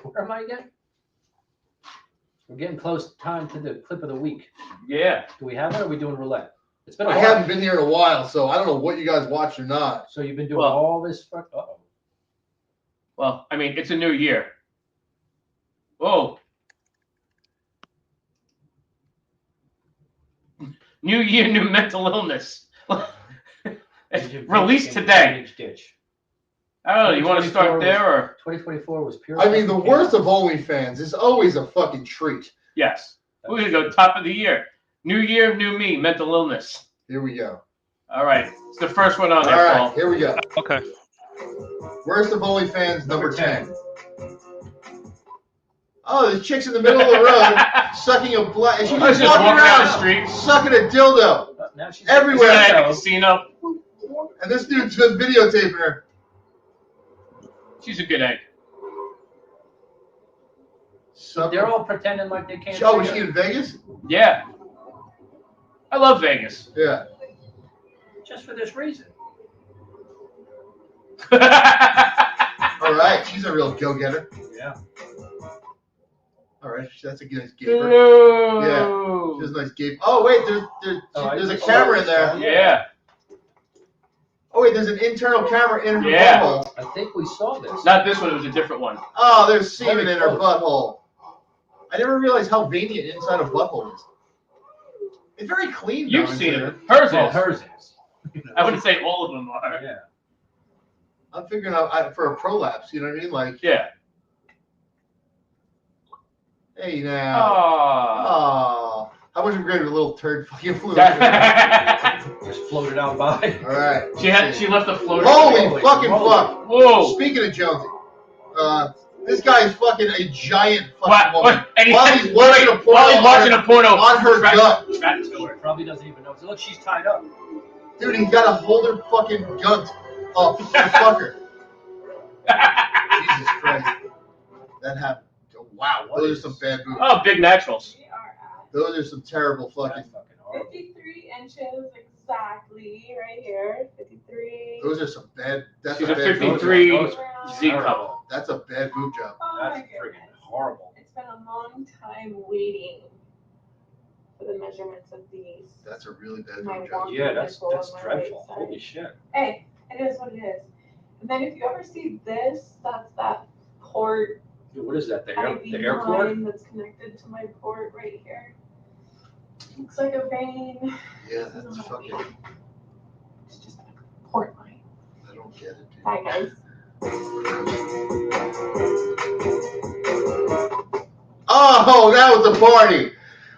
D: Where am I again? We're getting close time to the clip of the week.
C: Yeah.
D: Do we have it, or are we doing roulette? It's been a
B: I
D: while.
B: haven't been here in a while, so I don't know what you guys watched or not.
D: So you've been doing all this. Uh-oh.
C: Well, I mean, it's a new year. Whoa. New year, new mental illness. Released today. I don't know. You want to start there or?
D: 2024 was pure.
B: I mean, the worst of OnlyFans is always a fucking treat.
C: Yes. We're gonna go top of the year. New year, new me. Mental illness.
B: Here we go.
C: All right. It's the first one on there,
B: All right,
C: Paul.
B: here we go.
E: Okay.
B: Worst of OnlyFans, number 10. Oh, this chick's in the middle of the road sucking a black. She's just walking
C: down
B: around
C: the street,
B: sucking a dildo
D: Now she's
B: everywhere.
C: at the casino.
B: And this dude's just videotaping her.
C: She's a good egg.
D: They're all pretending like they can't.
B: Oh, was she in Vegas?
C: Yeah. I love Vegas.
B: Yeah.
D: Just for this reason.
B: All right, she's a real go-getter.
D: Yeah.
B: All right, that's a nice gaper.
C: No.
B: Yeah, she's a nice gape. Oh wait, there's a camera in there.
C: Yeah.
B: Oh wait, there's an internal camera in her
C: Yeah.
B: butthole.
D: I think we saw this.
C: Not this one. It was a different one.
B: Oh, there's semen in her butthole. I never realized how veiny an inside a butthole is. It's very clean.
C: You've
B: though,
C: seen
B: inside
C: it. Hers is.
D: Hers is.
C: I wouldn't say all of them are.
D: Yeah.
B: I'm figuring out for a prolapse. You know what I mean? Like,
C: Yeah.
B: hey now.
C: Aww.
B: Oh, how much of a great a little turd fucking flew?
D: Just floated out by.
B: All right.
C: She left a floater.
B: Holy fucking fuck!
C: Whoa.
B: Speaking of Jonesy, this guy is fucking a giant fucking woman.
C: And
B: While he's watching a porno on her gut.
D: Probably doesn't even know. So look, she's tied up.
B: Dude, he's got to hold her fucking gunt up to fuck her. Jesus Christ. That happened. Wow, those are some bad moves.
C: Oh, big naturals.
B: Those are some terrible fucking.
F: 53 inches, like exactly right here. 53.
B: Those are some bad. That's
C: She's
B: a
C: a
B: bad boob
C: 53
B: job.
C: Z couple.
B: That's a bad boob job.
F: Oh
D: That's
F: my
D: freaking
F: goodness.
D: horrible.
F: It's been a long time waiting for the measurements of these.
B: That's a really bad
F: My
B: boob job.
D: Yeah, that's
F: nipple on my
D: dreadful.
F: right side.
D: Holy shit.
F: Hey, it is what it is. And then if you ever see this, that's that port
D: Dude, what is that? The
F: IV
D: air cord?
F: line that's connected to my port right here. Looks like a vein.
B: Yeah, that's fucking.
F: It's just like a port line.
B: I don't get it, dude.
F: Bye, guys.
B: Oh, that was a party.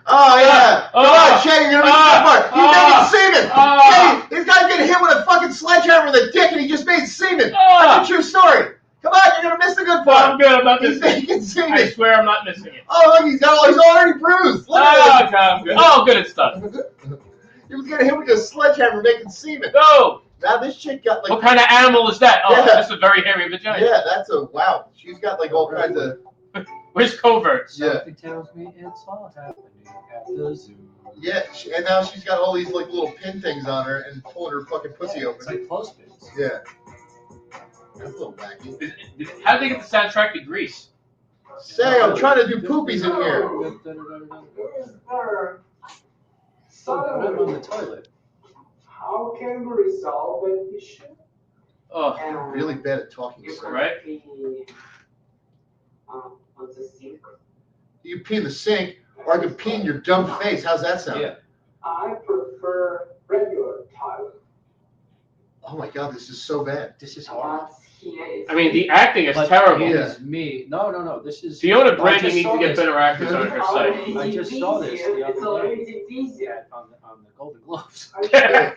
B: Oh yeah. Come on, Shay, you're gonna make a part. He's making semen. Hey, this guy's getting hit with a fucking sledgehammer with a dick, and he just made semen. That's a true story. Come on, you're gonna miss the good part.
C: I'm good. I'm not
B: He's
C: missing it.
B: making semen.
C: I swear I'm not missing it.
B: Oh, look, he's already bruised. Look
C: Oh,
B: at
C: God, I'm good. Oh, good. It's done.
B: this. He was getting hit with a sledgehammer making semen.
C: Go.
B: Now this chick got like.
C: What kind of animal is that? Oh,
B: Yeah.
C: that's a very hairy vagina.
B: Yeah, that's a wow. She's got like all kinds of.
C: Where's coverts?
B: Yeah.
D: Something tells me it's all happening at the zoo.
B: Yeah, and now she's got all these like little pin things on her and pulling her fucking pussy
D: It's
B: open.
D: like clothespins.
B: Yeah. That's a little wacky.
C: How did they get the soundtrack to Grease?
B: Say, I'm trying to do poopies in here.
D: I'm on the toilet.
A: How can we resolve that issue?
C: Oh,
B: I'm really bad at talking. So.
C: right?
B: You pee in the sink, or I could pee in your dumb face. How's that sound?
D: Yeah.
A: I prefer regular toilet.
B: Oh my god, this is so bad.
D: This is hard.
C: I mean, the acting is
D: But
C: terrible.
D: it
B: Yeah.
D: is me. No. This is.
C: Fiona
D: I
C: Brady
D: just
C: needs
D: saw
C: to get
D: this.
C: better actors on her site.
D: I just saw this the
F: It's
D: other
F: already
D: day
F: easier.
D: on the Golden Globes.
B: Yeah.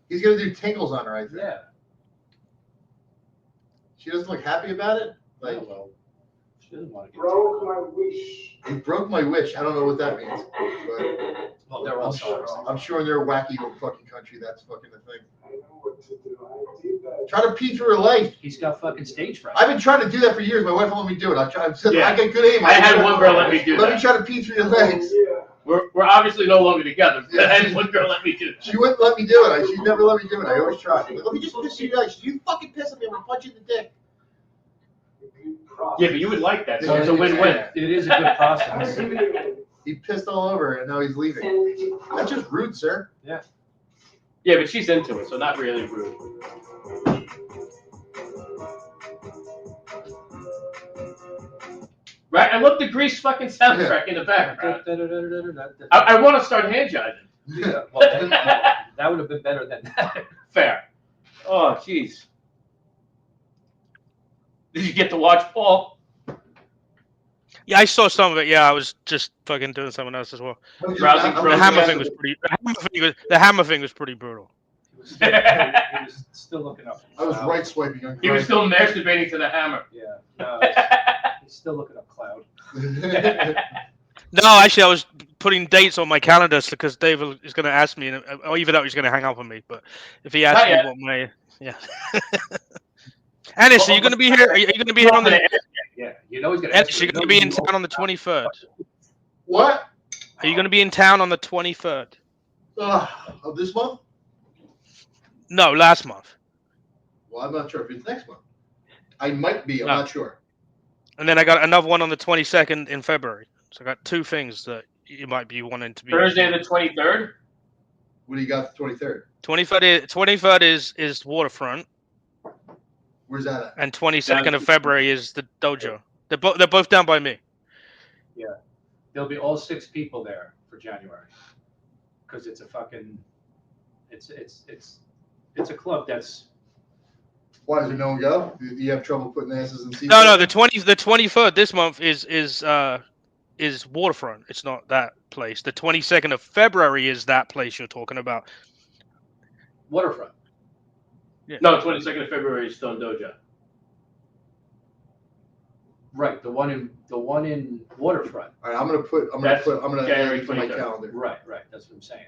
B: He's gonna do tinkles on her, I think.
D: Yeah.
B: She doesn't look happy about it. Like,
D: Oh, well, she doesn't want to get
A: Broke
D: taken.
A: my wish.
B: you broke my wish. I don't know what that means. But
D: Well, they're all stars.
B: I'm sure in their wacky little fucking country, that's fucking a thing.
A: I know what to do. I did that.
B: Try to pee through her leg.
D: He's got fucking stage fright.
B: I've been trying to do that for years. My wife won't let me do it. I've said,
C: Yeah.
B: I get good aim.
C: I had one girl let me do
B: Let me
C: that.
B: try to pee through your legs.
A: Yeah.
C: We're obviously no longer together. But I had one girl let me do that.
B: She wouldn't let me do it. She never let me do it. I always tried. Like, let me just piss you in your legs. You fucking piss at me. I'm gonna punch you in the dick.
C: Yeah, but you would like that, so it's a win-win.
D: It is a good process.
B: He pissed all over her, and now he's leaving. That's just rude, sir.
C: Yeah, but she's into it, so not really rude. Right, I love the Grease fucking soundtrack in the background. I want to start hand jiving.
D: Yeah, well, that would have been better than that.
C: Fair. Oh, jeez. Did you get to watch Paul?
E: Yeah, I saw some of it. Yeah, I was just fucking doing something else as well.
C: Browsing
E: The
C: Frozen.
E: hammer thing was pretty. The hammer thing was pretty brutal.
D: He was still looking up.
B: I was right swiping on
C: He was still masturbating to the hammer.
D: Yeah. No, he's still looking up Cloud.
E: No, actually, I was putting dates on my calendar because Dave is going to ask me, or even though he's going to hang up on me. But if he asks me what my Ennis, are you going to be here? Are you going to be here on the?
D: Yeah, you know he's gonna.
E: Ennis, you're going to be in town on the 23rd.
B: What?
E: Are you going to be in town on the 23rd?
B: Of this month?
E: No, last month.
B: Well, I'm not sure if it's next month. I might be. I'm
E: No.
B: not sure.
E: And then I got another one on the 22nd in February. So I got two things that you might be wanting to be.
C: Thursday the 23rd?
B: What do you got the 23rd?
E: 23rd is Waterfront,
B: Where's that at?
E: and 22nd of February is the dojo. They're both down by me.
D: Yeah, there'll be all 6 people there for January, because it's a fucking, it's a club that's.
B: Why does no one go? Do you have trouble putting asses in seats?
E: No, the 23rd this month is Waterfront. It's not that place. The 22nd of February is that place you're talking about.
D: Waterfront.
E: Yeah.
C: No, 22nd of February is Stone Dojo.
D: Right, the one in Waterfront.
B: All right, I'm gonna
C: That's
B: I'm gonna add
C: January
B: it to my
C: 23rd.
B: calendar.
D: Right, that's what I'm saying.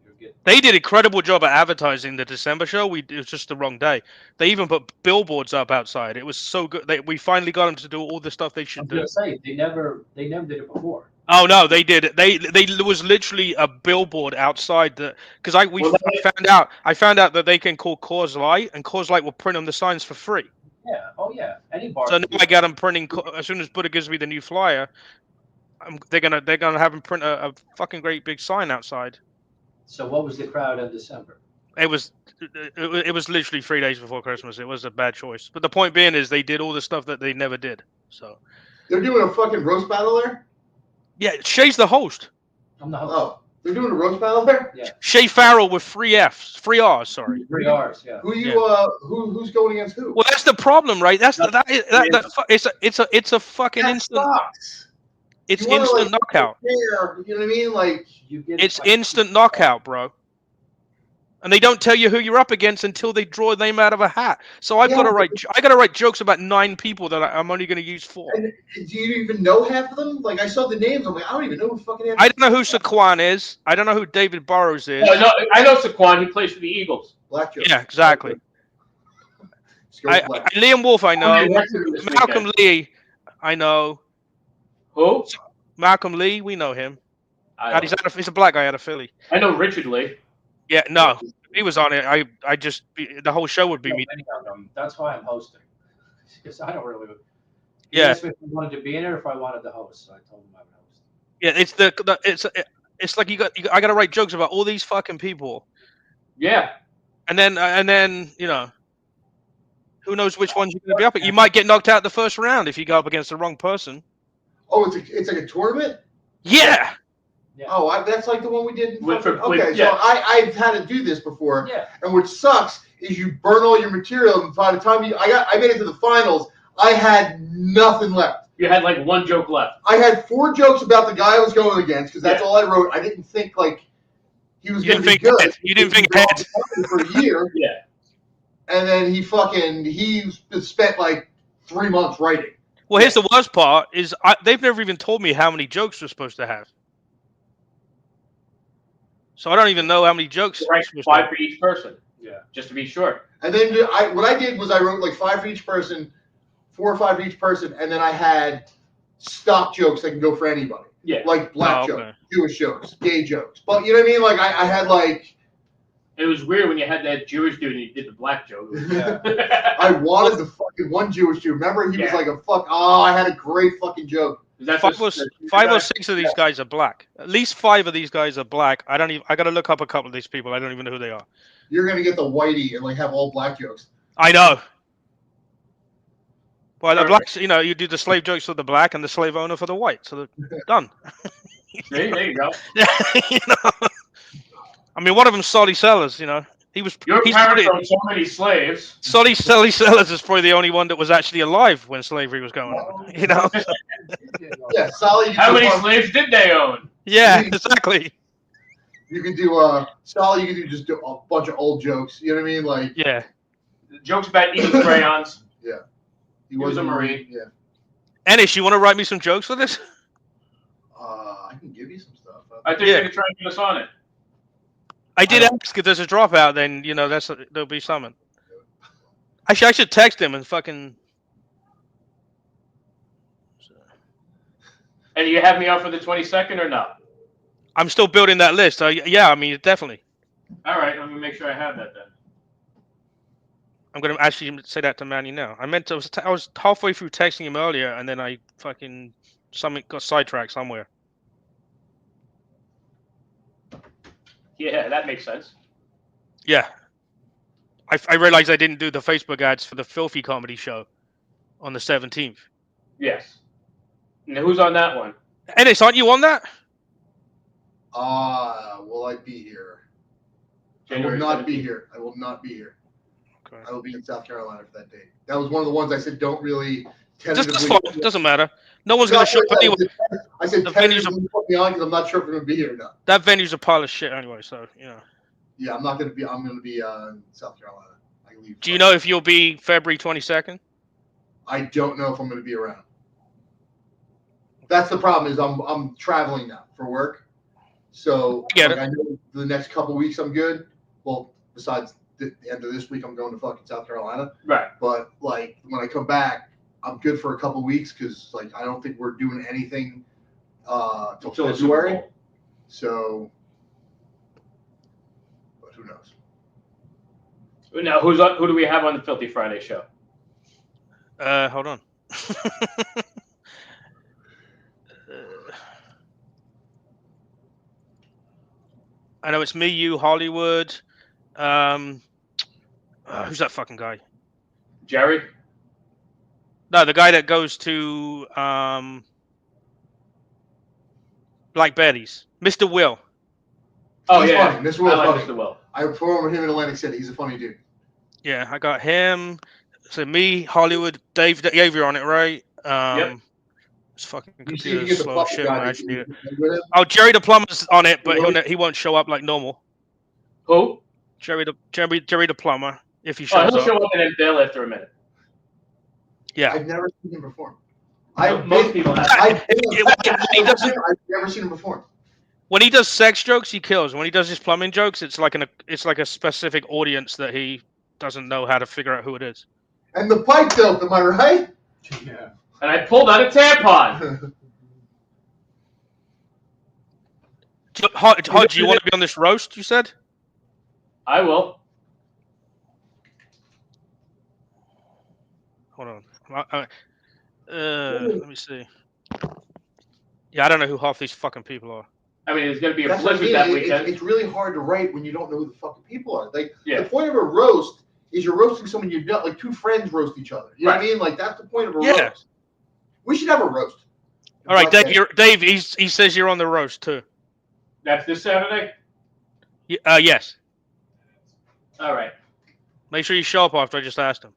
D: You're getting.
E: They did an incredible job at advertising the December show. It was just the wrong day. They even put billboards up outside. It was so good. We finally got them to do all the stuff they
D: I
E: should
D: was
E: do.
D: gonna say they never did it before.
E: Oh no, they did it. They there was literally a billboard outside the because
C: Well,
E: I found out that they can call Coors Light and Coors Light will print them the signs for free.
D: Yeah. Oh yeah. Any bar.
E: So
D: can
E: now
D: do
E: I
D: that.
E: got them printing as soon as Buddha gives me the new flyer. They're gonna have them print a fucking great big sign outside.
D: So what was the crowd in December?
E: It was it was literally 3 days before Christmas. It was a bad choice. But the point being is they did all the stuff that they never did. So
B: They're doing a fucking roast battle there.
E: yeah, Shay's the host.
D: I'm the host.
B: Oh, they're doing a roast battle there.
D: Yeah.
E: Shay Farrell with 3 R's. Sorry.
D: 3 R's. Yeah.
B: Who you
E: Yeah.
B: who's going against who?
E: Well, that's the problem, right? That's it's a fucking
B: That
E: instant.
B: sucks.
E: It's
B: You wanna,
E: instant
B: like,
E: knockout.
B: Prepare, you know what I mean? Like,
D: You get
E: It's
D: like,
E: instant knockout, bro. And they don't tell you who you're up against until they draw a name out of a hat. So I've got to
B: Yeah,
E: write jokes about 9 people that I'm only going to use 4.
B: and do you even know half of them? Like, I saw the names. I'm like, I don't even know who fucking.
E: I don't know who Saquon is. I don't know who David Burrows is.
C: no, I know Saquon. He plays for the Eagles.
B: Black Joe.
E: Yeah, exactly. Liam Wolf, I know. Malcolm Lee, I know.
C: Who?
E: Malcolm Lee, we know him. He's a black guy out of Philly.
C: I know Richard Lee.
E: Yeah, no, he was on it. I just the whole show would be me.
D: That's why I'm hosting. Because I don't really. He
E: Yeah.
D: asked me if I wanted to be in it or if I wanted to host. So I told him I would host.
E: Yeah, it's like I got to write jokes about all these fucking people.
C: Yeah.
E: And then who knows which ones you're going to be up at? You might get knocked out the first round if you go up against the wrong person.
B: Oh, it's like a tournament.
E: Yeah.
D: Yeah.
B: Oh, that's like the one we did.
C: Okay,
B: so I've had to do this before.
D: Yeah.
B: And what sucks is you burn all your material, and by the time I made it to the finals, I had nothing left.
C: You had like 1 joke left.
B: I had 4 jokes about the guy I was going against because that's all I wrote. I didn't think like he was going to be good.
E: You didn't think ahead
B: for a year.
C: Yeah.
B: And then he spent like 3 months writing.
E: Well, here's the worst part: is they've never even told me how many jokes we're supposed to have. So I don't even know how many jokes.
C: Right, 5 for each person.
D: Yeah.
C: Just to be sure.
B: And then what I did was I wrote like 5 for each person, 4 or 5 for each person, and then I had stock jokes that can go for anybody.
C: Yeah.
B: Like black jokes, Jewish jokes, gay jokes. But you know what I mean? Like I had like.
C: It was weird when you had that Jewish dude and you did the black joke.
D: Yeah.
B: I wanted the fucking one Jewish dude. Remember, he was like a fuck. Oh, I had a great fucking joke.
E: Five or six of these guys are black. At least 5 of these guys are black. I got to look up a couple of these people. I don't even know who they are.
B: You're gonna get the whitey and like have all black jokes.
E: I know. Well, the blacks, you do the slave jokes for the black and the slave owner for the white. So they're done.
C: See, there you go.
E: I mean, one of them, Solly Sellers. He's
C: parents owned so many slaves.
E: Solly Sellers is probably the only one that was actually alive when slavery was going on.
B: Yeah, Solly.
C: How many slaves did they own?
E: Yeah, exactly.
B: You could do Solly. You could just do a bunch of old jokes. You know what I mean? Like
C: jokes about eating crayons.
B: Yeah,
C: he was a Marine.
B: Yeah.
E: Ennis, you want to write me some jokes for this?
B: I can give you some stuff.
C: I think you're gonna try and get us on it.
E: I did ask if there's a dropout, then there'll be something. Actually, I should text him and fucking.
C: And you have me on for the 22nd or not?
E: I'm still building that list. Yeah, I mean, definitely.
C: All right, let me make sure I have that then.
E: I'm gonna actually say that to Manny now. I was halfway through texting him earlier, and then I fucking got sidetracked somewhere.
C: Yeah, that makes sense.
E: Yeah. I realized I didn't do the Facebook ads for the Filthy Comedy Show on the 17th.
C: Yes. And who's on that one?
E: Ennis, aren't you on that?
B: Will I be here?
C: January
B: I will not
C: 17th.
B: be here. I will not be here.
E: Okay.
B: I will be in South Carolina for that date. That was one of the ones I said don't really
E: That's
B: tentatively.
E: fine. Doesn't matter. No one's going to show up anyway.
B: I said
E: The venue's
B: tentatively put me on because I'm not sure if I'm going to be here or not.
E: That venue's a pile of shit anyway, so,
B: Yeah, I'm not going to be. I'm going to be in South Carolina. I leave.
E: Do you know if you'll be February 22nd?
B: I don't know if I'm going to be around. That's the problem. Is I'm traveling now for work, so
E: I get it.
B: I know the next couple weeks I'm good. Well, besides the end of this week, I'm going to fucking South Carolina.
C: Right.
B: But like when I come back, I'm good for a couple weeks because like I don't think we're doing anything till
C: Until the Super
B: February.
C: Bowl.
B: So, but who knows?
C: Now, who do we have on the Filthy Friday show?
E: Hold on. I know it's me, you, Hollywood. Who's that fucking guy?
C: Jerry?
E: No, the guy that goes to Black Betty's. Mr. Will.
C: Oh,
B: He's
C: yeah.
B: funny. Mr. Will's
C: I like
B: funny.
C: Mr. Will.
B: I performed with him in Atlantic City. He's a funny dude.
E: Yeah, I got him. So me, Hollywood, Dave, you're on it, right?
C: Yep.
E: This fucking
B: You see, you
E: computer's
B: get the
E: slow as
B: fucking
E: shit when
B: guy.
E: I actually need it.
B: With him.
E: Oh, Jerry the plumber's on it, but
B: Really?
E: he won't show up like normal.
C: Who?
E: Jerry the plumber, if he
C: Oh,
E: shows
C: he'll
E: up.
C: show up and then bail after a minute.
E: Yeah.
B: I've never seen him perform.
C: Most people have.
B: I've
E: When
B: never seen him perform.
E: when he does sex jokes, he kills. When he does his plumbing jokes, it's like a specific audience that he doesn't know how to figure out who it is.
B: And the pipe tilt, am I right?
D: Yeah.
C: And I pulled out a tampon.
E: Hodge, you want to be on this roast? You said.
C: I will.
E: Hold on. Let me see. Yeah, I don't know who half these fucking people are.
C: I mean, there's going to be a
B: That's what I
C: blizzard
B: mean.
C: that weekend.
B: It's really hard to write when you don't know who the fucking people are. Like
C: Yeah.
B: the point of a roast is you're roasting someone you've got. Like two friends roast each other. You know what I mean? Like that's the point of a
E: Yeah.
B: roast. We should have a roast.
E: All right,
B: Black
E: Dave. Dave. He says you're on the roast too.
C: That's this Saturday?
E: Yes.
C: All right.
E: Make sure you show up after I just asked him.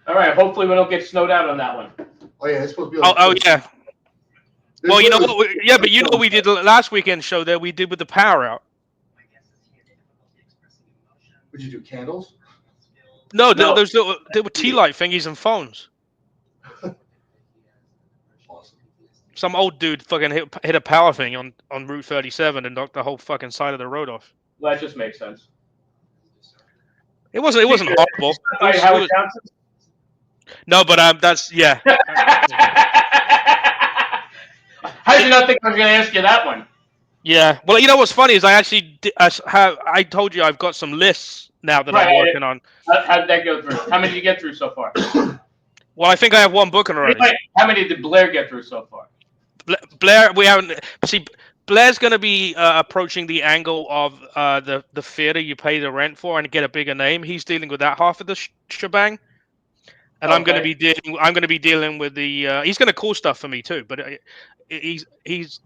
C: All right. Hopefully we don't get snowed out on that one.
B: Oh yeah, it's supposed to be. Like
E: Oh yeah.
B: This
E: Well, you know
B: was-
E: what? Yeah, but you know what we did last weekend show that we did with the power out.
B: Would you do candles?
E: No,
C: No.
E: there were tea light thingies and phones.
B: Awesome.
E: Some old dude fucking hit a power thing on Route 37 and knocked the whole fucking side of the road off.
C: Well, that just makes sense.
E: It wasn't horrible.
C: All right, Howard Johnson?
E: No, but that's yeah.
C: How did you not think I was going to ask you that one?
E: Yeah. Well, you know what's funny is I told you I've got some lists now that I'm working on.
C: How did that go through? How many did you get through so far?
E: Well, I think I have one booking already.
C: How many did Blair get through so far?
E: Blair, we haven't. See, Blair's going to be approaching the angle of the theater you pay the rent for and get a bigger name. He's dealing with that half of the shebang, and I'm going to be dealing. I'm going to be dealing with the. He's going to call stuff for me too, but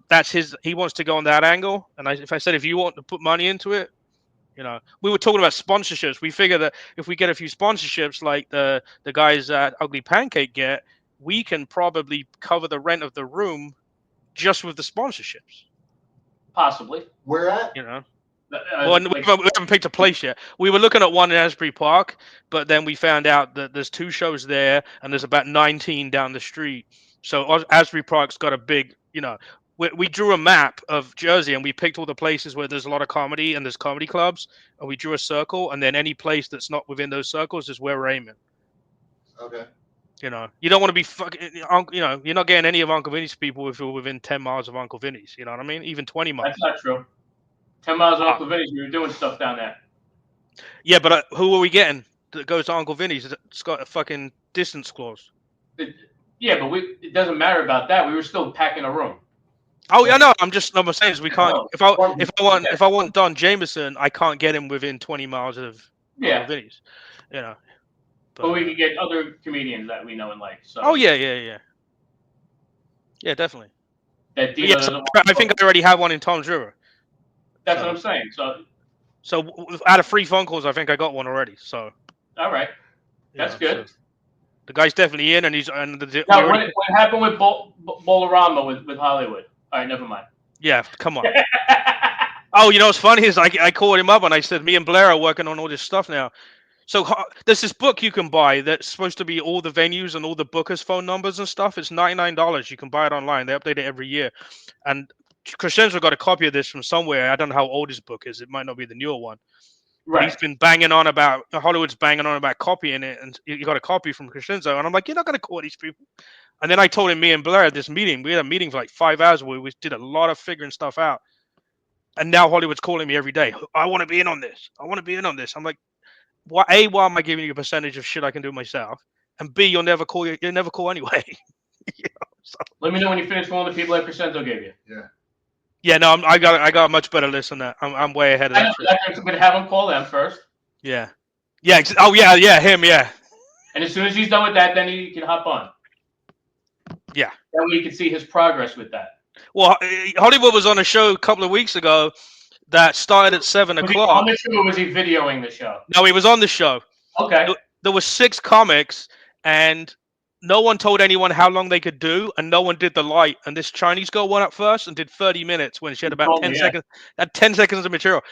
E: that's his. He wants to go on that angle, and if I said if you want to put money into it, you know, we were talking about sponsorships. We figure that if we get a few sponsorships like the guys at Ugly Pancake get, we can probably cover the rent of the room just with the sponsorships.
C: Possibly.
B: Where at?
E: You know. Well, we haven't picked a place yet. We were looking at one in Asbury Park, but then we found out that there's 2 shows there, and there's about 19 down the street. So Asbury Park's got a big, you know, we drew a map of Jersey, and we picked all the places where there's a lot of comedy and there's comedy clubs, and we drew a circle, and then any place that's not within those circles is where we're aiming.
B: Okay.
E: You know, you don't want to be fucking, you know, you're not getting any of Uncle Vinny's people if you're within 10 miles of Uncle Vinny's. You know what I mean? Even 20 miles.
C: That's not true. 10 miles of Uncle Vinny's, we were doing stuff down there.
E: Yeah, but who are we getting that goes to Uncle Vinny's? It's got a fucking distance clause.
C: Yeah, but it doesn't matter about that. We were still packing a room.
E: Oh yeah, no, I'm saying is we can't.
C: Oh,
E: If I want Don Jameson, I can't get him within 20 miles of Uncle Vinny's. You know.
C: But we can get other comedians that we know and like. So.
E: Oh yeah, definitely.
C: That Dino
E: yeah, so I think I already have one in Tom's River.
C: That's what I'm saying.
E: So out of 3 phone calls, I think I got one already. So.
C: All right, that's good.
E: So the guy's definitely in, and he's.
C: Now, what happened with Bolorama with Hollywood? All right, never mind.
E: Yeah, come on. Oh, you know what's funny is I called him up and I said, me and Blair are working on all this stuff now. So there's this book you can buy that's supposed to be all the venues and all the bookers' phone numbers and stuff. It's $99. You can buy it online. They update it every year. And Crescenzo got a copy of this from somewhere. I don't know how old his book is. It might not be the newer one.
C: Right.
E: He's been banging on about Hollywood's banging on about copying it, and you got a copy from Crescenzo, and I'm like, you're not gonna call these people. And then I told him, me and Blair had this meeting. We had a meeting for like 5 hours where we did a lot of figuring stuff out. And now Hollywood's calling me every day. I want to be in on this. I want to be in on this. I'm like, why am I giving you a percentage of shit I can do myself? And B, you'll never call anyway.
C: Let me know when you finish one of the people that Crescenzo gave you.
E: Yeah, no, I got a much better list than that. I'm way ahead of
C: I
E: that
C: know,
E: shit.
C: but have him call them first.
E: Yeah. Oh yeah, him, yeah.
C: And as soon as he's done with that, then he can hop on.
E: Yeah.
C: That way you can see his progress with that.
E: Well, Hollywood was on a show a couple of weeks ago that started at 7
C: Was
E: o'clock.
C: he on the show or was he videoing the show?
E: No, he was on the show.
C: Okay.
E: There were 6 comics, and no one told anyone how long they could do, and no one did the light. And this Chinese girl went up first and did 30 minutes when she had about 10 seconds. Had 10 seconds of material.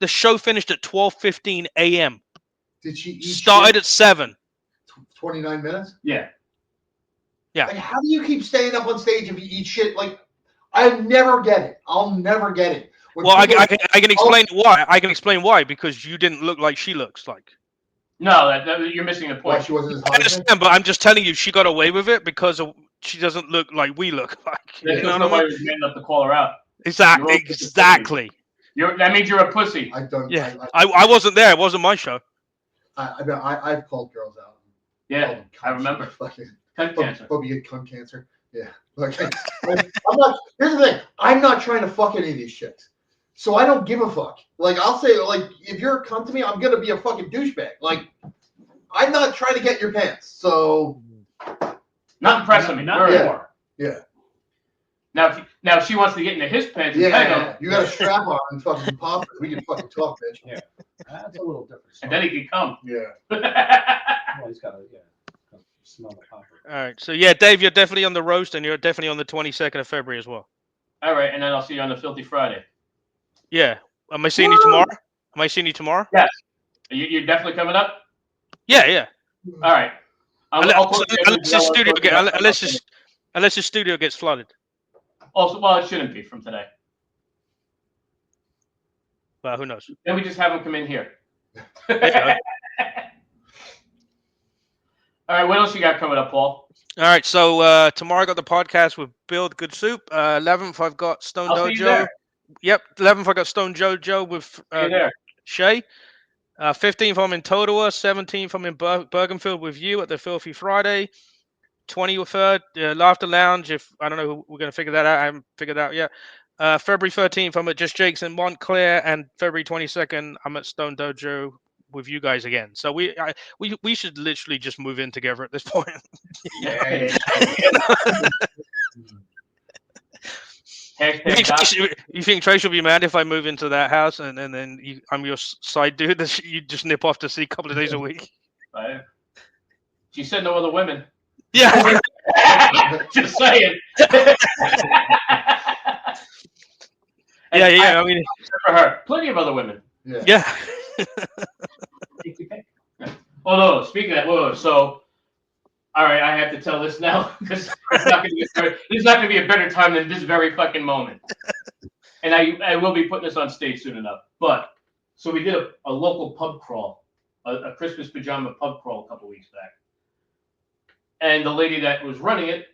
E: The show finished at 12:15 a.m.
B: Did she eat
E: started at 7?
B: 29 minutes?
C: Yeah.
E: Yeah.
B: Like, how do you keep staying up on stage if you eat shit? Like, I never get it. I'll never get it.
E: Well, I can explain why. I can explain why, because you didn't look like she looks like.
C: No, you're missing the
B: Why
C: point.
B: she wasn't as
E: I
B: hot as me?
E: understand, but I'm just telling you, she got away with it because she doesn't look like we look like.
C: That's
E: You know
C: because
E: what I
C: nobody
E: mean?
C: was man enough to call her out.
E: Exactly.
C: That means you're a pussy.
B: I've done.
E: Yeah. I wasn't there. It wasn't my show.
B: I've called girls out.
C: Yeah, I remember.
B: Fucking
C: Cunt cancer.
B: hope you get cunt cancer. Yeah. Like, I'm not. Here's the thing. I'm not trying to fuck any of these chicks, so I don't give a fuck. Like, I'll say, like, if you're a cunt to me, I'm gonna be a fucking douchebag. Like, I'm not trying to get your pants. So.
C: Not impressing me. Not anymore.
B: Yeah.
C: Now, if she wants to get into his pants,
B: you got a strap on and fucking pop it. We can fucking talk, bitch.
D: Yeah, that's a little different.
C: And then he can come.
B: Yeah.
D: Well, he's got to smell the popper.
E: All right. So yeah, Dave, you're definitely on the roast, and you're definitely on the 22nd of February as well.
C: All right, and then I'll see you on the Filthy Friday.
E: Yeah. Am I seeing you tomorrow? Am I seeing you tomorrow?
C: Yes. You're definitely coming up.
E: Yeah.
C: All right.
E: Unless the studio gets flooded.
C: Also, well, it shouldn't be from today.
E: Well, who knows?
C: Then we just have him come in here.
E: Yeah.
C: All right, what else you got coming up, Paul?
E: All right, so tomorrow I got the podcast with Build Good Soup. 11th I've got Stone Dojo. Yep, 11th I got Stone Jojo with Shay. 15th I'm in Totowa. 17th I'm in Bergenfield with you at the Filthy Friday. 23rd, Laughter Lounge. If I don't know, we're going to figure that out. I haven't figured that out yet. February 13th, I'm at Just Jake's in Montclair, and February 22nd, I'm at Stone Dojo with you guys again. So we should literally just move in together at this point.
C: Yeah.
E: You think Trace will be mad if I move into that house and then I'm your side dude that you just nip off to see a couple of days a week?
C: She said no other women.
E: Yeah.
C: Just saying.
E: Yeah. I mean,
C: for her, plenty of other women.
E: Yeah.
C: Oh no! Speaking of that, so all right, I have to tell this now because it's not going to be a better time than this very fucking moment. And I will be putting this on stage soon enough. But so we did a local pub crawl, a Christmas pajama pub crawl a couple weeks back. And the lady that was running it,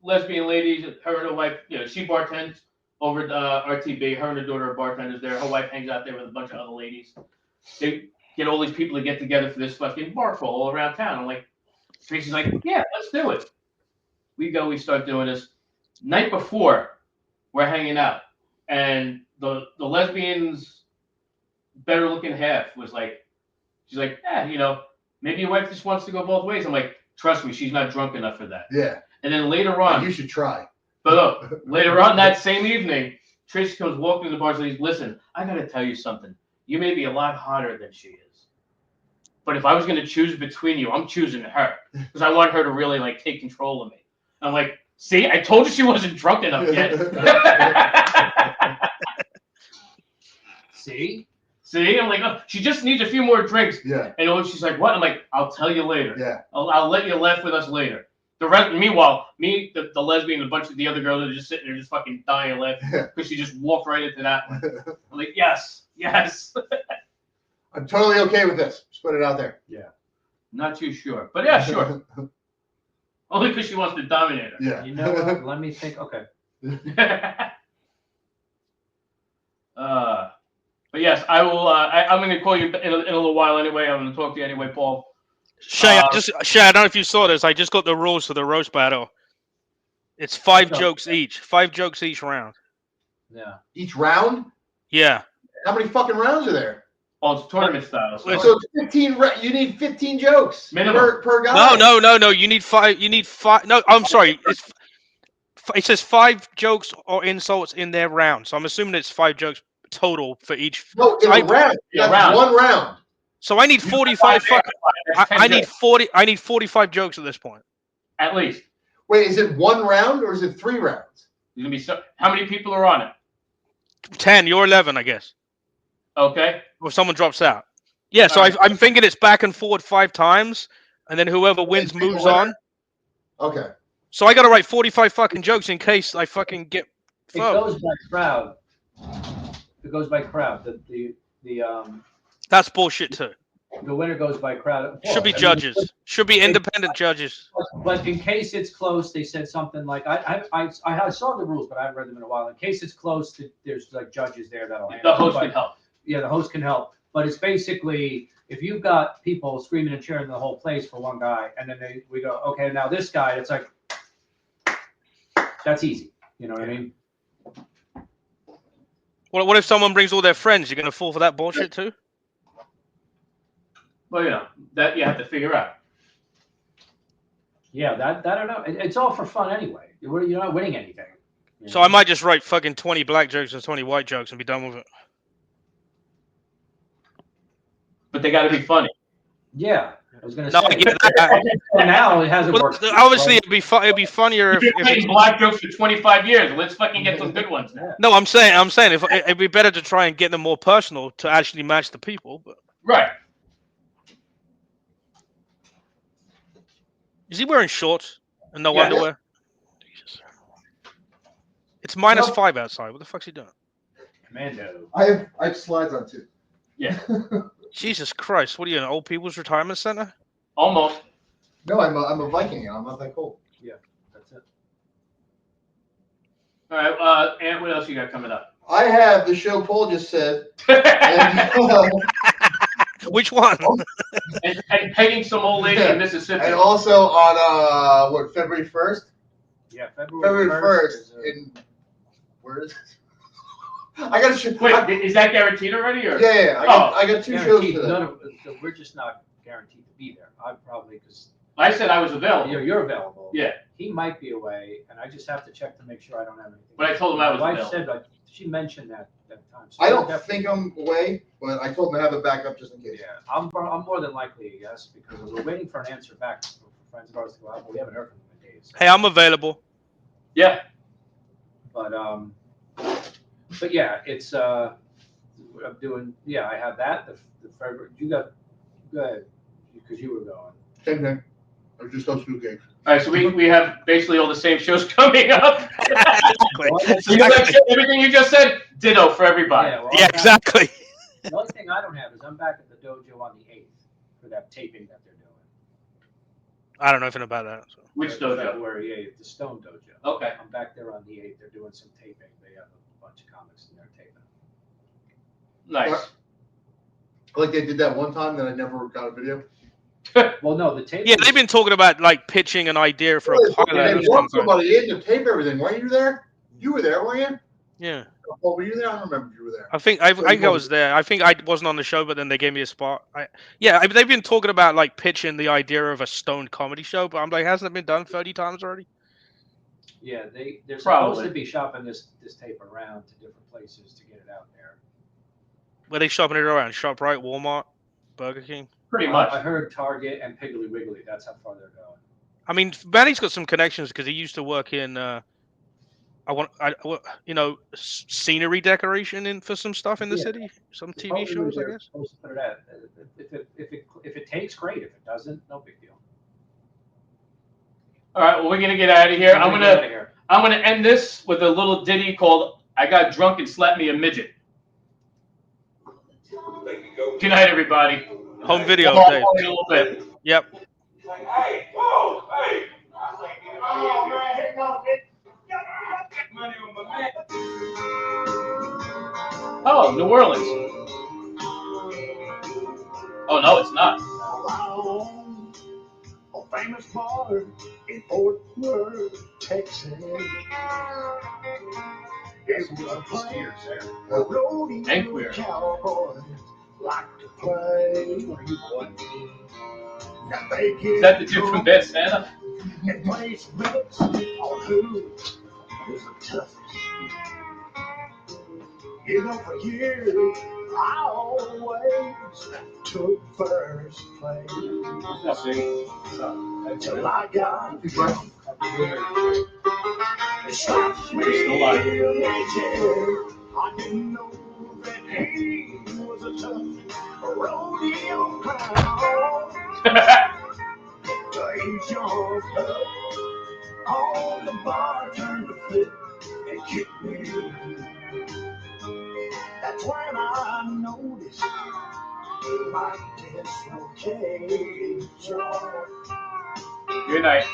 C: lesbian lady, her and her wife, she bartends over at RTB. Her and her daughter are bartenders there. Her wife hangs out there with a bunch of other ladies. They get all these people to get together for this fucking bar crawl all around town. I'm like, Tracy's like, yeah, let's do it. We start doing this. Night before, we're hanging out. And the lesbian's better looking half was like, she's like, maybe your wife just wants to go both ways. I'm like, trust me, she's not drunk enough for that.
B: Yeah.
C: And then later on.
B: You should try.
C: But look, later on that same evening, Tracy comes walking to the bar and says, listen, I got to tell you something. You may be a lot hotter than she is. But if I was going to choose between you, I'm choosing her. Because I want her to really, take control of me. I'm like, see, I told you she wasn't drunk enough yet.
D: See?
C: See? I'm like, oh, she just needs a few more drinks.
B: Yeah.
C: And she's like, what? I'm like, I'll tell you later.
B: Yeah.
C: I'll let you laugh with us later. The rest, meanwhile, the lesbian, and a bunch of the other girls are just sitting there just fucking dying laughing because she just walked right into that one. I'm like, yes.
B: I'm totally okay with this. Just put it out there.
C: Not too sure, but yeah, sure. Only because she wants to dominate her.
B: Yeah.
D: You know what? Let me think. Okay.
C: But yes, I will. I'm going to call you in a little while anyway. I'm going to talk to you anyway, Paul.
E: Shay, Shay, I don't know if you saw this. I just got the rules for the roast battle. It's 5 jokes each. 5 jokes each round.
D: Yeah.
B: Each round?
E: Yeah.
B: How many fucking rounds are there?
C: Oh, it's tournament style. So
B: So it's 15. You need 15 jokes
C: minimum
B: per guy.
E: No. You need 5. You need 5. No, I'm sorry. It says 5 jokes or insults in their round. So I'm assuming it's 5 jokes total for each.
B: No, in a round.
C: Yeah,
B: That's one round.
E: So I need 45 fucking. I need 40. I need 45 jokes at this point.
C: At least.
B: Wait, is it 1 round or is it 3 rounds?
C: There's gonna be how many people are on it?
E: 10. You're 11, I guess.
C: Okay.
E: Or someone drops out. Yeah. So I'm thinking it's back and forward 5 times, and then whoever wins moves on.
B: Okay.
E: So I got to write 45 fucking jokes in case I fucking get.
D: It goes by crowd. It goes by crowd. The
E: That's bullshit too.
D: The winner goes by crowd.
E: Should be judges. Should be independent judges.
D: But in case it's close, they said something like I saw the rules, but I haven't read them in a while. In case it's close, there's like judges there that'll handle.
C: The host can help.
D: Yeah, the host can help. But it's basically if you've got people screaming and cheering the whole place for one guy, and then we go, okay, now this guy, it's like that's easy. You know what I mean?
E: What if someone brings all their friends? You're gonna fall for that bullshit too?
C: Well, you know that you have to figure out.
D: Yeah, that I don't know. It's all for fun anyway. You're not winning anything.
E: So I might just write fucking 20 black jokes and 20 white jokes and be done with it.
C: But they got to be funny.
D: Yeah, I was gonna
E: No,
D: say.
E: I get that.
D: Now it hasn't worked.
E: Obviously, it'd be funnier
C: If
E: if
C: you're playing black jokes for 25 years, let's fucking get some good ones now.
E: No, I'm saying if it'd be better to try and get them more personal to actually match the people. But
C: Right.
E: is he wearing shorts and no underwear? Jesus. It's -5 outside. What the fuck's he doing?
D: Commando.
B: I have slides on too.
C: Yeah.
E: Jesus Christ! What are you in an old people's retirement center?
C: Almost.
B: No, I'm a Viking. I'm not that cool.
D: Yeah, that's it.
C: All right, Ant, what else you got coming up?
B: I have the show Paul just said.
E: Which one?
C: and pegging some old lady in Mississippi.
B: And also on February 1st?
D: Yeah,
B: February 1st in where is it? I got to
C: Wait, is that guaranteed already? Or?
B: Yeah. I got 2 shows for that.
D: We're just not guaranteed to be there. I'm probably because
C: I said I was available.
D: you're available.
C: Yeah.
D: He might be away, and I just have to check to make sure I don't have anything.
C: But I told him I was
D: My wife
C: available.
D: said like she mentioned that time. So
B: I don't
D: definitely-
B: think I'm away, but I told him to have a backup just in case.
D: Yeah, I'm more than likely a yes because we're waiting for an answer back for friends of ours to go out, but we haven't heard from them in days.
E: Hey, I'm available.
C: Yeah.
D: But yeah, it's I'm doing. Yeah, I have that. The February. Go ahead because you were going.
B: Same thing. I was just hosting 2 gigs.
C: All right, so we have basically all the same shows coming up. So everything you just said, ditto for everybody.
D: Yeah, well,
E: Yeah, exactly.
D: The only thing I don't have is I'm back at the dojo on the 8th for that taping that they're doing.
E: I don't know anything about that. So.
C: Which dojo?
D: February 8th, the Stone Dojo.
C: Okay.
D: I'm back there on the 8th. They're doing some taping. They have a bunch of comics in there taping.
C: Nice.
B: Like they did that one time that I never got a video.
D: Well, no, the taping.
E: Yeah, they've been talking about like pitching an idea for a pilot.
B: They
E: Or
B: want
E: something.
B: somebody in to tape everything. Weren't you there? You were there, weren't you?
E: Yeah.
B: Oh, were you there? I don't remember if you were there.
E: I think I was there. I think I wasn't on the show, but then they gave me a spot. They've been talking about like pitching the idea of a stone comedy show, but I'm like, hasn't it been done 30 times already?
D: Yeah, they're
C: Probably.
D: supposed to be shopping this tape around to different places to get it out there.
E: Were they shopping it around? ShopRite, Walmart, Burger King?
C: Pretty much.
D: I heard Target and Piggly Wiggly. That's how far they're going.
E: I mean, Manny's got some connections because he used to work in, scenery decoration for some stuff in the city, some TV shows, I guess.
D: Supposed to put it out. If it takes, great. If it doesn't, no big deal.
C: All right, well, we're gonna get out of here. I'm
D: Get out of here.
C: gonna end this with a little ditty called "I Got Drunk and Slapped Me a Midget."
A: Let me go.
C: Good night, everybody.
E: Home video,
C: I'll
E: Dave.
C: call you in a little bit.
E: Yep.
A: Hey, whoa, hey. Oh, man, here comes it. Money on my man.
C: Oh, New Orleans. Oh, no, it's not.
A: A famous bar in Fort Worth, Texas. It was a place where
C: And queer.
A: rodeo cowboys like to play. Now they
C: Is that the dude from Bad Santa?
A: and place bets on who is the toughest. You know, for years, I always took first place. Until I got drunk. It struck me
C: Still alive.
A: I didn't know that he was a tough rodeo clown. He jumped up on the bar, turned the flip, and kicked me. That's when I noticed my dislocation.
C: Good night.